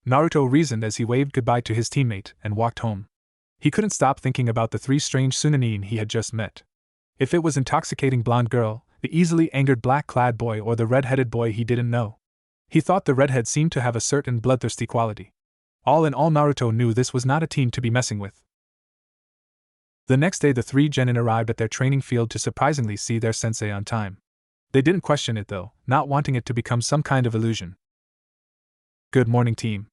Naruto reasoned as he waved goodbye to his teammate and walked home. He couldn't stop thinking about the three strange Sunanin he had just met. If it was intoxicating blonde girl, the easily angered black-clad boy, or the red-headed boy he didn't know. He thought the redhead seemed to have a certain bloodthirsty quality. All in all, Naruto knew this was not a team to be messing with. The next day the three genin arrived at their training field to surprisingly see their sensei on time. They didn't question it though, not wanting it to become some kind of illusion. Good morning, team.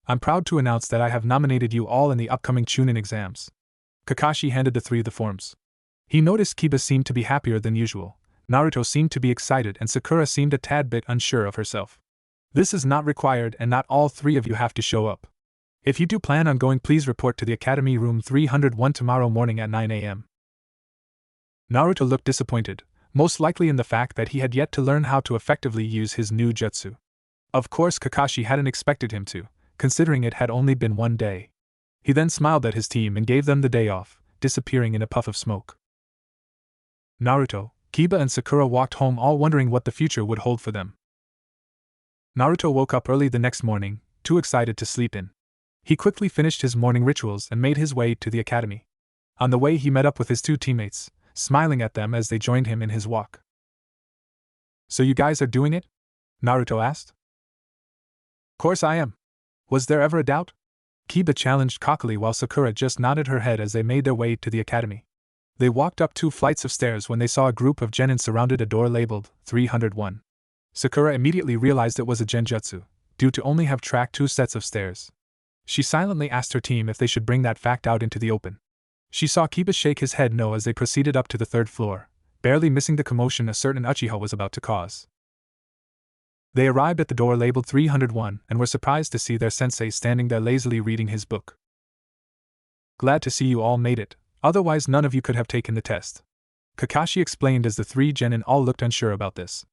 I'm proud to announce that I have nominated you all in the upcoming Chunin exams. Kakashi handed the three the forms. He noticed Kiba seemed to be happier than usual, Naruto seemed to be excited, and Sakura seemed a tad bit unsure of herself. This is not required and not all three of you have to show up. If you do plan on going, please report to the Academy Room 301 tomorrow morning at 9 a.m. Naruto looked disappointed, most likely in the fact that he had yet to learn how to effectively use his new jutsu. Of course Kakashi hadn't expected him to, considering it had only been one day. He then smiled at his team and gave them the day off, disappearing in a puff of smoke. Naruto, Kiba and Sakura walked home, all wondering what the future would hold for them. Naruto woke up early the next morning, too excited to sleep in. He quickly finished his morning rituals and made his way to the academy. On the way he met up with his two teammates, smiling at them as they joined him in his walk. So you guys are doing it? Naruto asked. Course I am. Was there ever a doubt? Kiba challenged cockily while Sakura just nodded her head as they made their way to the academy. They walked up 2 flights of stairs when they saw a group of genin surrounded a door labeled 301. Sakura immediately realized it was a genjutsu, due to only have tracked 2 sets of stairs. She silently asked her team if they should bring that fact out into the open. She saw Kiba shake his head no as they proceeded up to the 3rd floor, barely missing the commotion a certain Uchiha was about to cause. They arrived at the door labeled 301 and were surprised to see their sensei standing there lazily reading his book. Glad to see you all made it, otherwise none of you could have taken the test, Kakashi explained as the three genin all looked unsure about this.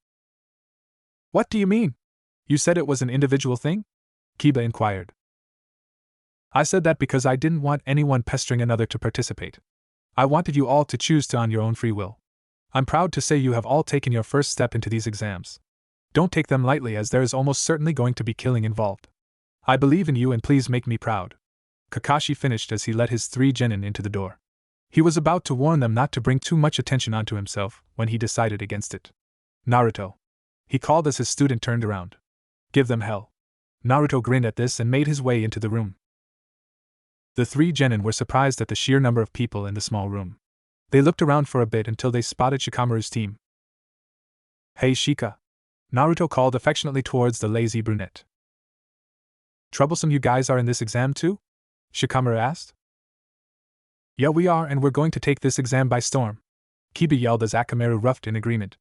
What do you mean? You said it was an individual thing? Kiba inquired. I said that because I didn't want anyone pestering another to participate. I wanted you all to choose to on your own free will. I'm proud to say you have all taken your first step into these exams. Don't take them lightly as there is almost certainly going to be killing involved. I believe in you and please make me proud. Kakashi finished as he led his three genin into the door. He was about to warn them not to bring too much attention onto himself when he decided against it. Naruto, he called as his student turned around. Give them hell. Naruto grinned at this and made his way into the room. The three genin were surprised at the sheer number of people in the small room. They looked around for a bit until they spotted Shikamaru's team. Hey Shika. Naruto called affectionately towards the lazy brunette. Troublesome you guys are in this exam too? Shikamaru asked. Yeah, we are, and we're going to take this exam by storm. Kiba yelled as Akamaru roughed in agreement.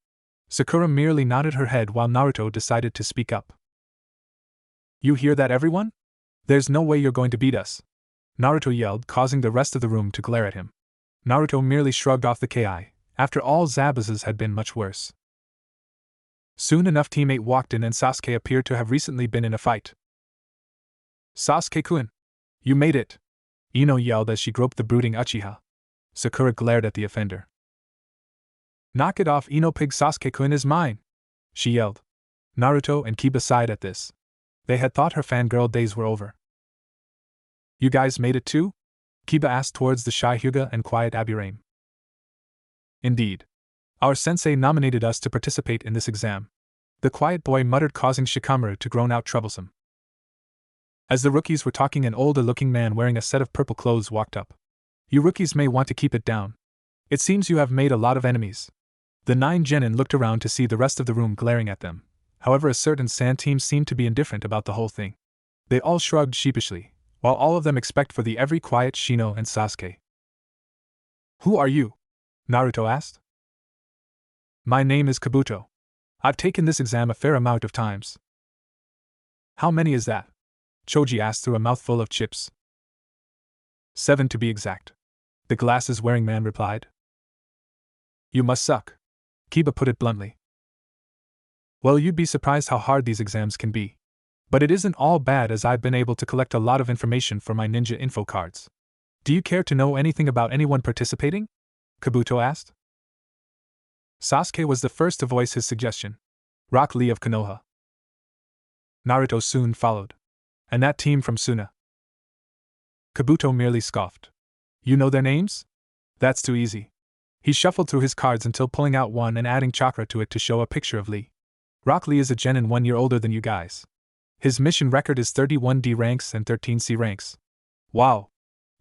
Sakura merely nodded her head while Naruto decided to speak up. You hear that, everyone? There's no way you're going to beat us. Naruto yelled, causing the rest of the room to glare at him. Naruto merely shrugged off the ki. After all, Zabuza's had been much worse. Soon enough, teammate walked in and Sasuke appeared to have recently been in a fight. Sasuke-kun! You made it! Ino yelled as she groped the brooding Uchiha. Sakura glared at the offender. Knock it off, Ino, pig, Sasuke-kun is mine! She yelled. Naruto and Kiba sighed at this. They had thought her fangirl days were over. You guys made it too? Kiba asked towards the shy Hyuga and quiet Aburame. Indeed. Our sensei nominated us to participate in this exam. The quiet boy muttered, causing Shikamaru to groan out troublesome. As the rookies were talking, an older-looking man wearing a set of purple clothes walked up. You rookies may want to keep it down. It seems you have made a lot of enemies. The 9 genin looked around to see the rest of the room glaring at them. However, a certain sand team seemed to be indifferent about the whole thing. They all shrugged sheepishly, while all of them expect for the ever quiet Shino and Sasuke. Who are you? Naruto asked. My name is Kabuto. I've taken this exam a fair amount of times. How many is that? Choji asked through a mouthful of chips. 7 to be exact. The glasses-wearing man replied. You must suck. Kiba put it bluntly. Well, you'd be surprised how hard these exams can be. But it isn't all bad, as I've been able to collect a lot of information for my ninja info cards. Do you care to know anything about anyone participating? Kabuto asked. Sasuke was the first to voice his suggestion. Rock Lee of Konoha. Naruto soon followed. And that team from Suna. Kabuto merely scoffed. You know their names? That's too easy. He shuffled through his cards until pulling out one and adding chakra to it to show a picture of Lee. Rock Lee is a genin 1 year older than you guys. His mission record is 31D ranks and 13C ranks. Wow.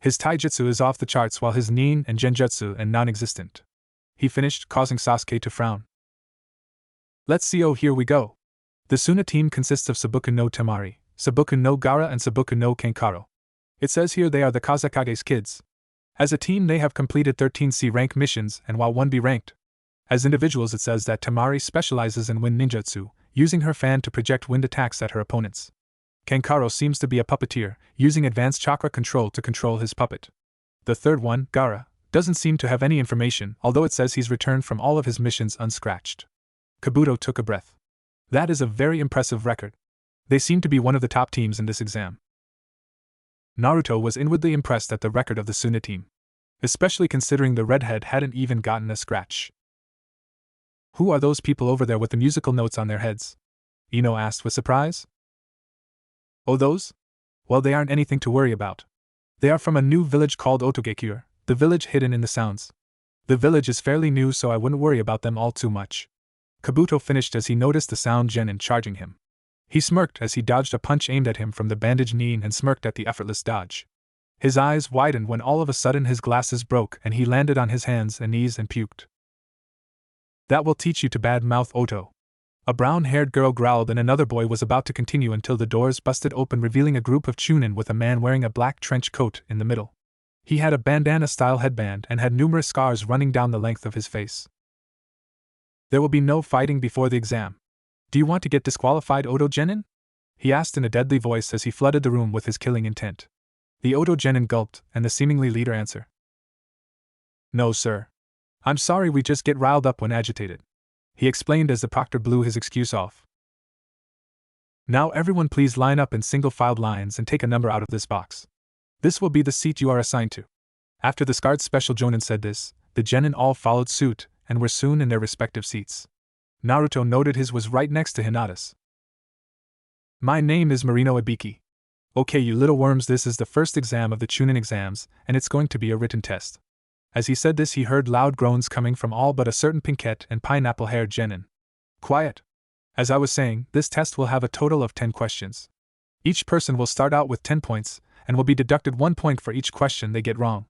His taijutsu is off the charts while his nin and genjutsu are non-existent. He finished, causing Sasuke to frown. Let's see, oh here we go. The Suna team consists of Sabuku no Temari, Sabuku no Gaara and Sabuku no Kenkaro. It says here they are the Kazekage's kids. As a team they have completed 13C rank missions and while 1B ranked. As individuals it says that Temari specializes in wind ninjutsu, using her fan to project wind attacks at her opponents. Kenkaro seems to be a puppeteer, using advanced chakra control to control his puppet. The third one, Gaara, doesn't seem to have any information, although it says he's returned from all of his missions unscratched. Kabuto took a breath. That is a very impressive record. They seem to be one of the top teams in this exam. Naruto was inwardly impressed at the record of the Suna team, especially considering the redhead hadn't even gotten a scratch. Who are those people over there with the musical notes on their heads? Ino asked with surprise. Oh, those? Well, they aren't anything to worry about. They are from a new village called Otogekure, the village hidden in the sounds. The village is fairly new, so I wouldn't worry about them all too much. Kabuto finished as he noticed the sound genin charging him. He smirked as he dodged a punch aimed at him from the bandaged knee and smirked at the effortless dodge. His eyes widened when all of a sudden his glasses broke and he landed on his hands and knees and puked. That will teach you to bad-mouth Oto. A brown-haired girl growled and another boy was about to continue until the doors busted open, revealing a group of chunin with a man wearing a black trench coat in the middle. He had a bandana-style headband and had numerous scars running down the length of his face. There will be no fighting before the exam. Do you want to get disqualified, Odo Genin? He asked in a deadly voice as he flooded the room with his killing intent. The Odo Genin gulped, and the seemingly leader answered. No, sir. I'm sorry, we just get riled up when agitated. He explained as the proctor blew his excuse off. Now everyone please line up in single-filed lines and take a number out of this box. This will be the seat you are assigned to. After the Scarred Special Jonin said this, the Genin all followed suit and were soon in their respective seats. Naruto noted his was right next to Hinata's. My name is Marino Ibiki. Okay, you little worms, this is the first exam of the Chunin exams, and it's going to be a written test. As he said this, he heard loud groans coming from all but a certain pinkette and pineapple-haired Genin. Quiet! As I was saying, this test will have a total of 10 questions. Each person will start out with 10 points, and will be deducted 1 point for each question they get wrong.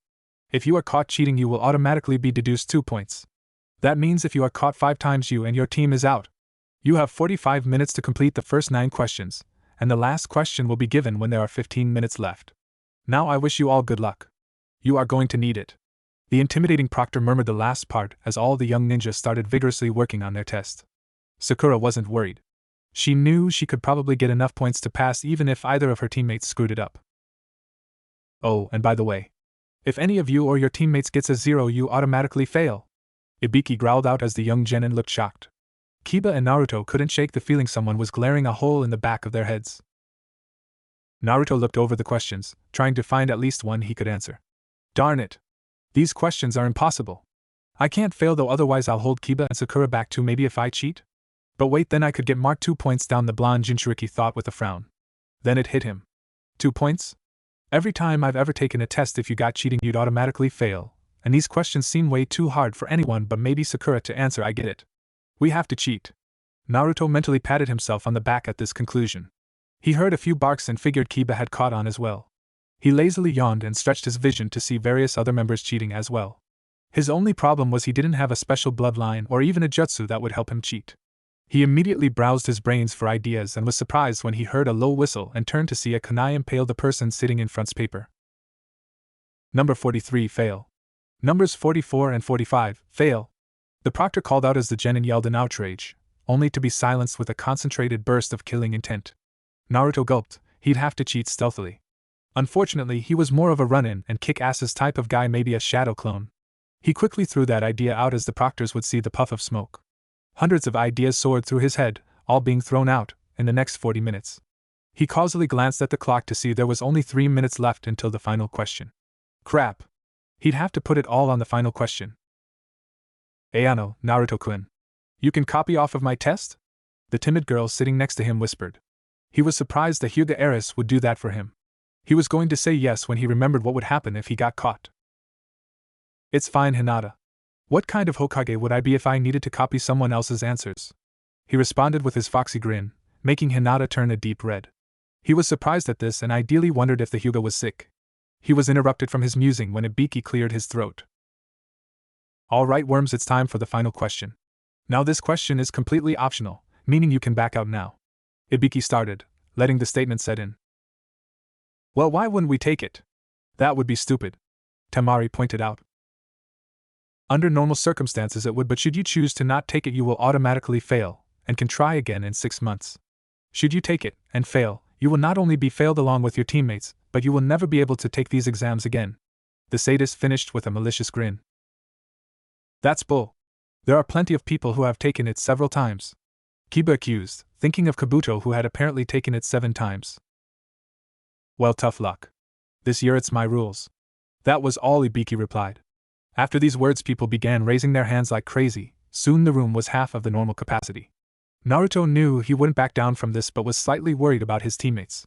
If you are caught cheating, you will automatically be deduced 2 points. That means if you are caught 5 times, you and your team is out. You have 45 minutes to complete the first 9 questions, and the last question will be given when there are 15 minutes left. Now I wish you all good luck. You are going to need it. The intimidating proctor murmured the last part as all the young ninjas started vigorously working on their test. Sakura wasn't worried. She knew she could probably get enough points to pass even if either of her teammates screwed it up. Oh, and by the way, if any of you or your teammates gets a 0, you automatically fail. Ibiki growled out as the young Genin looked shocked. Kiba and Naruto couldn't shake the feeling someone was glaring a hole in the back of their heads. Naruto looked over the questions, trying to find at least one he could answer. Darn it! These questions are impossible. I can't fail though, otherwise I'll hold Kiba and Sakura back too, maybe if I cheat? But wait, then I could get marked 2 points down, the blonde Jinchuriki thought with a frown. Then it hit him. 2 points? Every time I've ever taken a test, if you got cheating you'd automatically fail, and these questions seem way too hard for anyone but maybe Sakura to answer. I get it. We have to cheat. Naruto mentally patted himself on the back at this conclusion. He heard a few barks and figured Kiba had caught on as well. He lazily yawned and stretched his vision to see various other members cheating as well. His only problem was he didn't have a special bloodline or even a jutsu that would help him cheat. He immediately browsed his brains for ideas and was surprised when he heard a low whistle and turned to see a kunai impale the person sitting in front's paper. Number 43, fail. Numbers 44 and 45, fail. The proctor called out as the Genin yelled in outrage, only to be silenced with a concentrated burst of killing intent. Naruto gulped. He'd have to cheat stealthily. Unfortunately, he was more of a run-in and kick-asses type of guy, maybe a shadow clone. He quickly threw that idea out as the proctors would see the puff of smoke. Hundreds of ideas soared through his head, all being thrown out in the next 40 minutes. He causally glanced at the clock to see there was only 3 minutes left until the final question. Crap! He'd have to put it all on the final question. Ayano, Naruto-kun. You can copy off of my test? The timid girl sitting next to him whispered. He was surprised that Hyuga heiress would do that for him. He was going to say yes when he remembered what would happen if he got caught. It's fine, Hinata. What kind of Hokage would I be if I needed to copy someone else's answers? He responded with his foxy grin, making Hinata turn a deep red. He was surprised at this and ideally wondered if the Hyuga was sick. He was interrupted from his musing when Ibiki cleared his throat. All right, worms, it's time for the final question. Now this question is completely optional, meaning you can back out now. Ibiki started, letting the statement set in. Well, why wouldn't we take it? That would be stupid, Temari pointed out. Under normal circumstances it would, but should you choose to not take it you will automatically fail, and can try again in 6 months. Should you take it, and fail, you will not only be failed along with your teammates, but you will never be able to take these exams again. The sadist finished with a malicious grin. That's bull. There are plenty of people who have taken it several times. Kiba accused, thinking of Kabuto who had apparently taken it 7 times. Well, tough luck. This year it's my rules. That was all Ibiki replied. After these words people began raising their hands like crazy. Soon the room was half of the normal capacity. Naruto knew he wouldn't back down from this but was slightly worried about his teammates.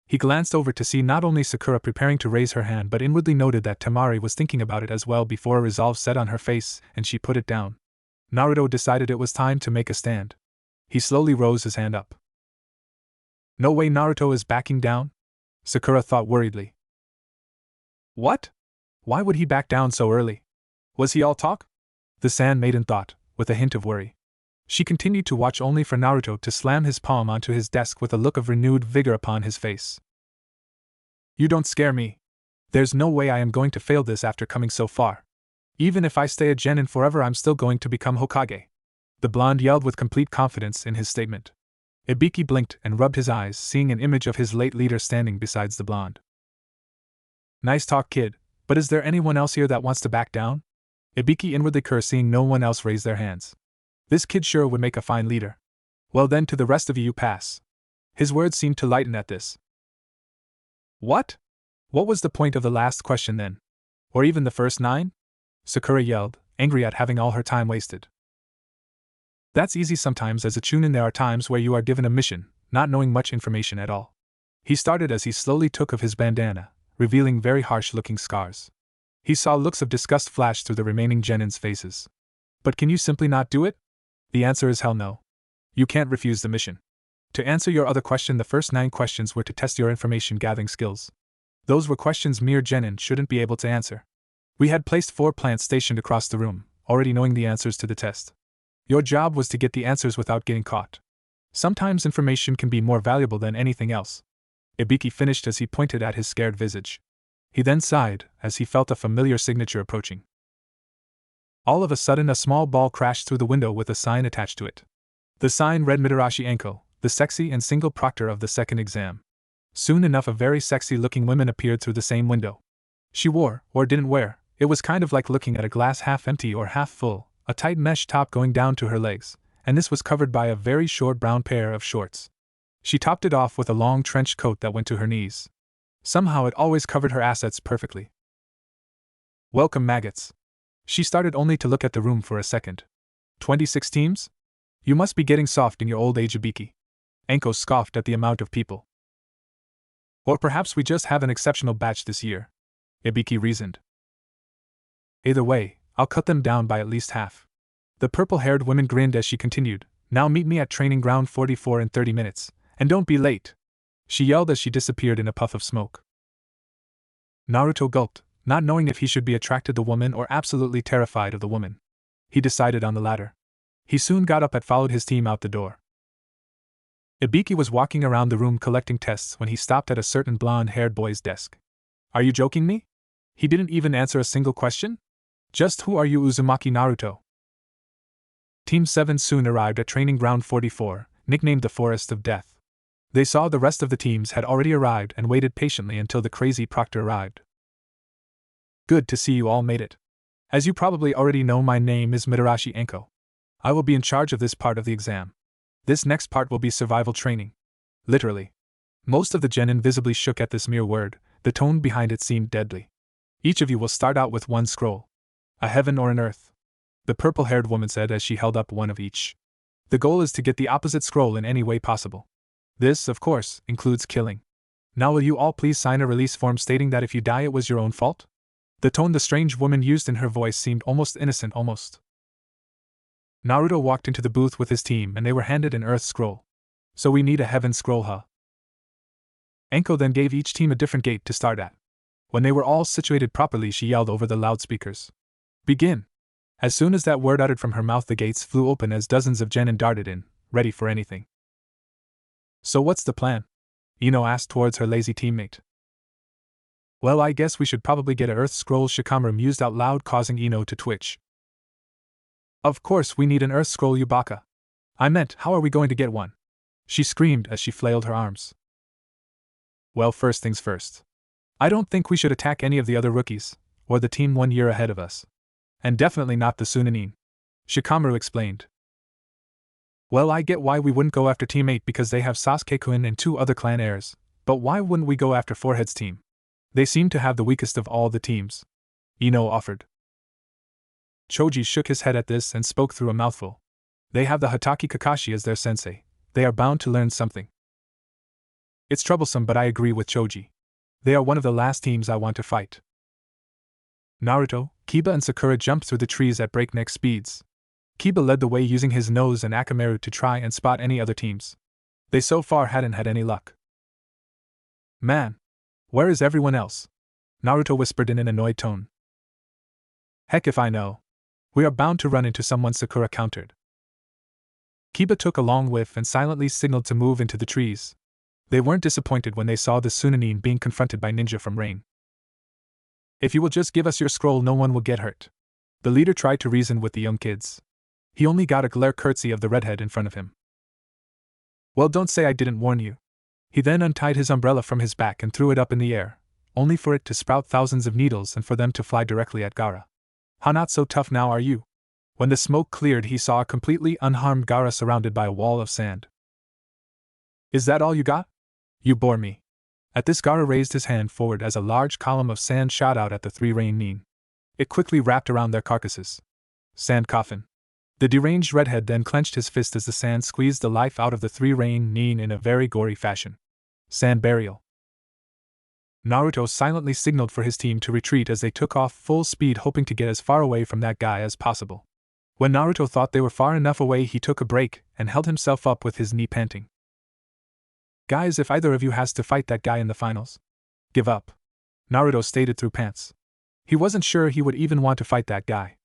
He glanced over to see not only Sakura preparing to raise her hand but inwardly noted that Temari was thinking about it as well before a resolve set on her face and she put it down. Naruto decided it was time to make a stand. He slowly rose his hand up. No way Naruto is backing down? Sakura thought worriedly. What? Why would he back down so early? Was he all talk? The Sand Maiden thought, with a hint of worry. She continued to watch only for Naruto to slam his palm onto his desk with a look of renewed vigor upon his face. You don't scare me. There's no way I am going to fail this after coming so far. Even if I stay a genin forever I'm still going to become Hokage. The blonde yelled with complete confidence in his statement. Ibiki blinked and rubbed his eyes, seeing an image of his late leader standing beside the blonde. Nice talk, kid, but is there anyone else here that wants to back down? Ibiki inwardly cursed, seeing no one else raise their hands. This kid sure would make a fine leader. Well then, to the rest of you, pass. His words seemed to lighten at this. What? What was the point of the last question then? Or even the first 9? Sakura yelled, angry at having all her time wasted. That's easy sometimes. As a Chunin, there are times where you are given a mission, not knowing much information at all. He started as he slowly took off his bandana, revealing very harsh-looking scars. He saw looks of disgust flash through the remaining genins' faces. But can you simply not do it? The answer is hell no. You can't refuse the mission. To answer your other question, the first 9 questions were to test your information-gathering skills. Those were questions mere genin shouldn't be able to answer. We had placed 4 plants stationed across the room, already knowing the answers to the test. Your job was to get the answers without getting caught. Sometimes information can be more valuable than anything else. Ibiki finished as he pointed at his scared visage. He then sighed as he felt a familiar signature approaching. All of a sudden, a small ball crashed through the window with a sign attached to it. The sign read Mitarashi Enko, the sexy and single proctor of the second exam. Soon enough, a very sexy-looking woman appeared through the same window. She wore, or didn't wear, it was kind of like looking at a glass half empty or half full, a tight mesh top going down to her legs, and this was covered by a very short brown pair of shorts. She topped it off with a long trench coat that went to her knees. Somehow it always covered her assets perfectly. Welcome, maggots. She started only to look at the room for a second. 26 teams? You must be getting soft in your old age, Ibiki. Enko scoffed at the amount of people. Or perhaps we just have an exceptional batch this year, Ibiki reasoned. Either way, I'll cut them down by at least half. The purple-haired woman grinned as she continued, now meet me at training ground 44 in 30 minutes, and don't be late. She yelled as she disappeared in a puff of smoke. Naruto gulped, not knowing if he should be attracted to the woman or absolutely terrified of the woman. He decided on the latter. He soon got up and followed his team out the door. Ibiki was walking around the room collecting tests when he stopped at a certain blonde-haired boy's desk. Are you joking me? He didn't even answer a single question? Just who are you, Uzumaki Naruto? Team 7 soon arrived at training ground 44, nicknamed the Forest of Death. They saw the rest of the teams had already arrived and waited patiently until the crazy proctor arrived. Good to see you all made it. As you probably already know, my name is Mitarashi Enko. I will be in charge of this part of the exam. This next part will be survival training. Literally. Most of the genin visibly shook at this mere word, the tone behind it seemed deadly. Each of you will start out with 1 scroll. A heaven or an earth. The purple-haired woman said as she held up one of each. The goal is to get the opposite scroll in any way possible. This, of course, includes killing. Now will you all please sign a release form stating that if you die it was your own fault? The tone the strange woman used in her voice seemed almost innocent, almost. Naruto walked into the booth with his team and they were handed an earth scroll. So we need a heaven scroll, huh? Enko then gave each team a different gate to start at. When they were all situated properly, she yelled over the loudspeakers. Begin! As soon as that word uttered from her mouth, the gates flew open as dozens of genin darted in, ready for anything. So what's the plan? Ino asked towards her lazy teammate. Well, I guess we should probably get a earth scroll, Shikamaru mused out loud, causing Ino to twitch. Of course we need an earth scroll, Yubaka. I meant, how are we going to get one? She screamed as she flailed her arms. Well, first things first. I don't think we should attack any of the other rookies, or the team 1 year ahead of us. And definitely not the Sunanin. Shikamaru explained. Well, I get why we wouldn't go after Team 8 because they have Sasuke-kun and 2 other clan heirs, but why wouldn't we go after Forehead's team? They seem to have the weakest of all the teams. Ino offered. Choji shook his head at this and spoke through a mouthful. They have the Hatake Kakashi as their sensei. They are bound to learn something. It's troublesome, but I agree with Choji. They are one of the last teams I want to fight. Naruto, Kiba and Sakura jumped through the trees at breakneck speeds. Kiba led the way using his nose and Akamaru to try and spot any other teams. They so far hadn't had any luck. Man! Where is everyone else? Naruto whispered in an annoyed tone. Heck if I know. We are bound to run into someone, Sakura countered. Kiba took a long whiff and silently signaled to move into the trees. They weren't disappointed when they saw the Sunanin being confronted by ninja from Rain. If you will just give us your scroll, no one will get hurt. The leader tried to reason with the young kids. He only got a glare curtsy of the redhead in front of him. Well, don't say I didn't warn you. He then untied his umbrella from his back and threw it up in the air, only for it to sprout thousands of needles and for them to fly directly at Gaara. How not so tough now are you? When the smoke cleared, he saw a completely unharmed Gaara surrounded by a wall of sand. Is that all you got? You bore me. At this, Gaara raised his hand forward as a large column of sand shot out at the three Rain. It quickly wrapped around their carcasses. Sand coffin. The deranged redhead then clenched his fist as the sand squeezed the life out of the three Rain in a very gory fashion. Sand burial. Naruto silently signaled for his team to retreat as they took off full speed, hoping to get as far away from that guy as possible. When Naruto thought they were far enough away, he took a break and held himself up with his knee panting. Guys, if either of you has to fight that guy in the finals, give up, Naruto stated through pants. He wasn't sure he would even want to fight that guy.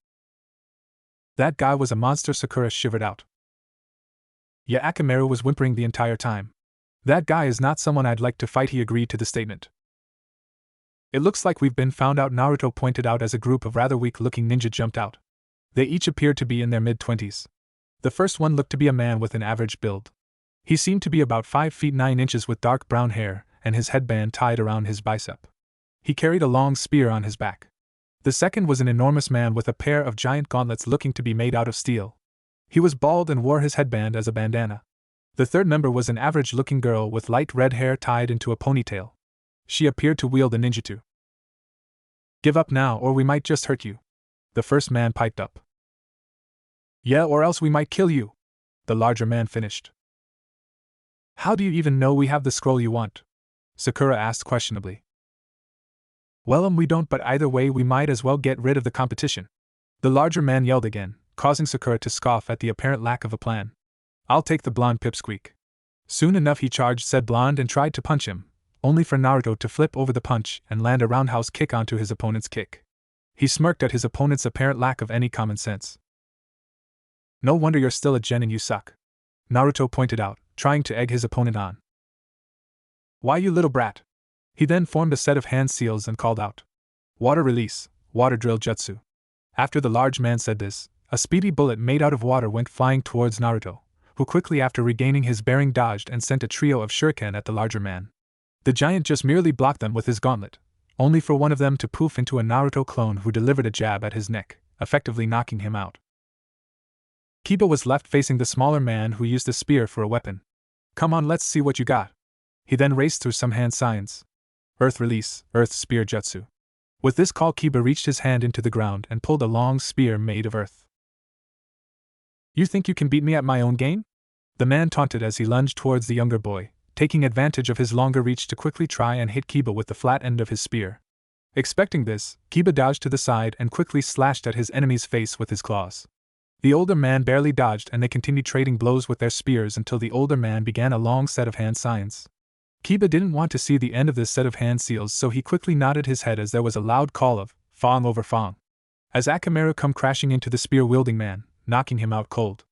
That guy was a monster. Sakura shivered out. Yeah, Akamaru was whimpering the entire time. That guy is not someone I'd like to fight, he agreed to the statement. It looks like we've been found out, Naruto pointed out as a group of rather weak-looking ninja jumped out. They each appeared to be in their mid-20s. The first one looked to be a man with an average build. He seemed to be about 5 feet 9 inches with dark brown hair and his headband tied around his bicep. He carried a long spear on his back. The second was an enormous man with a pair of giant gauntlets looking to be made out of steel. He was bald and wore his headband as a bandana. The third member was an average-looking girl with light red hair tied into a ponytail. She appeared to wield a ninjutsu. Give up now or we might just hurt you, the first man piped up. Yeah, or else we might kill you, the larger man finished. How do you even know we have the scroll you want? Sakura asked questionably. Well, we don't, but either way we might as well get rid of the competition, the larger man yelled again, causing Sakura to scoff at the apparent lack of a plan. I'll take the blonde, pipsqueak. Soon enough he charged said blonde and tried to punch him, only for Naruto to flip over the punch and land a roundhouse kick onto his opponent's kick. He smirked at his opponent's apparent lack of any common sense. No wonder you're still a genin, you suck, Naruto pointed out, trying to egg his opponent on. Why, you little brat? He then formed a set of hand seals and called out, Water release, water drill jutsu. After the large man said this, a speedy bullet made out of water went flying towards Naruto, who quickly after regaining his bearing dodged and sent a trio of shuriken at the larger man. The giant just merely blocked them with his gauntlet, only for one of them to poof into a Naruto clone who delivered a jab at his neck, effectively knocking him out. Kiba was left facing the smaller man who used a spear for a weapon. Come on, let's see what you got. He then raced through some hand signs. Earth release, earth spear jutsu. With this call, Kiba reached his hand into the ground and pulled a long spear made of earth. You think you can beat me at my own game? The man taunted as he lunged towards the younger boy, taking advantage of his longer reach to quickly try and hit Kiba with the flat end of his spear. Expecting this, Kiba dodged to the side and quickly slashed at his enemy's face with his claws. The older man barely dodged and they continued trading blows with their spears until the older man began a long set of hand signs. Kiba didn't want to see the end of this set of hand seals, so he quickly nodded his head as there was a loud call of Fong over Fong, as Akamaru come crashing into the spear-wielding man, knocking him out cold.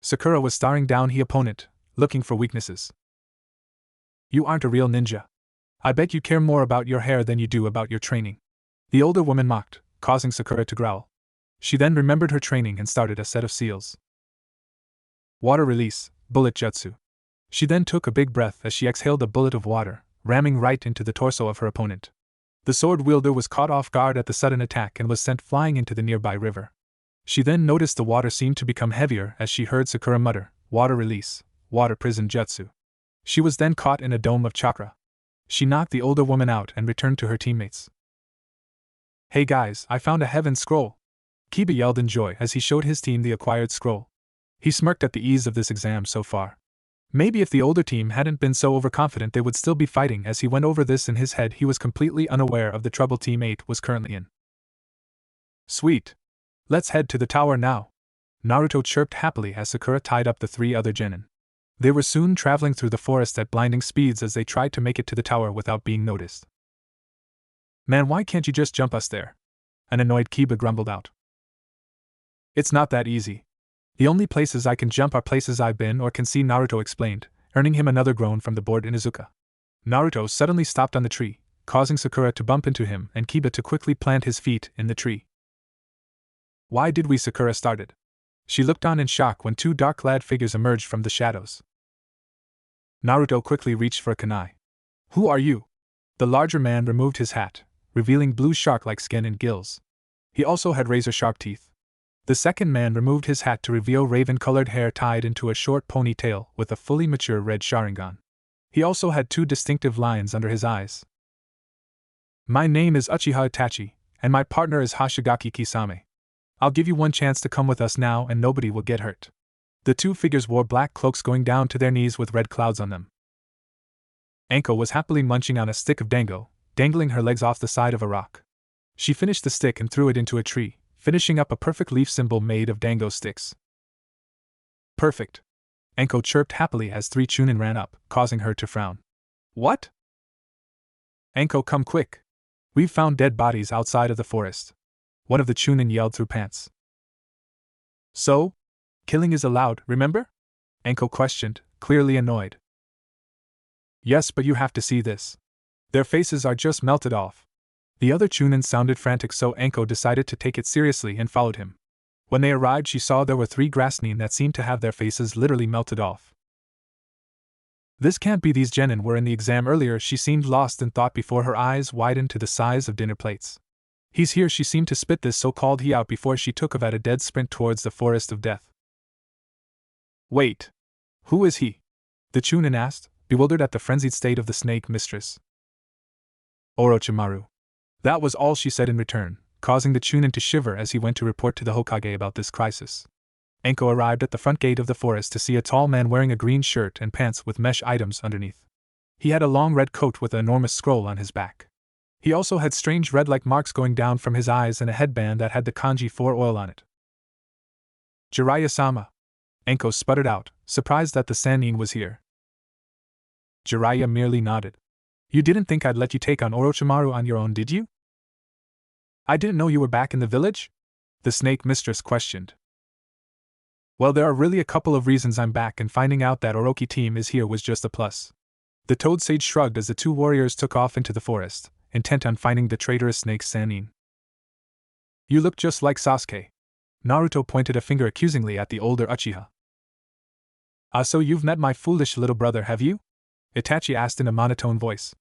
Sakura was staring down his opponent, looking for weaknesses. You aren't a real ninja. I bet you care more about your hair than you do about your training, the older woman mocked, causing Sakura to growl. She then remembered her training and started a set of seals. Water release, bullet jutsu. She then took a big breath as she exhaled a bullet of water, ramming right into the torso of her opponent. The sword wielder was caught off guard at the sudden attack and was sent flying into the nearby river. She then noticed the water seemed to become heavier as she heard Sakura mutter, water release, water prison jutsu. She was then caught in a dome of chakra. She knocked the older woman out and returned to her teammates. Hey guys, I found a heaven scroll! Kiba yelled in joy as he showed his team the acquired scroll. He smirked at the ease of this exam so far. Maybe if the older team hadn't been so overconfident they would still be fighting. As he went over this in his head, he was completely unaware of the trouble Team 8 was currently in. Sweet! Let's head to the tower now, Naruto chirped happily as Sakura tied up the 3 other genin. They were soon traveling through the forest at blinding speeds as they tried to make it to the tower without being noticed. Man, why can't you just jump us there? An annoyed Kiba grumbled out. It's not that easy. The only places I can jump are places I've been or can see, Naruto explained, earning him another groan from the bored Inuzuka. Naruto suddenly stopped on the tree, causing Sakura to bump into him and Kiba to quickly plant his feet in the tree. Why did we? Sakura started. She looked on in shock when 2 dark-clad figures emerged from the shadows. Naruto quickly reached for a kunai. Who are you? The larger man removed his hat, revealing blue shark-like skin and gills. He also had razor-sharp teeth. The second man removed his hat to reveal raven-colored hair tied into a short ponytail with a fully mature red Sharingan. He also had 2 distinctive lines under his eyes. My name is Uchiha Itachi, and my partner is Hoshigaki Kisame. I'll give you one chance to come with us now and nobody will get hurt. The 2 figures wore black cloaks going down to their knees with red clouds on them. Anko was happily munching on a stick of dango, dangling her legs off the side of a rock. She finished the stick and threw it into a tree, finishing up a perfect leaf symbol made of dango sticks. Perfect. Anko chirped happily as 3 Chunin ran up, causing her to frown. What? Anko, come quick. We've found dead bodies outside of the forest. One of the Chunin yelled through pants. So? Killing is allowed, remember? Anko questioned, clearly annoyed. Yes, but you have to see this. Their faces are just melted off. The other Chunin sounded frantic, so Anko decided to take it seriously and followed him. When they arrived, she saw there were 3 grass nin that seemed to have their faces literally melted off. This can't be, these genin were in the exam earlier. She seemed lost in thought before her eyes widened to the size of dinner plates. He's here. She seemed to spit this so-called he out before she took off at a dead sprint towards the forest of death. Wait. Who is he? The Chunin asked, bewildered at the frenzied state of the snake mistress. Orochimaru. That was all she said in return, causing the Chunin to shiver as he went to report to the Hokage about this crisis. Anko arrived at the front gate of the forest to see a tall man wearing a green shirt and pants with mesh items underneath. He had a long red coat with an enormous scroll on his back. He also had strange red-like marks going down from his eyes and a headband that had the kanji 4 oil on it. Jiraiya-sama. Anko sputtered out, surprised that the Sannin was here. Jiraiya merely nodded. You didn't think I'd let you take on Orochimaru on your own, did you? I didn't know you were back in the village? The snake mistress questioned. Well, there are really a couple of reasons I'm back, and finding out that Orochi team is here was just a plus. The Toad Sage shrugged as the 2 warriors took off into the forest, intent on finding the traitorous snake Sannin. You look just like Sasuke. Naruto pointed a finger accusingly at the older Uchiha. Ah, so you've met my foolish little brother, have you? Itachi asked in a monotone voice.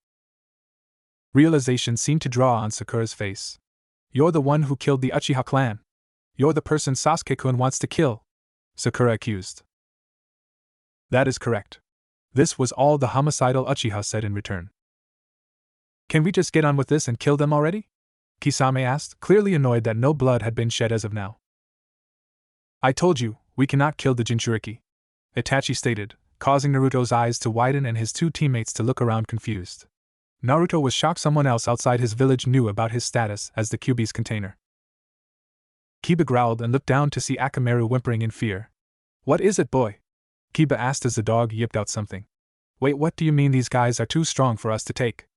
Realization seemed to draw on Sakura's face. You're the one who killed the Uchiha clan. You're the person Sasuke-kun wants to kill, Sakura accused. That is correct. This was all the homicidal Uchiha said in return. Can we just get on with this and kill them already? Kisame asked, clearly annoyed that no blood had been shed as of now. I told you, we cannot kill the Jinchuriki, Itachi stated, causing Naruto's eyes to widen and his 2 teammates to look around confused. Naruto was shocked someone else outside his village knew about his status as the Kyuubi's container. Kiba growled and looked down to see Akamaru whimpering in fear. What is it, boy? Kiba asked as the dog yipped out something. Wait, what do you mean these guys are too strong for us to take?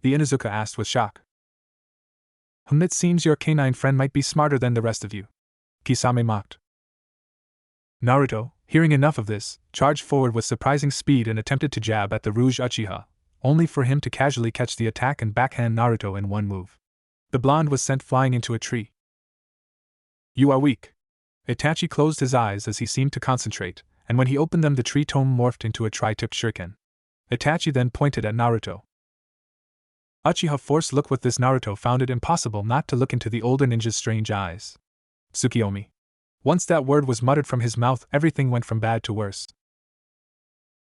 The Inuzuka asked with shock. It seems your canine friend might be smarter than the rest of you, Kisame mocked. Naruto, hearing enough of this, charged forward with surprising speed and attempted to jab at the Rouge Uchiha, only for him to casually catch the attack and backhand Naruto in one move. The blonde was sent flying into a tree. You are weak. Itachi closed his eyes as he seemed to concentrate, and when he opened them the tree tome morphed into a tri-tipped shuriken. Itachi then pointed at Naruto. Uchiha forced look with this. Naruto found it impossible not to look into the older ninja's strange eyes. Tsukiyomi. Once that word was muttered from his mouth, everything went from bad to worse.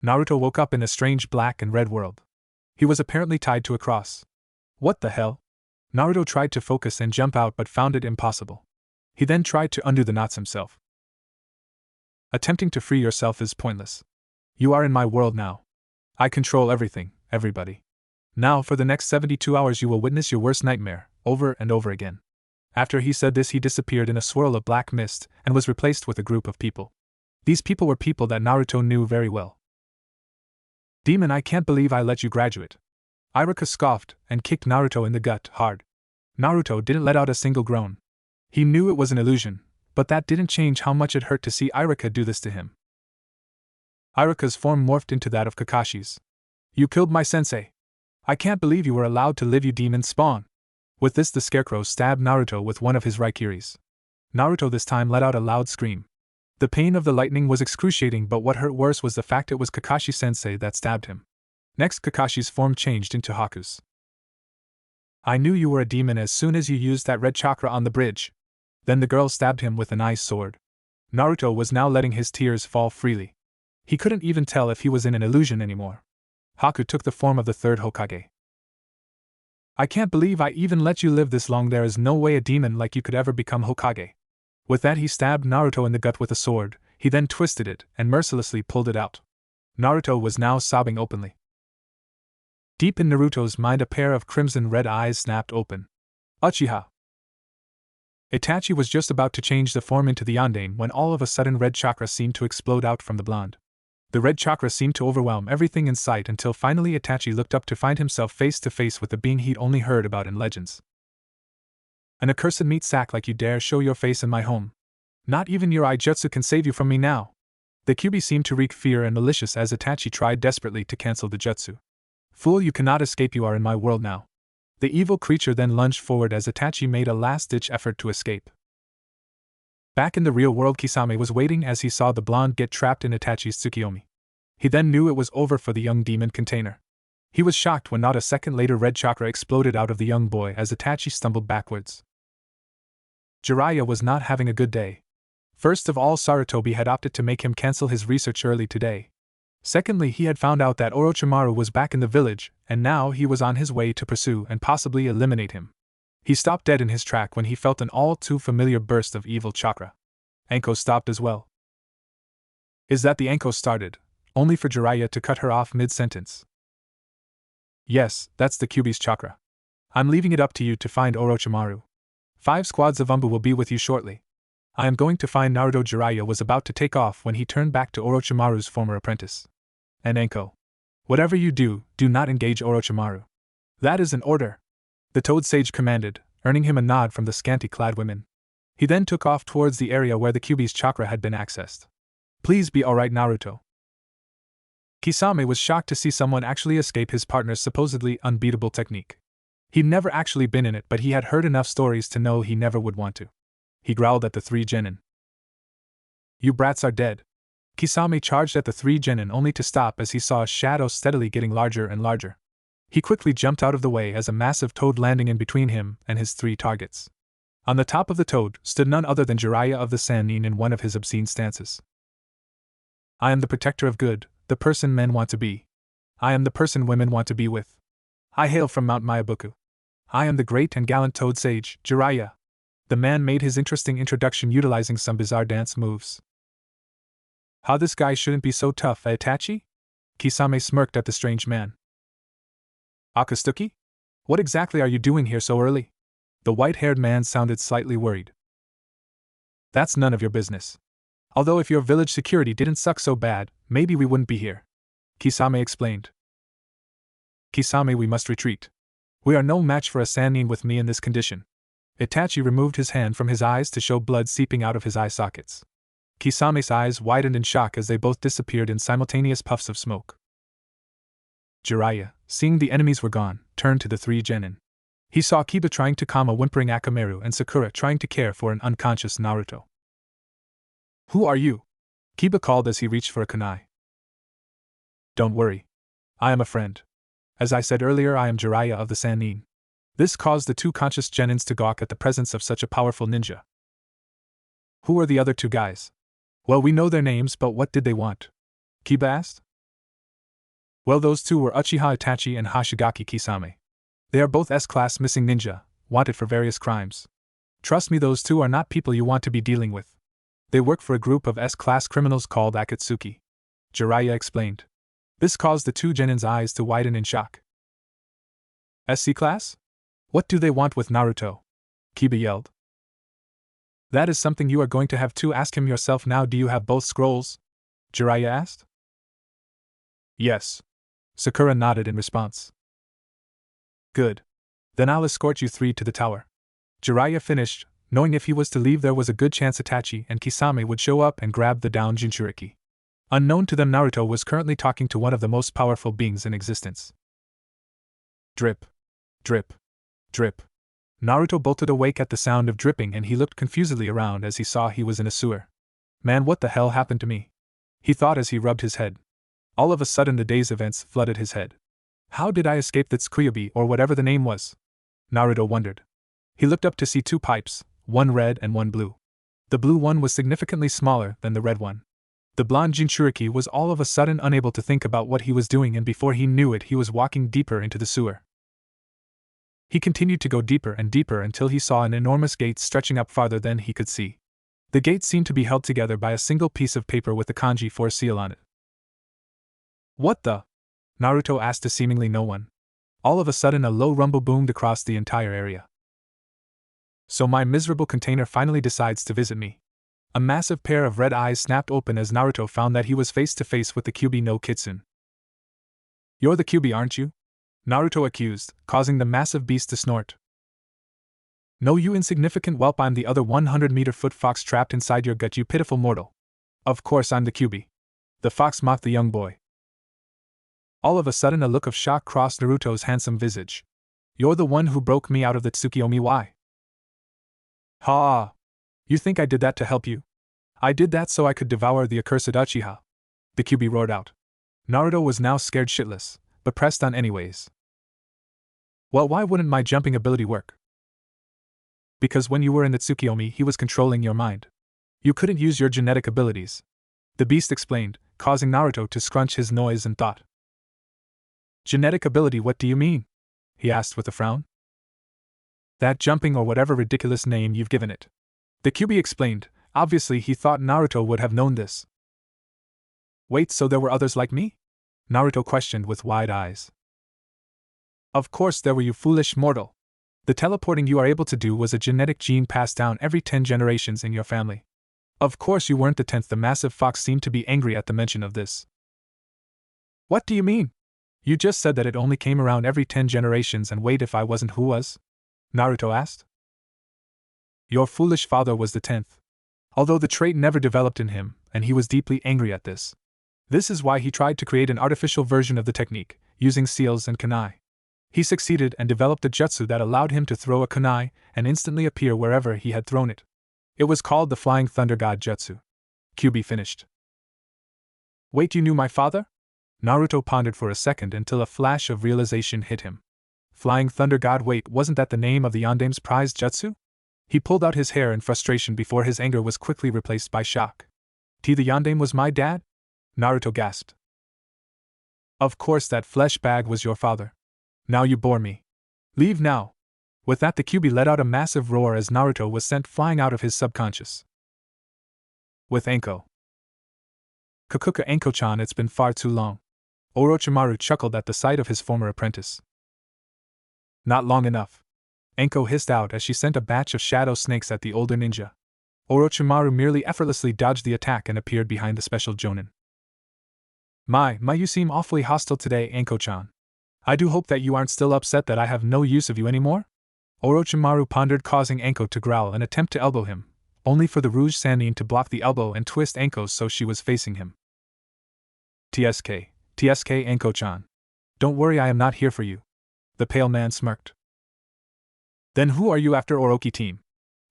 Naruto woke up in a strange black and red world. He was apparently tied to a cross. What the hell? Naruto tried to focus and jump out but found it impossible. He then tried to undo the knots himself. Attempting to free yourself is pointless. You are in my world now. I control everything, everybody. Now for the next 72 hours you will witness your worst nightmare, over and over again. After he said this he disappeared in a swirl of black mist and was replaced with a group of people. These people were people that Naruto knew very well. Demon, I can't believe I let you graduate. Iruka scoffed and kicked Naruto in the gut hard. Naruto didn't let out a single groan. He knew it was an illusion, but that didn't change how much it hurt to see Iruka do this to him. Iruka's form morphed into that of Kakashi's. You killed my sensei. I can't believe you were allowed to live, you demon spawn. With this the scarecrow stabbed Naruto with one of his raikiris. Naruto this time let out a loud scream. The pain of the lightning was excruciating, but what hurt worse was the fact it was Kakashi-sensei that stabbed him. Next, Kakashi's form changed into Haku's. I knew you were a demon as soon as you used that red chakra on the bridge. Then the girl stabbed him with an ice sword. Naruto was now letting his tears fall freely. He couldn't even tell if he was in an illusion anymore. Haku took the form of the third Hokage. I can't believe I even let you live this long. There is no way a demon like you could ever become Hokage. With that, he stabbed Naruto in the gut with a sword. He then twisted it and mercilessly pulled it out. Naruto was now sobbing openly. Deep in Naruto's mind, a pair of crimson-red eyes snapped open. Uchiha! Itachi was just about to change the form into the Yondaime when all of a sudden red chakra seemed to explode out from the blonde. The red chakra seemed to overwhelm everything in sight until finally Itachi looked up to find himself face to face with the being he'd only heard about in legends. An accursed meat sack like you dare show your face in my home. Not even your Aijutsu can save you from me now. The Kyuubi seemed to wreak fear and malicious as Itachi tried desperately to cancel the jutsu. Fool, you cannot escape, you are in my world now. The evil creature then lunged forward as Itachi made a last-ditch effort to escape. Back in the real world, Kisame was waiting as he saw the blonde get trapped in Itachi's Tsukiyomi. He then knew it was over for the young demon container. He was shocked when not a second later red chakra exploded out of the young boy as Itachi stumbled backwards. Jiraiya was not having a good day. First of all, Sarutobi had opted to make him cancel his research early today. Secondly, he had found out that Orochimaru was back in the village, and now he was on his way to pursue and possibly eliminate him. He stopped dead in his track when he felt an all-too-familiar burst of evil chakra. Anko stopped as well. Is that the Anko started, only for Jiraiya to cut her off mid-sentence? Yes, that's the Kyuubi's chakra. I'm leaving it up to you to find Orochimaru. 5 squads of Umbu will be with you shortly. I am going to find Naruto. Jiraiya was about to take off when he turned back to Orochimaru's former apprentice. And Anko, whatever you do, do not engage Orochimaru. That is an order. The Toad Sage commanded, earning him a nod from the scanty-clad women. He then took off towards the area where the Kyuubi's chakra had been accessed. Please be alright, Naruto. Kisame was shocked to see someone actually escape his partner's supposedly unbeatable technique. He'd never actually been in it, but he had heard enough stories to know he never would want to. He growled at the 3 genin. You brats are dead. Kisame charged at the 3 genin only to stop as he saw a shadow steadily getting larger and larger. He quickly jumped out of the way as a massive toad landing in between him and his 3 targets. On the top of the toad stood none other than Jiraiya of the Sannin in one of his obscene stances. I am the protector of good, the person men want to be. I am the person women want to be with. I hail from Mount Mayabuku. I am the great and gallant Toad Sage, Jiraiya. The man made his interesting introduction utilizing some bizarre dance moves. How this guy shouldn't be so tough, eh, Itachi? Kisame smirked at the strange man. Akatsuki? What exactly are you doing here so early? The white-haired man sounded slightly worried. That's none of your business. Although if your village security didn't suck so bad, maybe we wouldn't be here. Kisame explained. Kisame, we must retreat. We are no match for a Sannin with me in this condition. Itachi removed his hand from his eyes to show blood seeping out of his eye sockets. Kisame's eyes widened in shock as they both disappeared in simultaneous puffs of smoke. Jiraiya, seeing the enemies were gone, turned to the 3 genin. He saw Kiba trying to calm a whimpering Akamaru and Sakura trying to care for an unconscious Naruto. Who are you? Kiba called as he reached for a kunai. Don't worry. I am a friend. As I said earlier, I am Jiraiya of the Sannin. This caused the 2 conscious genins to gawk at the presence of such a powerful ninja. Who are the other 2 guys? Well, we know their names, but what did they want? Kiba asked. Well, those 2 were Uchiha Itachi and Hoshigaki Kisame. They are both S-class missing ninja, wanted for various crimes. Trust me, those 2 are not people you want to be dealing with. They work for a group of S-class criminals called Akatsuki. Jiraiya explained. This caused the 2 genins' eyes to widen in shock. SC class? What do they want with Naruto? Kiba yelled. That is something you are going to have to ask him yourself now. Do you have both scrolls? Jiraiya asked. Yes. Sakura nodded in response. Good. Then I'll escort you 3 to the tower. Jiraiya finished, knowing if he was to leave there was a good chance Itachi and Kisame would show up and grab the down Jinchuriki. Unknown to them, Naruto was currently talking to one of the most powerful beings in existence. Drip. Drip. Drip. Naruto bolted awake at the sound of dripping and he looked confusedly around as he saw he was in a sewer. Man, what the hell happened to me? He thought as he rubbed his head. All of a sudden the day's events flooded his head. How did I escape that Tsukuyobi or whatever the name was? Naruto wondered. He looked up to see two pipes, one red and one blue. The blue one was significantly smaller than the red one. The blonde Jinchuriki was all of a sudden unable to think about what he was doing, and before he knew it he was walking deeper into the sewer. He continued to go deeper and deeper until he saw an enormous gate stretching up farther than he could see. The gate seemed to be held together by a single piece of paper with the kanji for a seal on it. What the? Naruto asked to seemingly no one. All of a sudden a low rumble boomed across the entire area. So my miserable container finally decides to visit me. A massive pair of red eyes snapped open as Naruto found that he was face to face with the Kyuubi no Kitsune. You're the Kyuubi, aren't you? Naruto accused, causing the massive beast to snort. No, you insignificant whelp, I'm the other 100-meter-foot fox trapped inside your gut, you pitiful mortal. Of course I'm the Kyuubi. The fox mocked the young boy. All of a sudden a look of shock crossed Naruto's handsome visage. You're the one who broke me out of the Tsukuyomi, why? Ha! You think I did that to help you? I did that so I could devour the accursed Uchiha. The Kyuubi roared out. Naruto was now scared shitless, but pressed on anyways. Well, why wouldn't my jumping ability work? Because when you were in the Tsukuyomi he was controlling your mind. You couldn't use your genetic abilities. The beast explained, causing Naruto to scrunch his nose in thought. Genetic ability, what do you mean? He asked with a frown. That jumping or whatever ridiculous name you've given it. The Kyuubi explained, obviously he thought Naruto would have known this. Wait, so there were others like me? Naruto questioned with wide eyes. Of course there were, you foolish mortal. The teleporting you are able to do was a genetic gene passed down every 10 generations in your family. Of course you weren't the 10th. The massive fox seemed to be angry at the mention of this. What do you mean? You just said that it only came around every 10 generations, and wait, if I wasn't, who was? Naruto asked. Your foolish father was the 10th. Although the trait never developed in him, and he was deeply angry at this. This is why he tried to create an artificial version of the technique, using seals and kunai. He succeeded and developed a jutsu that allowed him to throw a kunai and instantly appear wherever he had thrown it. It was called the Flying Thunder God Jutsu. Kyuubi finished. Wait, you knew my father? Naruto pondered for a second until a flash of realization hit him. Flying Thunder God, wait, wasn't that the name of the Yandame's prized jutsu? He pulled out his hair in frustration before his anger was quickly replaced by shock. The Yandame was my dad? Naruto gasped. Of course that flesh bag was your father. Now you bore me. Leave now. With that the Kyuubi let out a massive roar as Naruto was sent flying out of his subconscious. With Anko. Kakuka, Anko-chan, it's been far too long. Orochimaru chuckled at the sight of his former apprentice. Not long enough. Anko hissed out as she sent a batch of shadow snakes at the older ninja. Orochimaru merely effortlessly dodged the attack and appeared behind the special jonin. My, you seem awfully hostile today, Anko-chan. I do hope that you aren't still upset that I have no use of you anymore? Orochimaru pondered, causing Anko to growl and attempt to elbow him, only for the Rouge Sannin to block the elbow and twist Anko so she was facing him. TSK Anko-chan. Don't worry, I am not here for you. The pale man smirked. Then who are you after, Orochi team?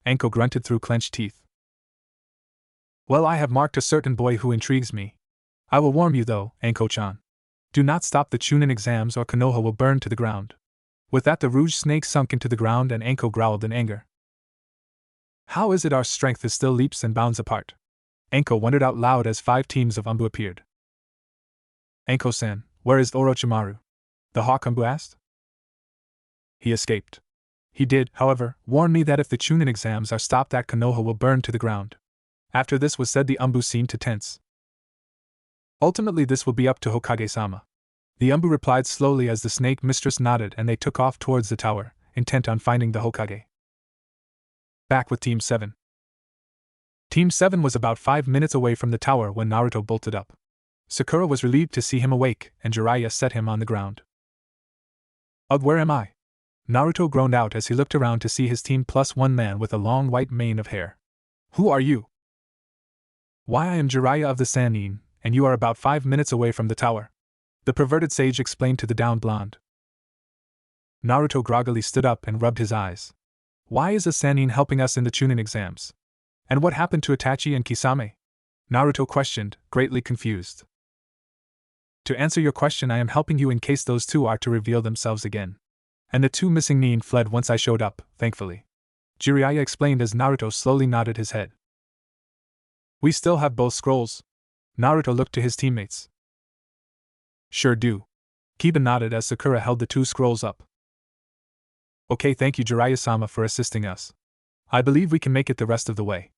Anko grunted through clenched teeth. Well, I have marked a certain boy who intrigues me. I will warn you though, Anko-chan. Do not stop the Chunin exams or Konoha will burn to the ground. With that the Rouge Snake sunk into the ground and Anko growled in anger. How is it our strength is still leaps and bounds apart? Anko wondered out loud as 5 teams of Umbu appeared. Anko-san, where is Orochimaru? The hawk Umbu asked. He escaped. He did, however, warn me that if the Chunin exams are stopped that Konoha will burn to the ground. After this was said the Umbu seemed to tense. Ultimately this will be up to Hokage-sama. The Umbu replied slowly as the snake mistress nodded and they took off towards the tower, intent on finding the Hokage. Back with Team 7. Team 7 was about 5 minutes away from the tower when Naruto bolted up. Sakura was relieved to see him awake, and Jiraiya set him on the ground. Ugh, where am I? Naruto groaned out as he looked around to see his team plus one man with a long white mane of hair. Who are you? Why, I am Jiraiya of the Sannin, and you are about 5 minutes away from the tower. The perverted sage explained to the down blonde. Naruto groggily stood up and rubbed his eyes. Why is a Sannin helping us in the Chunin exams? And what happened to Itachi and Kisame? Naruto questioned, greatly confused. To answer your question, I am helping you in case those two are to reveal themselves again. And the two missing nin fled once I showed up, thankfully. Jiraiya explained as Naruto slowly nodded his head. We still have both scrolls? Naruto looked to his teammates. Sure do. Kiba nodded as Sakura held the two scrolls up. Okay, thank you Jiraiya-sama for assisting us. I believe we can make it the rest of the way.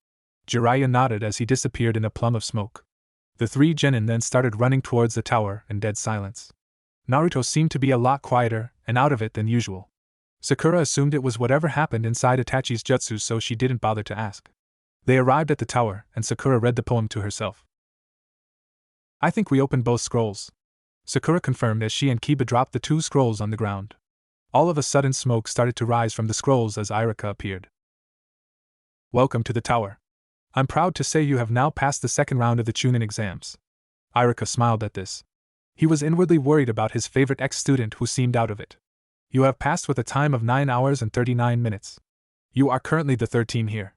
Jiraiya nodded as he disappeared in a plume of smoke. The three genin then started running towards the tower in dead silence. Naruto seemed to be a lot quieter and out of it than usual. Sakura assumed it was whatever happened inside Itachi's jutsu, so she didn't bother to ask. They arrived at the tower, and Sakura read the poem to herself. I think we opened both scrolls. Sakura confirmed as she and Kiba dropped the two scrolls on the ground. All of a sudden smoke started to rise from the scrolls as Irika appeared. Welcome to the tower. I'm proud to say you have now passed the second round of the Chunin exams. Irika smiled at this. He was inwardly worried about his favorite ex-student who seemed out of it. You have passed with a time of 9 hours and 39 minutes. You are currently the third team here.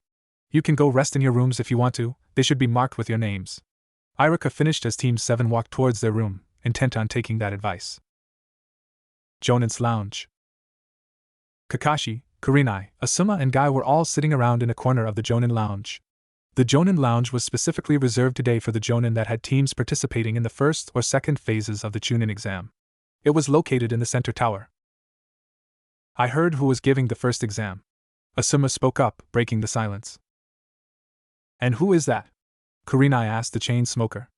You can go rest in your rooms if you want to, they should be marked with your names. Irika finished as Team 7 walked towards their room, intent on taking that advice. Jonin's lounge. Kakashi, Kurenai, Asuma and Guy were all sitting around in a corner of the Jonin lounge. The Jonin lounge was specifically reserved today for the Jonin that had teams participating in the first or second phases of the Chunin exam. It was located in the center tower. I heard who was giving the first exam. Asuma spoke up, breaking the silence. And who is that? Kurenai asked the chain smoker.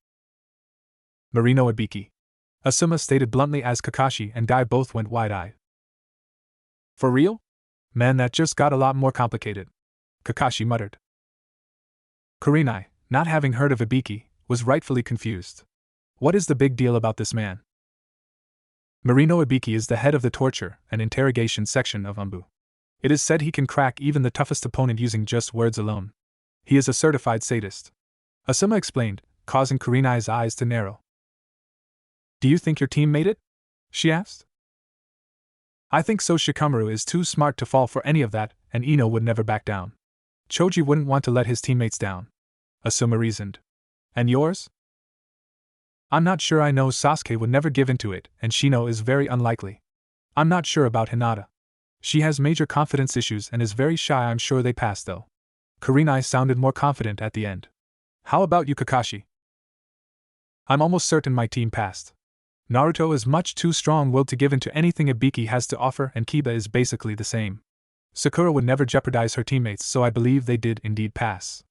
Marino Ibiki. Asuma stated bluntly as Kakashi and Guy both went wide-eyed. For real? Man, that just got a lot more complicated. Kakashi muttered. Kurenai, not having heard of Ibiki, was rightfully confused. What is the big deal about this man? Marino Ibiki is the head of the torture and interrogation section of Umbu. It is said he can crack even the toughest opponent using just words alone. He is a certified sadist. Asuma explained, causing Kurenai's eyes to narrow. Do you think your team made it? She asked. I think so. Shikamaru is too smart to fall for any of that, and Ino would never back down. Choji wouldn't want to let his teammates down. Asuma reasoned. And yours? I'm not sure. I know Sasuke would never give into it, and Shino is very unlikely. I'm not sure about Hinata. She has major confidence issues and is very shy. I'm sure they pass though. Kurenai sounded more confident at the end. How about you, Kakashi? I'm almost certain my team passed. Naruto is much too strong-willed to give in to anything Ibiki has to offer, and Kiba is basically the same. Sakura would never jeopardize her teammates, so I believe they did indeed pass.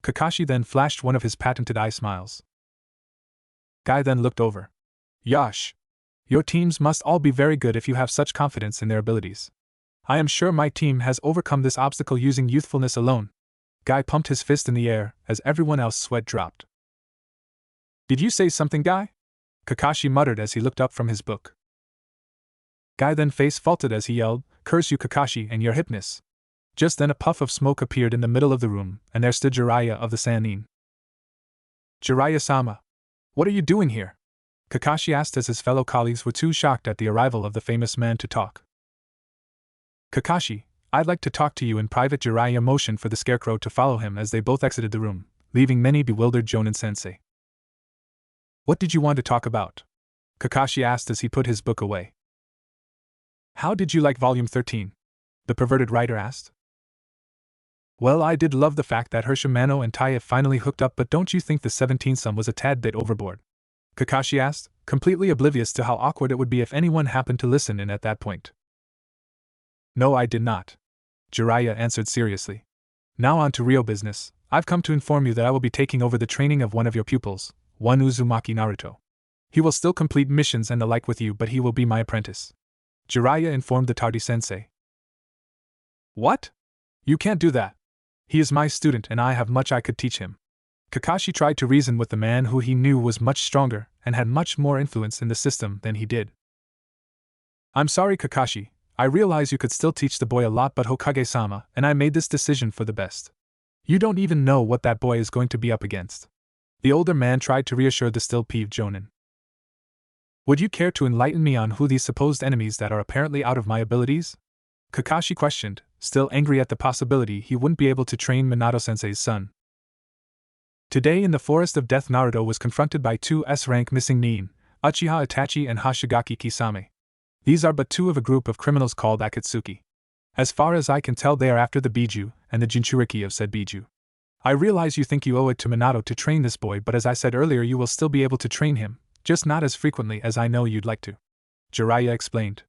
Kakashi then flashed one of his patented eye smiles. Guy then looked over. Yash! Your teams must all be very good if you have such confidence in their abilities. I am sure my team has overcome this obstacle using youthfulness alone. Guy pumped his fist in the air as everyone else sweat dropped. Did you say something, Guy? Kakashi muttered as he looked up from his book. Guy then face faulted as he yelled, Curse you Kakashi and your hipness. Just then a puff of smoke appeared in the middle of the room, and there stood Jiraiya of the Sannin. Jiraiya-sama. What are you doing here? Kakashi asked as his fellow colleagues were too shocked at the arrival of the famous man to talk. Kakashi, I'd like to talk to you in private. Jiraiya motioned for the scarecrow to follow him as they both exited the room, leaving many bewildered Jonin-sensei. What did you want to talk about? Kakashi asked as he put his book away. How did you like Volume 13? The perverted writer asked. Well, I did love the fact that Hirschimano and Taya finally hooked up, but don't you think the 17th sum was a tad bit overboard? Kakashi asked, completely oblivious to how awkward it would be if anyone happened to listen in at that point. No, I did not. Jiraiya answered seriously. Now on to real business. I've come to inform you that I will be taking over the training of one of your pupils, one Uzumaki Naruto. He will still complete missions and the like with you, but he will be my apprentice. Jiraiya informed the Tardy-sensei. What? You can't do that. He is my student and I have much I could teach him. Kakashi tried to reason with the man who he knew was much stronger and had much more influence in the system than he did. I'm sorry, Kakashi. I realize you could still teach the boy a lot, but Hokage-sama and I made this decision for the best. You don't even know what that boy is going to be up against. The older man tried to reassure the still peeved Jonin. Would you care to enlighten me on who these supposed enemies that are apparently out of my abilities? Kakashi questioned, still angry at the possibility he wouldn't be able to train Minato-sensei's son. Today in the Forest of Death, Naruto was confronted by two S-rank missing nin, Uchiha Itachi and Hashigaki Kisame. These are but two of a group of criminals called Akatsuki. As far as I can tell, they are after the Biju and the Jinchuriki of said Biju. I realize you think you owe it to Minato to train this boy, but as I said earlier, you will still be able to train him, just not as frequently as I know you'd like to. Jiraiya explained.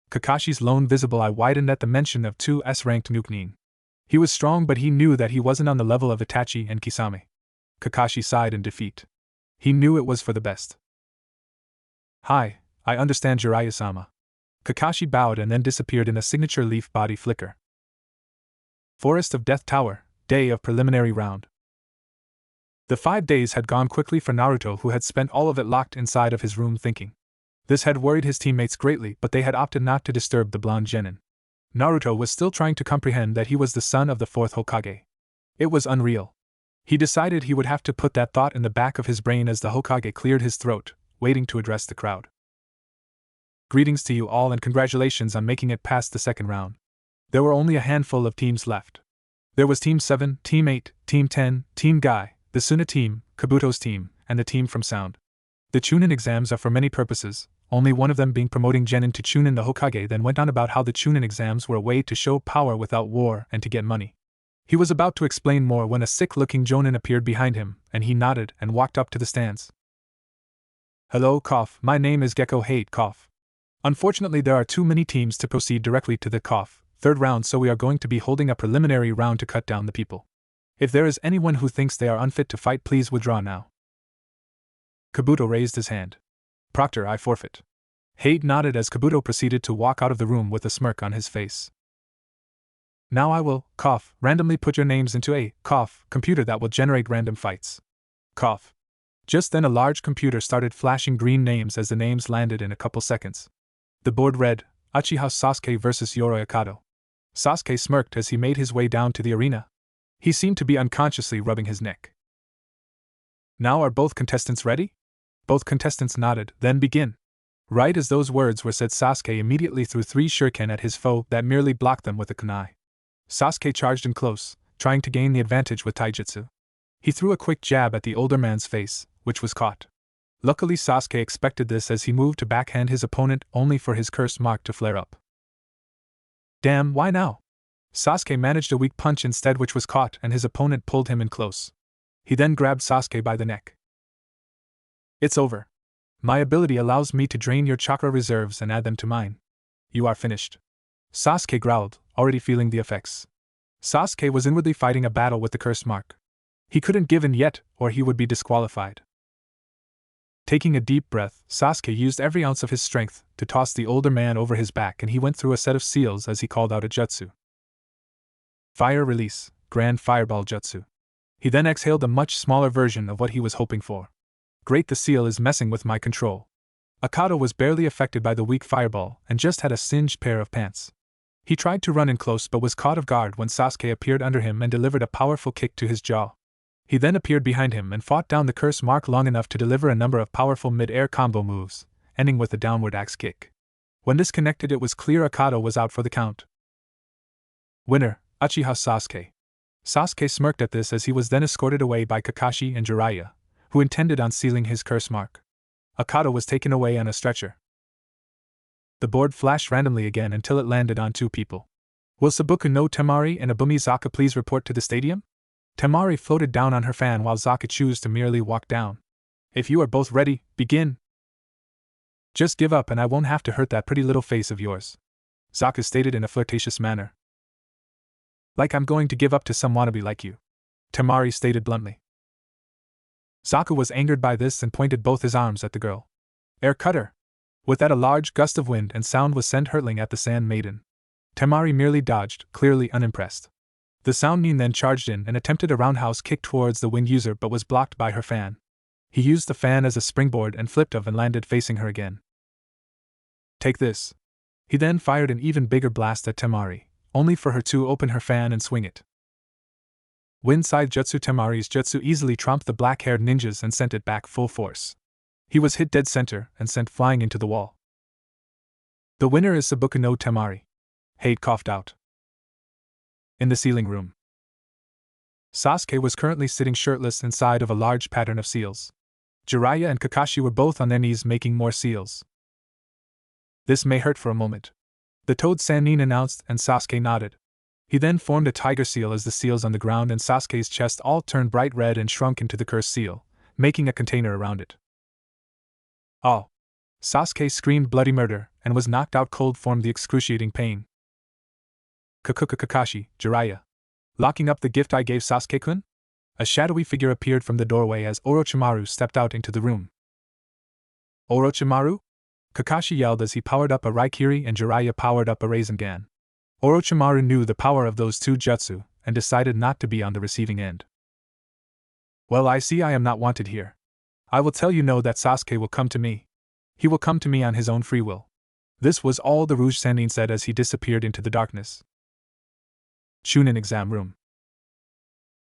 Kakashi's lone visible eye widened at the mention of two S-ranked Nuke-nin. He was strong, but he knew that he wasn't on the level of Itachi and Kisame. Kakashi sighed in defeat. He knew it was for the best. Hi, I understand, Jiraiya-sama. Kakashi bowed and then disappeared in a signature leaf body flicker. Forest of Death Tower, day of preliminary round. The 5 days had gone quickly for Naruto, who had spent all of it locked inside of his room thinking. This had worried his teammates greatly, but they had opted not to disturb the blonde genin. Naruto was still trying to comprehend that he was the son of the fourth Hokage. It was unreal. He decided he would have to put that thought in the back of his brain as the Hokage cleared his throat, waiting to address the crowd. Greetings to you all and congratulations on making it past the second round. There were only a handful of teams left. There was Team 7, Team 8, Team 10, Team Guy, the Suna team, Kabuto's team, and the team from Sound. The Chunin exams are for many purposes, only one of them being promoting Genin to Chunin. The Hokage then went on about how the Chunin exams were a way to show power without war and to get money. He was about to explain more when a sick-looking Jonin appeared behind him, and he nodded and walked up to the stands. Hello, cough. My name is Gecko Hate, cough. Unfortunately, there are too many teams to proceed directly to the third round, so we are going to be holding a preliminary round to cut down the people. If there is anyone who thinks they are unfit to fight, please withdraw now. Kabuto raised his hand. Proctor, I forfeit. Hate nodded as Kabuto proceeded to walk out of the room with a smirk on his face. Now I will, randomly put your names into a, computer that will generate random fights. Just then a large computer started flashing green names as the names landed in a couple seconds. The board read, Uchiha Sasuke vs Yoroi Akato. Sasuke smirked as he made his way down to the arena. He seemed to be unconsciously rubbing his neck. Now are both contestants ready? Both contestants nodded, then begin. Right as those words were said, Sasuke immediately threw 3 shuriken at his foe that merely blocked them with a kunai. Sasuke charged in close, trying to gain the advantage with taijutsu. He threw a quick jab at the older man's face, which was caught. Luckily, Sasuke expected this as he moved to backhand his opponent, only for his curse mark to flare up. Damn, why now? Sasuke managed a weak punch instead, which was caught, and his opponent pulled him in close. He then grabbed Sasuke by the neck. It's over. My ability allows me to drain your chakra reserves and add them to mine. You are finished. Sasuke growled, already feeling the effects. Sasuke was inwardly fighting a battle with the curse mark. He couldn't give in yet, or he would be disqualified. Taking a deep breath, Sasuke used every ounce of his strength to toss the older man over his back, and he went through a set of seals as he called out a jutsu. Fire release, Grand Fireball Jutsu. He then exhaled a much smaller version of what he was hoping for. Great, the seal is messing with my control. Akato was barely affected by the weak fireball and just had a singed pair of pants. He tried to run in close but was caught off guard when Sasuke appeared under him and delivered a powerful kick to his jaw. He then appeared behind him and fought down the curse mark long enough to deliver a number of powerful mid-air combo moves, ending with a downward axe kick. When this connected, it was clear Akato was out for the count. Winner, Uchiha Sasuke. Sasuke smirked at this as he was then escorted away by Kakashi and Jiraiya, who intended on sealing his curse mark. Akato was taken away on a stretcher. The board flashed randomly again until it landed on 2 people. Will Sabuku no Temari and Abumi Zaka please report to the stadium? Temari floated down on her fan while Zaka chose to merely walk down. If you are both ready, begin. Just give up and I won't have to hurt that pretty little face of yours, Zaka stated in a flirtatious manner. Like I'm going to give up to some wannabe like you, Temari stated bluntly. Zaka was angered by this and pointed both his arms at the girl. Air cutter! With that, a large gust of wind and sound was sent hurtling at the Sand Maiden. Temari merely dodged, clearly unimpressed. The Sound Nin then charged in and attempted a roundhouse kick towards the wind user but was blocked by her fan. He used the fan as a springboard and flipped off and landed facing her again. Take this. He then fired an even bigger blast at Temari, only for her to open her fan and swing it. Wind Side Jutsu. Temari's jutsu easily trumped the black-haired ninjas and sent it back full force. He was hit dead center and sent flying into the wall. The winner is Sabuku no Temari. Hate coughed out. In the ceiling room. Sasuke was currently sitting shirtless inside of a large pattern of seals. Jiraiya and Kakashi were both on their knees making more seals. This may hurt for a moment, the Toad Sannin announced, and Sasuke nodded. He then formed a tiger seal as the seals on the ground and Sasuke's chest all turned bright red and shrunk into the cursed seal, making a container around it. Oh! Sasuke screamed bloody murder and was knocked out cold from the excruciating pain. Kakashi, Jiraiya. Locking up the gift I gave Sasuke-kun? A shadowy figure appeared from the doorway as Orochimaru stepped out into the room. Orochimaru? Kakashi yelled as he powered up a Raikiri and Jiraiya powered up a Rasengan. Orochimaru knew the power of those two jutsu and decided not to be on the receiving end. Well, I see I am not wanted here. I will tell you no that Sasuke will come to me. He will come to me on his own free will. This was all the Rouge Sannin said as he disappeared into the darkness. Chunin exam room.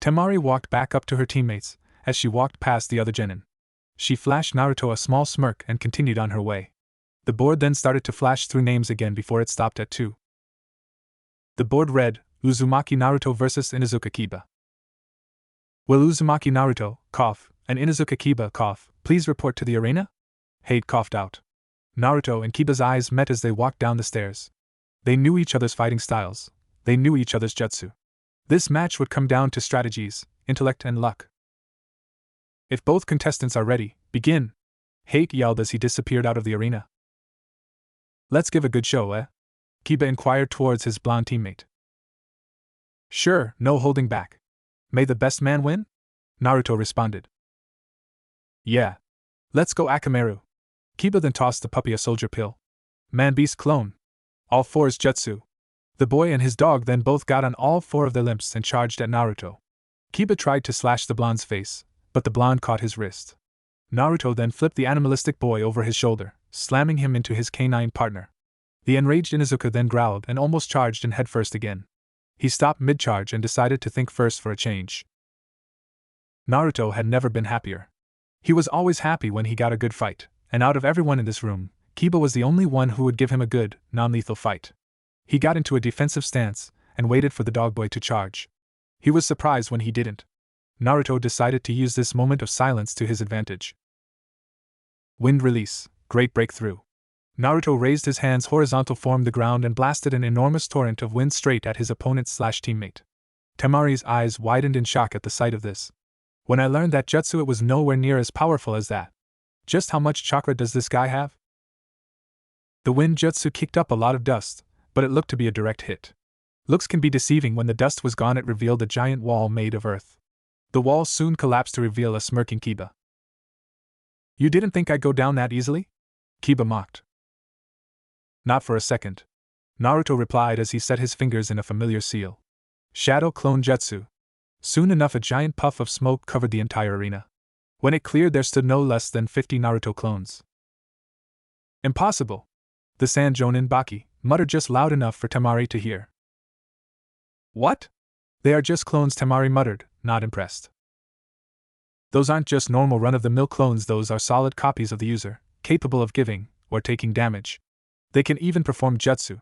Temari walked back up to her teammates as she walked past the other genin. She flashed Naruto a small smirk and continued on her way. The board then started to flash through names again before it stopped at 2. The board read, Uzumaki Naruto vs Inuzuka Kiba. Will Uzumaki Naruto, cough, and Inuzuka Kiba, cough, please report to the arena? Hade coughed out. Naruto and Kiba's eyes met as they walked down the stairs. They knew each other's fighting styles. They knew each other's jutsu. This match would come down to strategies, intellect, and luck. If both contestants are ready, begin! Hade yelled as he disappeared out of the arena. Let's give a good show, eh? Kiba inquired towards his blonde teammate. Sure, no holding back. May the best man win? Naruto responded. Yeah. Let's go Akamaru. Kiba then tossed the puppy a soldier pill. Man-beast clone. All fours jutsu. The boy and his dog then both got on all four of their limbs and charged at Naruto. Kiba tried to slash the blonde's face, but the blonde caught his wrist. Naruto then flipped the animalistic boy over his shoulder, slamming him into his canine partner. The enraged Inuzuka then growled and almost charged in headfirst again. He stopped mid-charge and decided to think first for a change. Naruto had never been happier. He was always happy when he got a good fight, and out of everyone in this room, Kiba was the only one who would give him a good, non-lethal fight. He got into a defensive stance and waited for the dogboy to charge. He was surprised when he didn't. Naruto decided to use this moment of silence to his advantage. Wind release, great breakthrough. Naruto raised his hands horizontal, formed the ground, and blasted an enormous torrent of wind straight at his opponent/teammate. Temari's eyes widened in shock at the sight of this. When I learned that jutsu, it was nowhere near as powerful as that. Just how much chakra does this guy have? The wind jutsu kicked up a lot of dust, but it looked to be a direct hit. Looks can be deceiving. When the dust was gone, it revealed a giant wall made of earth. The wall soon collapsed to reveal a smirking Kiba. You didn't think I'd go down that easily? Kiba mocked. Not for a second. Naruto replied as he set his fingers in a familiar seal. Shadow Clone Jutsu. Soon enough, a giant puff of smoke covered the entire arena. When it cleared, there stood no less than 50 Naruto clones. Impossible! The Sand Jonin Baki muttered just loud enough for Temari to hear. What? They are just clones, Temari muttered, not impressed. Those aren't just normal run-of-the-mill clones, those are solid copies of the user, capable of giving or taking damage. They can even perform jutsu.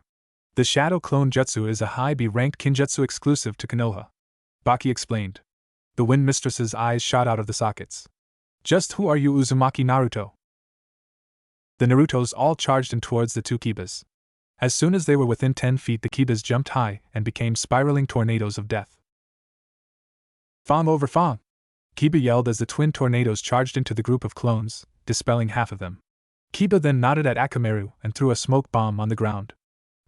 The Shadow Clone Jutsu is a high B-ranked kinjutsu exclusive to Konoha. Baki explained. The Wind Mistress's eyes shot out of the sockets. Just who are you, Uzumaki Naruto? The Narutos all charged in towards the two Kibas. As soon as they were within 10 feet, the Kibas jumped high and became spiraling tornadoes of death. Fong over Fong! Kiba yelled as the twin tornadoes charged into the group of clones, dispelling half of them. Kiba then nodded at Akamaru and threw a smoke bomb on the ground.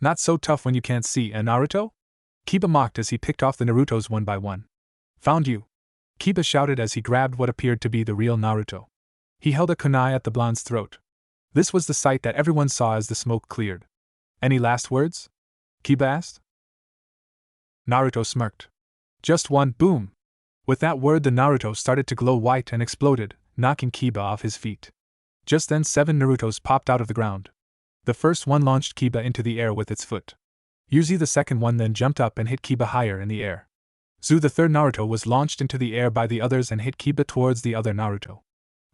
Not so tough when you can't see, Naruto? Kiba mocked as he picked off the Narutos one by one. Found you! Kiba shouted as he grabbed what appeared to be the real Naruto. He held a kunai at the blonde's throat. This was the sight that everyone saw as the smoke cleared. Any last words? Kiba asked. Naruto smirked. Just one, boom! With that word, the Naruto started to glow white and exploded, knocking Kiba off his feet. Just then 7 Narutos popped out of the ground. The first one launched Kiba into the air with its foot. Yuzi, the second one, then jumped up and hit Kiba higher in the air. Zu, the third Naruto, was launched into the air by the others and hit Kiba towards the other Naruto.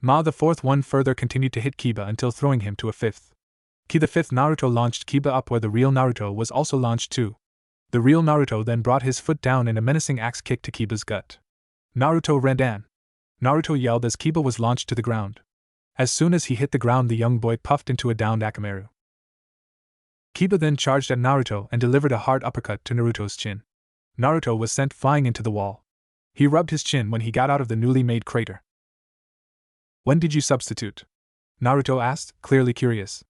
Ma, the fourth one, further continued to hit Kiba until throwing him to a fifth. Ki, the fifth Naruto, launched Kiba up where the real Naruto was also launched too. The real Naruto then brought his foot down in a menacing axe kick to Kiba's gut. Naruto Rendan! Naruto yelled as Kiba was launched to the ground. As soon as he hit the ground, the young boy puffed into a downed Akamaru. Kiba then charged at Naruto and delivered a hard uppercut to Naruto's chin. Naruto was sent flying into the wall. He rubbed his chin when he got out of the newly made crater. When did you substitute? Naruto asked, clearly curious.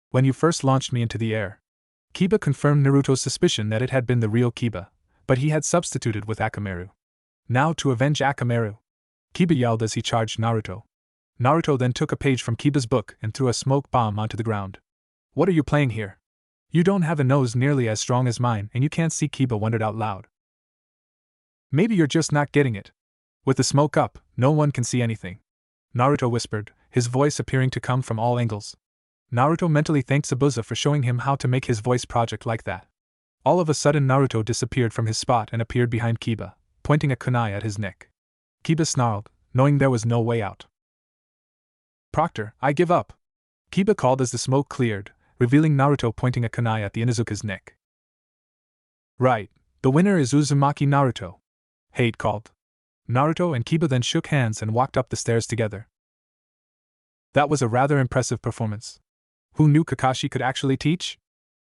When you first launched me into the air. Kiba confirmed Naruto's suspicion that it had been the real Kiba, but he had substituted with Akamaru. Now to avenge Akamaru! Kiba yelled as he charged Naruto. Naruto then took a page from Kiba's book and threw a smoke bomb onto the ground. What are you playing here? You don't have a nose nearly as strong as mine and you can't see, Kiba wondered out loud. Maybe you're just not getting it. With the smoke up, no one can see anything. Naruto whispered, his voice appearing to come from all angles. Naruto mentally thanked Zabuza for showing him how to make his voice project like that. All of a sudden Naruto disappeared from his spot and appeared behind Kiba, pointing a kunai at his neck. Kiba snarled, knowing there was no way out. Proctor, I give up! Kiba called as the smoke cleared, revealing Naruto pointing a kunai at the Inuzuka's neck. Right, the winner is Uzumaki Naruto. Hate called. Naruto and Kiba then shook hands and walked up the stairs together. That was a rather impressive performance. Who knew Kakashi could actually teach?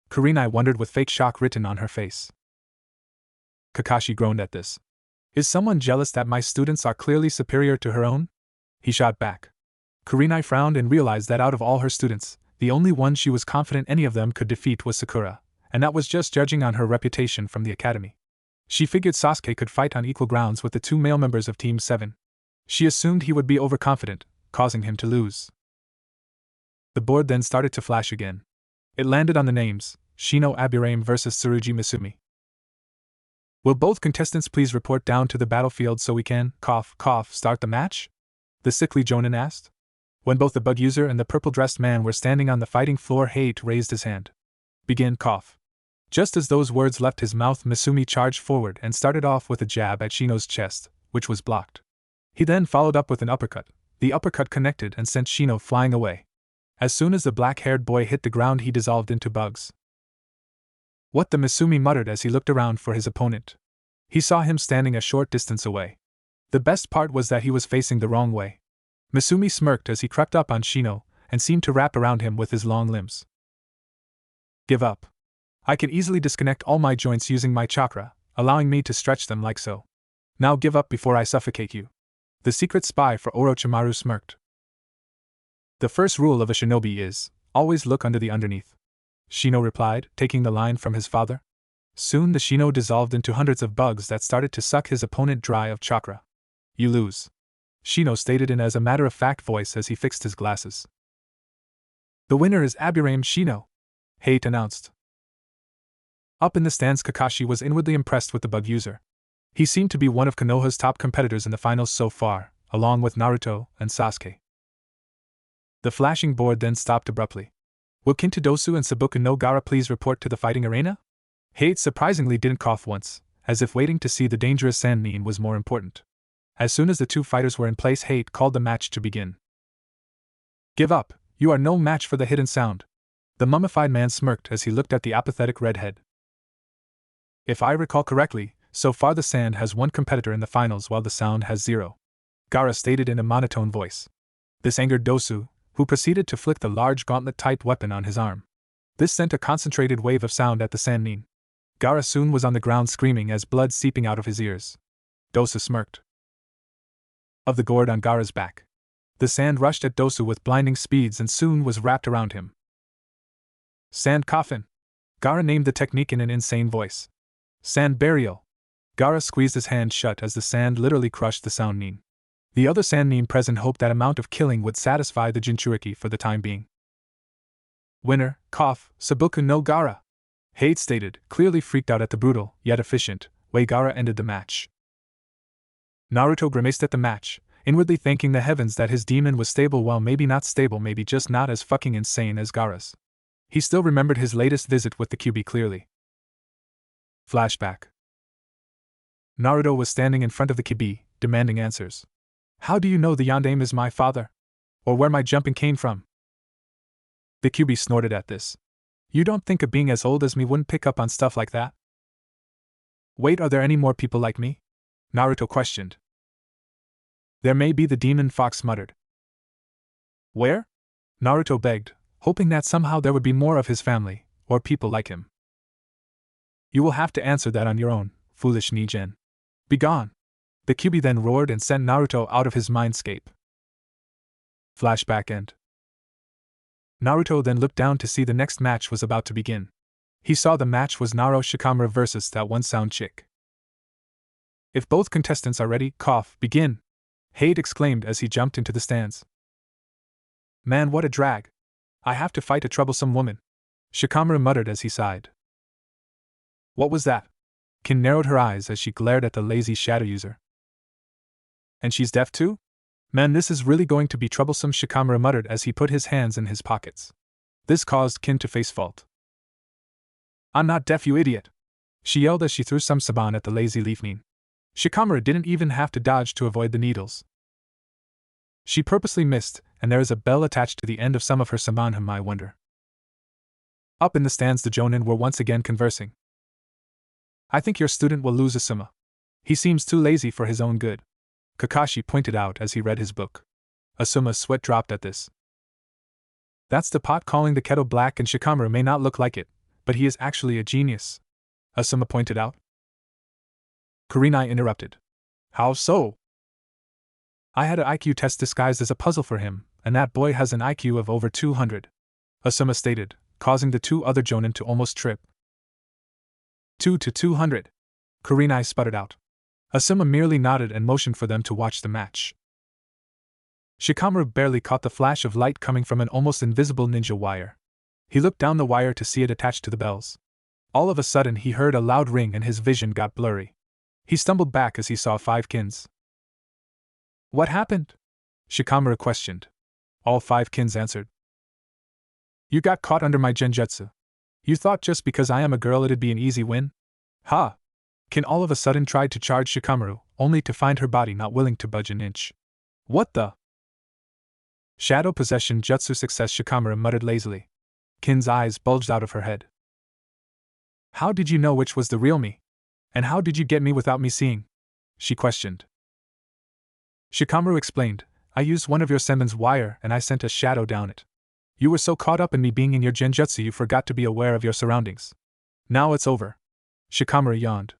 Kurenai wondered with fake shock written on her face. Kakashi groaned at this. Is someone jealous that my students are clearly superior to her own? He shot back. Kurenai frowned and realized that out of all her students, the only one she was confident any of them could defeat was Sakura, and that was just judging on her reputation from the academy. She figured Sasuke could fight on equal grounds with the two male members of Team 7. She assumed he would be overconfident, causing him to lose. The board then started to flash again. It landed on the names, Shino Aburame vs Tsurugi Misumi. Will both contestants please report down to the battlefield so we can, start the match? The sickly Jonin asked. When both the bug user and the purple-dressed man were standing on the fighting floor, Hate raised his hand. Begin. Just as those words left his mouth, Misumi charged forward and started off with a jab at Shino's chest, which was blocked. He then followed up with an uppercut. The uppercut connected and sent Shino flying away. As soon as the black-haired boy hit the ground, he dissolved into bugs. What, the Misumi muttered as he looked around for his opponent. He saw him standing a short distance away. The best part was that he was facing the wrong way. Misumi smirked as he crept up on Shino and seemed to wrap around him with his long limbs. Give up. I can easily disconnect all my joints using my chakra, allowing me to stretch them like so. Now give up before I suffocate you. The secret spy for Orochimaru smirked. The first rule of a shinobi is, always look under the underneath. Shino replied, taking the line from his father. Soon the Shino dissolved into hundreds of bugs that started to suck his opponent dry of chakra. You lose. Shino stated in as a matter-of-fact voice as he fixed his glasses. The winner is Aburame Shino, Hate announced. Up in the stands, Kakashi was inwardly impressed with the bug user. He seemed to be one of Konoha's top competitors in the finals so far, along with Naruto and Sasuke. The flashing board then stopped abruptly. Will Kintodosu and Sabuku no Gaara please report to the fighting arena? Hate surprisingly didn't cough once, as if waiting to see the dangerous Sannin was more important. As soon as the two fighters were in place, Hate called the match to begin. Give up, you are no match for the hidden sound. The mummified man smirked as he looked at the apathetic redhead. If I recall correctly, so far the sand has one competitor in the finals while the sound has 0. Gaara stated in a monotone voice. This angered Dosu, who proceeded to flick the large gauntlet-type weapon on his arm. This sent a concentrated wave of sound at the Sannin. Gaara soon was on the ground screaming as blood seeping out of his ears. Dosu smirked. Of the gourd on Gaara's back. The sand rushed at Dosu with blinding speeds and soon was wrapped around him. Sand coffin. Gaara named the technique in an insane voice. Sand burial. Gaara squeezed his hand shut as the sand literally crushed the Sannin. The other Sannin present hoped that amount of killing would satisfy the Jinchuriki for the time being. Winner, Sabuku no Gaara, Hate stated, clearly freaked out at the brutal, yet efficient, way Gaara ended the match. Naruto grimaced at the match, inwardly thanking the heavens that his demon was stable, well, maybe not stable, maybe just not as fucking insane as Gaara's. He still remembered his latest visit with the QB clearly. Flashback. Naruto was standing in front of the Kibi, demanding answers. How do you know the Yondaime is my father? Or where my jumping came from? The QB snorted at this. You don't think a being as old as me wouldn't pick up on stuff like that? Wait, are there any more people like me? Naruto questioned. There may be, the demon fox muttered. Where? Naruto begged, hoping that somehow there would be more of his family, or people like him. You will have to answer that on your own, foolish Nigen. Begone! The Kyuubi then roared and sent Naruto out of his mindscape. Flashback end. Naruto then looked down to see the next match was about to begin. He saw the match was Naruto Shikamaru versus that one sound chick. If both contestants are ready, begin! Hade exclaimed as he jumped into the stands. Man, what a drag! I have to fight a troublesome woman, Shikamaru muttered as he sighed. What was that? Kin narrowed her eyes as she glared at the lazy shadow user. And she's deaf too? Man, this is really going to be troublesome, Shikamaru muttered as he put his hands in his pockets. This caused Kin to face fault. I'm not deaf, you idiot! She yelled as she threw some saban at the lazy leafnin. Shikamaru didn't even have to dodge to avoid the needles. She purposely missed, and there is a bell attached to the end of some of her saban, I wonder. Up in the stands, the Jonin were once again conversing. I think your student will lose, Asuma. He seems too lazy for his own good, Kakashi pointed out as he read his book. Asuma's sweat dropped at this. That's the pot calling the kettle black, and Shikamaru may not look like it, but he is actually a genius, Asuma pointed out. Kurenai interrupted. How so? I had an IQ test disguised as a puzzle for him, and that boy has an IQ of over 200, Asuma stated, causing the two other Jonin to almost trip. 2 to 200, Kurenai sputtered out. Asuma merely nodded and motioned for them to watch the match. Shikamaru barely caught the flash of light coming from an almost invisible ninja wire. He looked down the wire to see it attached to the bells. All of a sudden he heard a loud ring and his vision got blurry. He stumbled back as he saw 5 Kins. What happened? Shikamaru questioned. All 5 Kins answered. You got caught under my genjutsu. You thought just because I am a girl it'd be an easy win? Ha! Kin all of a sudden tried to charge Shikamaru, only to find her body not willing to budge an inch. What the? Shadow possession jutsu success, Shikamaru muttered lazily. Kin's eyes bulged out of her head. How did you know which was the real me? And how did you get me without me seeing? She questioned. Shikamaru explained, I used one of your senmen's wire and I sent a shadow down it. You were so caught up in me being in your genjutsu you forgot to be aware of your surroundings. Now it's over. Shikamaru yawned.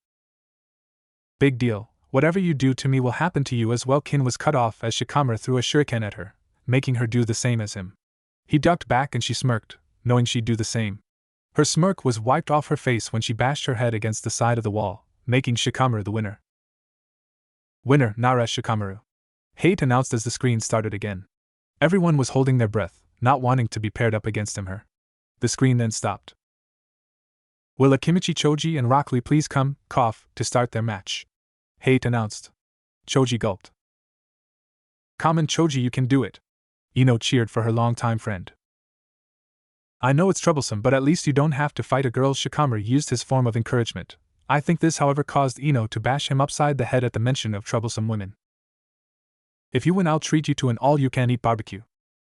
Big deal, whatever you do to me will happen to you as well. Kin was cut off as Shikamaru threw a shuriken at her, making her do the same as him. He ducked back and she smirked, knowing she'd do the same. Her smirk was wiped off her face when she bashed her head against the side of the wall, making Shikamaru the winner. Winner, Nara Shikamaru. Hate announced as the screen started again. Everyone was holding their breath, not wanting to be paired up against him. The screen then stopped. Will Akimichi Choji and Rock Lee please come, to start their match? Hate announced. Choji gulped. Come on, Choji, you can do it. Ino cheered for her longtime friend. I know it's troublesome, but at least you don't have to fight a girl. Shikamaru used his form of encouragement. I think this, however, caused Ino to bash him upside the head at the mention of troublesome women. If you win, I'll treat you to an all-you-can-eat barbecue.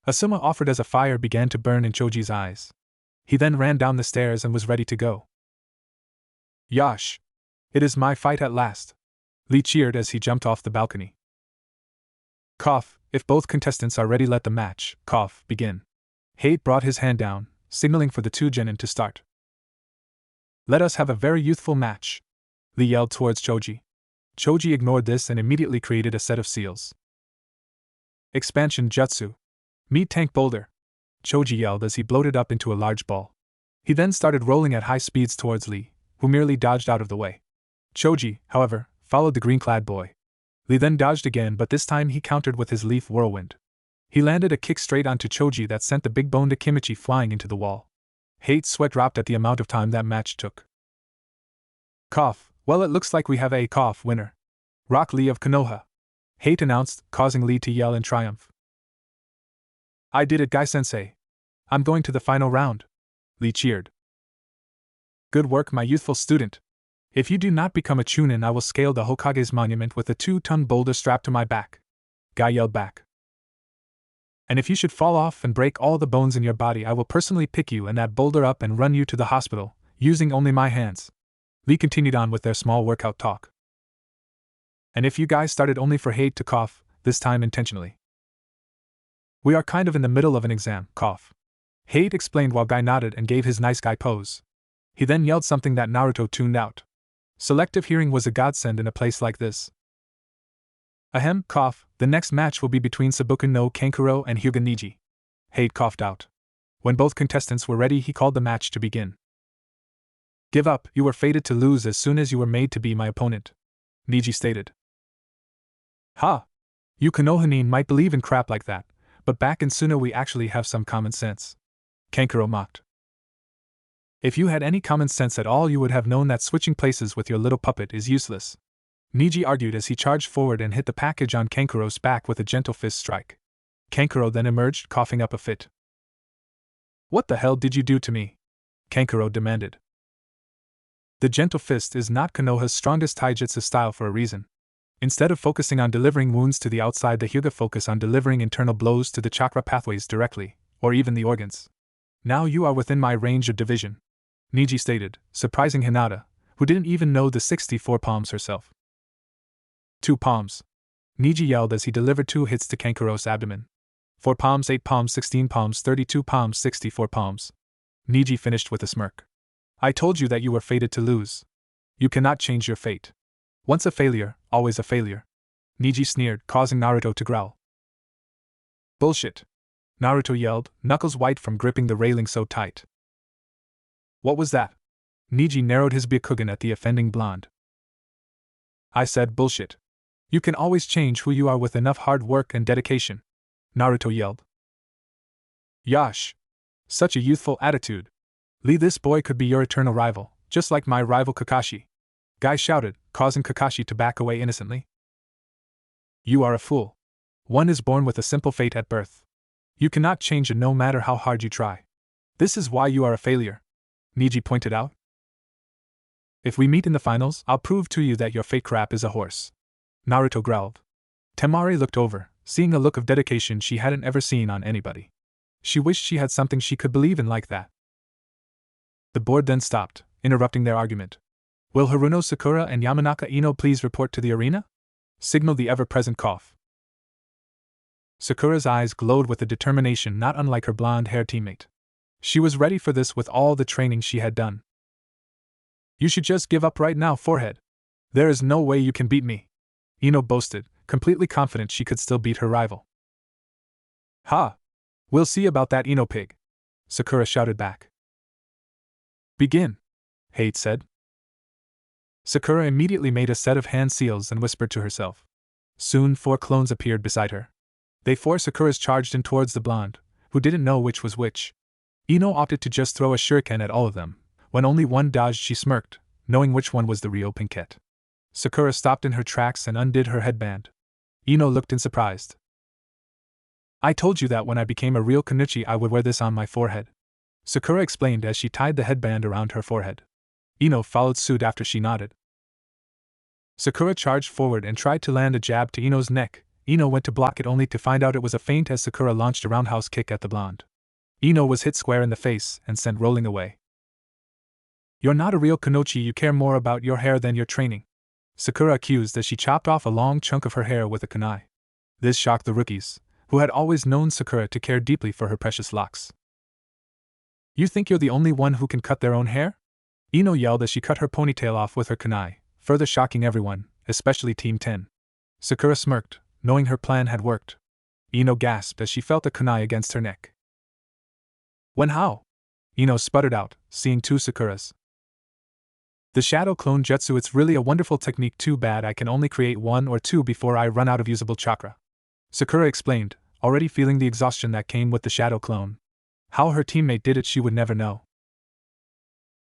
Asuma offered as a fire began to burn in Choji's eyes. He then ran down the stairs and was ready to go. Yash! It is my fight at last. Lee cheered as he jumped off the balcony. If both contestants are ready, let the match, begin. Hate brought his hand down, signaling for the two genin to start. Let us have a very youthful match, Lee yelled towards Choji. Choji ignored this and immediately created a set of seals. Expansion Jutsu. Meet Tank Boulder, Choji yelled as he bloated up into a large ball. He then started rolling at high speeds towards Lee, who merely dodged out of the way. Choji, however, followed the green-clad boy. Lee then dodged again, but this time he countered with his leaf whirlwind. He landed a kick straight onto Choji that sent the big-boned Akimichi flying into the wall. Hate's sweat dropped at the amount of time that match took. Well, it looks like we have a winner. Rock Lee of Konoha, Hate announced, causing Lee to yell in triumph. I did it, Guy-sensei. I'm going to the final round, Lee cheered. Good work, my youthful student. If you do not become a Chunin, I will scale the Hokage's monument with a 2-ton boulder strapped to my back, Guy yelled back. And if you should fall off and break all the bones in your body, I will personally pick you and that boulder up and run you to the hospital, using only my hands. Lee continued on with their small workout talk. And if you guys started only for hate to cough, this time intentionally. We are kind of in the middle of an exam, cough. Hate explained while Guy nodded and gave his nice guy pose. He then yelled something that Naruto tuned out. Selective hearing was a godsend in a place like this. Ahem, cough, the next match will be between Sabuku no Kankuro and Hyuga Niji. Hate coughed out. When both contestants were ready, he called the match to begin. Give up, you were fated to lose as soon as you were made to be my opponent, Niji stated. Ha! You Konohanin might believe in crap like that, but back in Suno we actually have some common sense. Kankuro mocked. If you had any common sense at all, you would have known that switching places with your little puppet is useless, Niji argued as he charged forward and hit the package on Kankuro's back with a gentle fist strike. Kankuro then emerged, coughing up a fit. What the hell did you do to me? Kankuro demanded. The gentle fist is not Konoha's strongest taijutsu style for a reason. Instead of focusing on delivering wounds to the outside, the Hyuga focus on delivering internal blows to the chakra pathways directly, or even the organs. Now you are within my range of division, Niji stated, surprising Hinata, who didn't even know the 64 palms herself. 2 palms. Niji yelled as he delivered 2 hits to Kankuro's abdomen. 4 palms, 8 palms, 16 palms, 32 palms, 64 palms. Niji finished with a smirk. I told you that you were fated to lose. You cannot change your fate. Once a failure, always a failure. Niji sneered, causing Naruto to growl. Bullshit. Naruto yelled, knuckles white from gripping the railing so tight. What was that? Niji narrowed his Byakugan at the offending blonde. I said bullshit. You can always change who you are with enough hard work and dedication, Naruto yelled. Yash! Such a youthful attitude. Lee, this boy could be your eternal rival, just like my rival Kakashi. Guy shouted, causing Kakashi to back away innocently. You are a fool. One is born with a simple fate at birth. You cannot change it no matter how hard you try. This is why you are a failure, Niji pointed out. If we meet in the finals, I'll prove to you that your fake crap is a horse, Naruto growled. Temari looked over, seeing a look of dedication she hadn't ever seen on anybody. She wished she had something she could believe in like that. The board then stopped, interrupting their argument. Will Haruno Sakura and Yamanaka Ino please report to the arena? Signaled the ever-present cough. Sakura's eyes glowed with a determination not unlike her blonde-haired teammate. She was ready for this with all the training she had done. You should just give up right now, forehead. There is no way you can beat me, Ino boasted, completely confident she could still beat her rival. Ha! We'll see about that, Ino pig, Sakura shouted back. Begin, Hate said. Sakura immediately made a set of hand seals and whispered to herself. Soon 4 clones appeared beside her. They 4 Sakuras charged in towards the blonde, who didn't know which was which. Ino opted to just throw a shuriken at all of them. When only one dodged, she smirked, knowing which one was the real Pinkette. Sakura stopped in her tracks and undid her headband. Ino looked in surprised. I told you that when I became a real Kanuchi I would wear this on my forehead, Sakura explained as she tied the headband around her forehead. Ino followed suit after she nodded. Sakura charged forward and tried to land a jab to Ino's neck. Ino went to block it only to find out it was a feint as Sakura launched a roundhouse kick at the blonde. Ino was hit square in the face and sent rolling away. You're not a real Kanochi, you care more about your hair than your training, Sakura accused as she chopped off a long chunk of her hair with a kunai. This shocked the rookies, who had always known Sakura to care deeply for her precious locks. You think you're the only one who can cut their own hair? Ino yelled as she cut her ponytail off with her kunai, further shocking everyone, especially Team 10. Sakura smirked, knowing her plan had worked. Ino gasped as she felt a kunai against her neck. When how? Ino sputtered out, seeing 2 Sakuras. The Shadow Clone Jutsu, it's really a wonderful technique, too bad I can only create 1 or 2 before I run out of usable chakra, Sakura explained, already feeling the exhaustion that came with the Shadow Clone. How her teammate did it she would never know.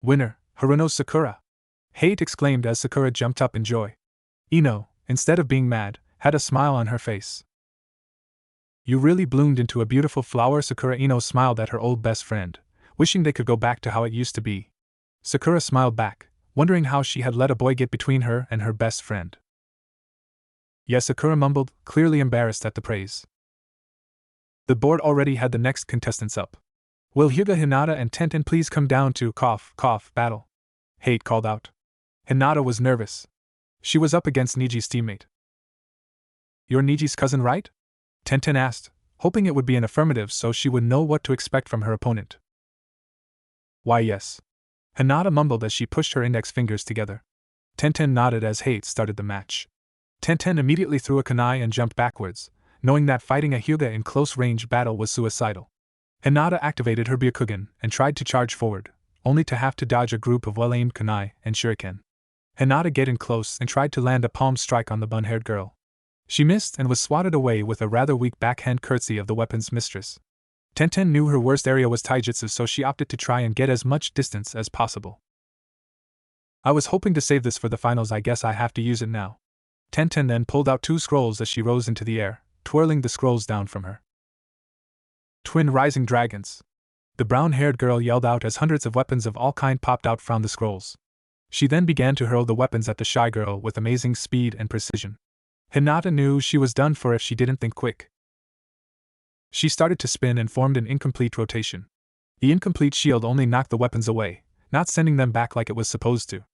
Winner, Haruno Sakura! Hate exclaimed as Sakura jumped up in joy. Ino, instead of being mad, had a smile on her face. You really bloomed into a beautiful flower, Sakura. Ino smiled at her old best friend, wishing they could go back to how it used to be. Sakura smiled back, wondering how she had let a boy get between her and her best friend. Yes, Sakura mumbled, clearly embarrassed at the praise. The board already had the next contestants up. Will Hyuga, Hinata and Tenten please come down to cough, battle? Hate called out. Hinata was nervous. She was up against Niji's teammate, You're Niji's cousin, right? Tenten asked, hoping it would be an affirmative so she would know what to expect from her opponent. Why, yes. Hinata mumbled as she pushed her index fingers together. Tenten nodded as Hate started the match. Tenten immediately threw a kunai and jumped backwards, knowing that fighting a Hyuga in close-range battle was suicidal. Hinata activated her Byakugan and tried to charge forward, only to have to dodge a group of well-aimed kunai and shuriken. Hinata get in close and tried to land a palm strike on the bun-haired girl. She missed and was swatted away with a rather weak backhand curtsy of the weapon's mistress. Tenten knew her worst area was taijutsu, so she opted to try and get as much distance as possible. I was hoping to save this for the finals, I guess I have to use it now. Tenten then pulled out 2 scrolls as she rose into the air, twirling the scrolls down from her. Twin rising dragons. The brown-haired girl yelled out as hundreds of weapons of all kinds popped out from the scrolls. She then began to hurl the weapons at the shy girl with amazing speed and precision. Hinata knew she was done for if she didn't think quick. She started to spin and formed an incomplete rotation. The incomplete shield only knocked the weapons away, not sending them back like it was supposed to.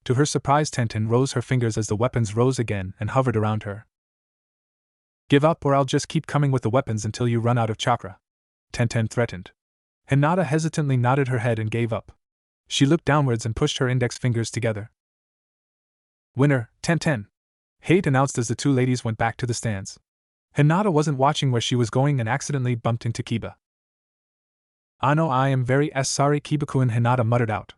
To her surprise, Tenten rose her fingers as the weapons rose again and hovered around her. Give up or I'll just keep coming with the weapons until you run out of chakra, Tenten threatened. Hinata hesitantly nodded her head and gave up. She looked downwards and pushed her index fingers together. Winner, Tenten! Hate announced as the 2 ladies went back to the stands. Hinata wasn't watching where she was going and accidentally bumped into Kiba. I know, I am very sorry, Kiba-kun, Hinata muttered out.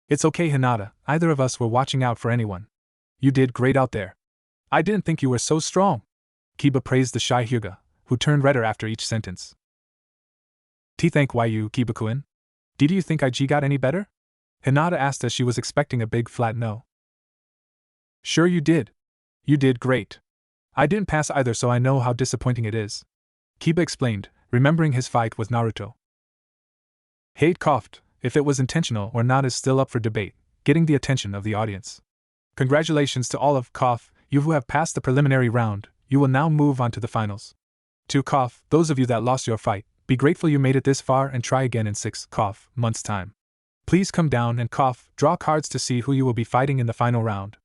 It's okay, Hinata, either of us were watching out for anyone. You did great out there. I didn't think you were so strong. Kiba praised the shy Hyuga, who turned redder after each sentence. Thank you, Kiba-kun. Did you think I got any better? Hinata asked as she was expecting a big flat no. Sure you did. You did great. I didn't pass either, so I know how disappointing it is. Kiba explained, remembering his fight with Naruto. Hate coughed. If it was intentional or not is still up for debate, getting the attention of the audience. Congratulations to all of you who have passed the preliminary round. You will now move on to the finals. To those of you that lost your fight, be grateful you made it this far and try again in 6 months' time. Please come down and draw cards to see who you will be fighting in the final round.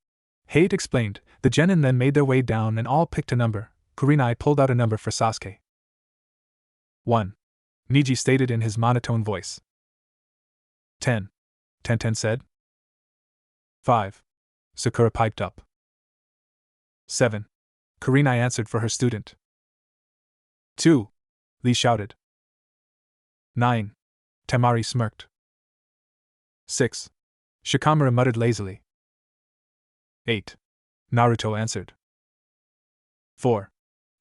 Hate explained. The genin then made their way down and all picked a number. Kurenai pulled out a number for Sasuke. 1. Niji stated in his monotone voice. 10. Tenten said. 5. Sakura piped up. 7. Kurenai answered for her student. 2. Lee shouted. 9. Temari smirked. 6. Shikamaru muttered lazily. 8. Naruto answered. 4.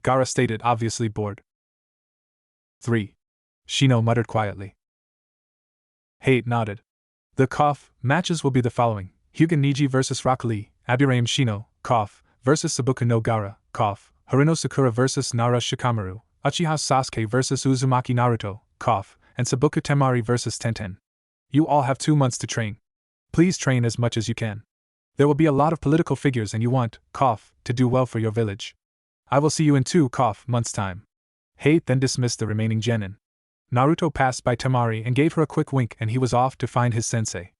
Gaara stated, obviously bored. 3. Shino muttered quietly. Hate nodded. The matches will be the following: Hyuga Niji vs Rock Lee, Aburaim Shino, versus Sabuka no Gaara, Haruno Sakura vs Nara Shikamaru, Uchiha Sasuke vs Uzumaki Naruto, and Sabuka Temari vs Tenten. You all have 2 months to train. Please train as much as you can. There will be a lot of political figures and you want, to do well for your village. I will see you in 2 months' time. Hate then dismissed the remaining genin. Naruto passed by Temari and gave her a quick wink, and he was off to find his sensei.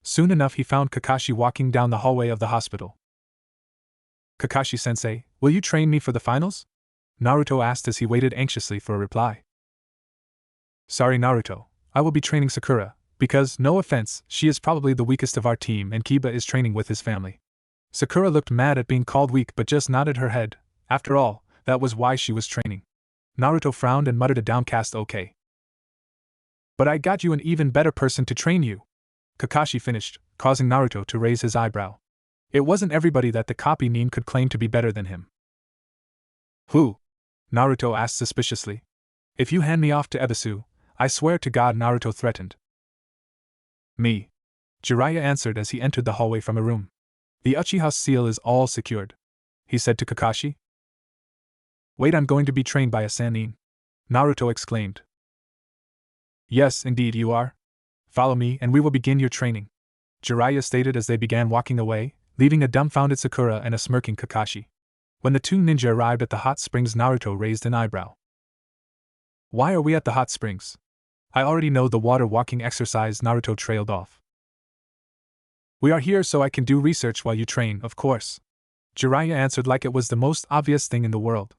Soon enough he found Kakashi walking down the hallway of the hospital. Kakashi-sensei, will you train me for the finals? Naruto asked as he waited anxiously for a reply. Sorry Naruto, I will be training Sakura, because, no offense, she is probably the weakest of our team and Kiba is training with his family. Sakura looked mad at being called weak but just nodded her head. After all, that was why she was training. Naruto frowned and muttered a downcast okay. But I got you an even better person to train you, Kakashi finished, causing Naruto to raise his eyebrow. It wasn't everybody that the copy Nin could claim to be better than him. Who? Naruto asked suspiciously. If you hand me off to Ebisu, I swear to God, Naruto threatened. Me. Jiraiya answered as he entered the hallway from a room. The Uchiha seal is all secured, he said to Kakashi. Wait, I'm going to be trained by a Sannin, Naruto exclaimed. Yes, indeed you are. Follow me and we will begin your training, Jiraiya stated as they began walking away, leaving a dumbfounded Sakura and a smirking Kakashi. When the 2 ninja arrived at the hot springs, Naruto raised an eyebrow. Why are we at the hot springs? I already know the water walking exercise, Naruto trailed off. We are here so I can do research while you train, of course, Jiraiya answered like it was the most obvious thing in the world.